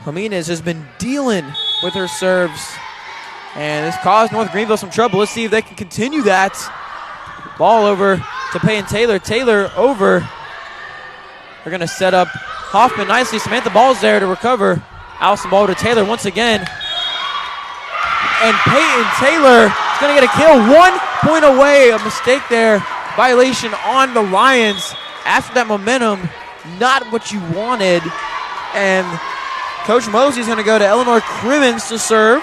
Jimenez has been dealing with her serves, and this caused North Greenville some trouble. Let's see if they can continue that. Ball over to Payne Taylor. Taylor over. They're going to set up Hoffman nicely. Samantha Ball's there to recover. Allison Ball to Taylor once again. And Peyton Taylor is going to get a kill. 1 point away. A mistake there. Violation on the Lions. After that momentum, not what you wanted. And Coach Mosley is going to go to Eleanor Crimmins to serve.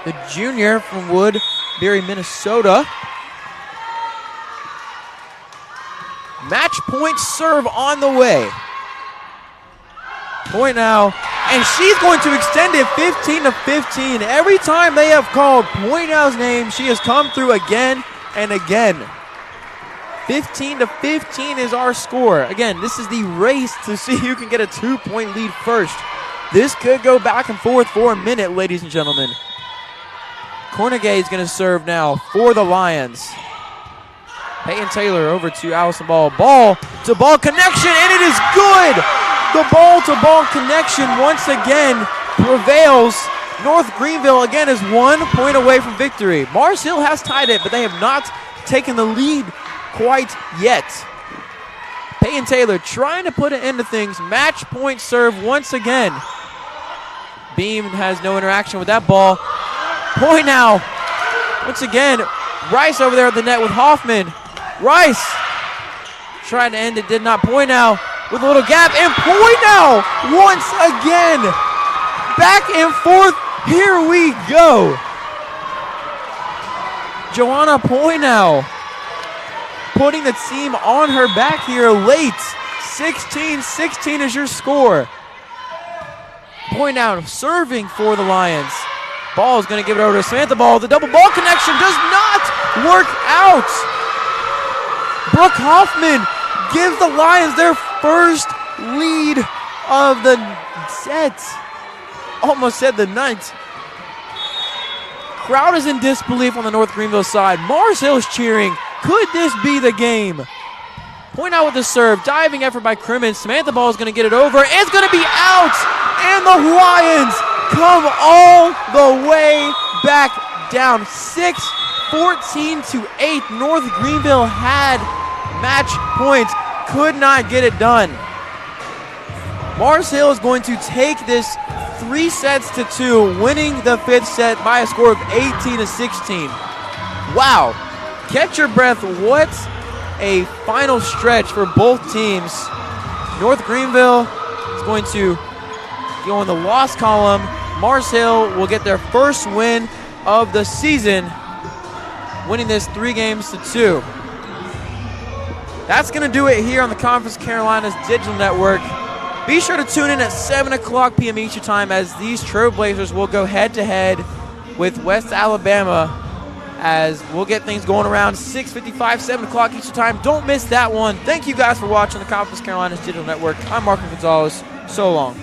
The junior from Woodbury, Minnesota. Match point serve on the way. Point now. And she's going to extend it 15-15. Every time they have called Point now's name, she has come through again and again. 15-15 is our score. Again, this is the race to see who can get a 2-point lead first. This could go back and forth for a minute, ladies and gentlemen. Cornegay is going to serve now for the Lions. Peyton Taylor over to Allison Ball. Ball to ball connection, and it is good. The ball-to-ball connection once again prevails. North Greenville again is 1 point away from victory. Mars Hill has tied it, but they have not taken the lead quite yet. Peyton Taylor trying to put an end to things. Match point serve once again. Beam has no interaction with that ball. Point now. Once again, Rice over there at the net with Hoffman. Rice trying to end it, did not. Point now with a little gap, and Point now once again. Back and forth, here we go. Joanna Point now putting the team on her back here late. 16-16 is your score. Point now serving for the Lions. Ball is going to give it over to Samantha Ball. The double ball connection does not work out. Brooke Hoffman gives the Lions their first lead of the set. Almost said the night. Crowd is in disbelief on the North Greenville side. Mars Hill is cheering. Could this be the game? Point out with the serve. Diving effort by Crimmins. Samantha Ball is going to get it over. It's going to be out. And the Hawaiians come all the way back down. 6-14 to 8. North Greenville had match points, could not get it done. Mars Hill is going to take this 3-2, winning the 5th set by a score of 18-16. Wow, catch your breath. What a final stretch for both teams. North Greenville is going to go in the loss column. Mars Hill will get their first win of the season, winning this 3-2. That's going to do it here on the Conference Carolinas Digital Network. Be sure to tune in at 7 o'clock p.m. Eastern Time as these Trailblazers will go head-to-head with West Alabama, as we'll get things going around 6:55, 7 o'clock Eastern Time. Don't miss that one. Thank you guys for watching the Conference Carolinas Digital Network. I'm Marco Gonzalez. So long.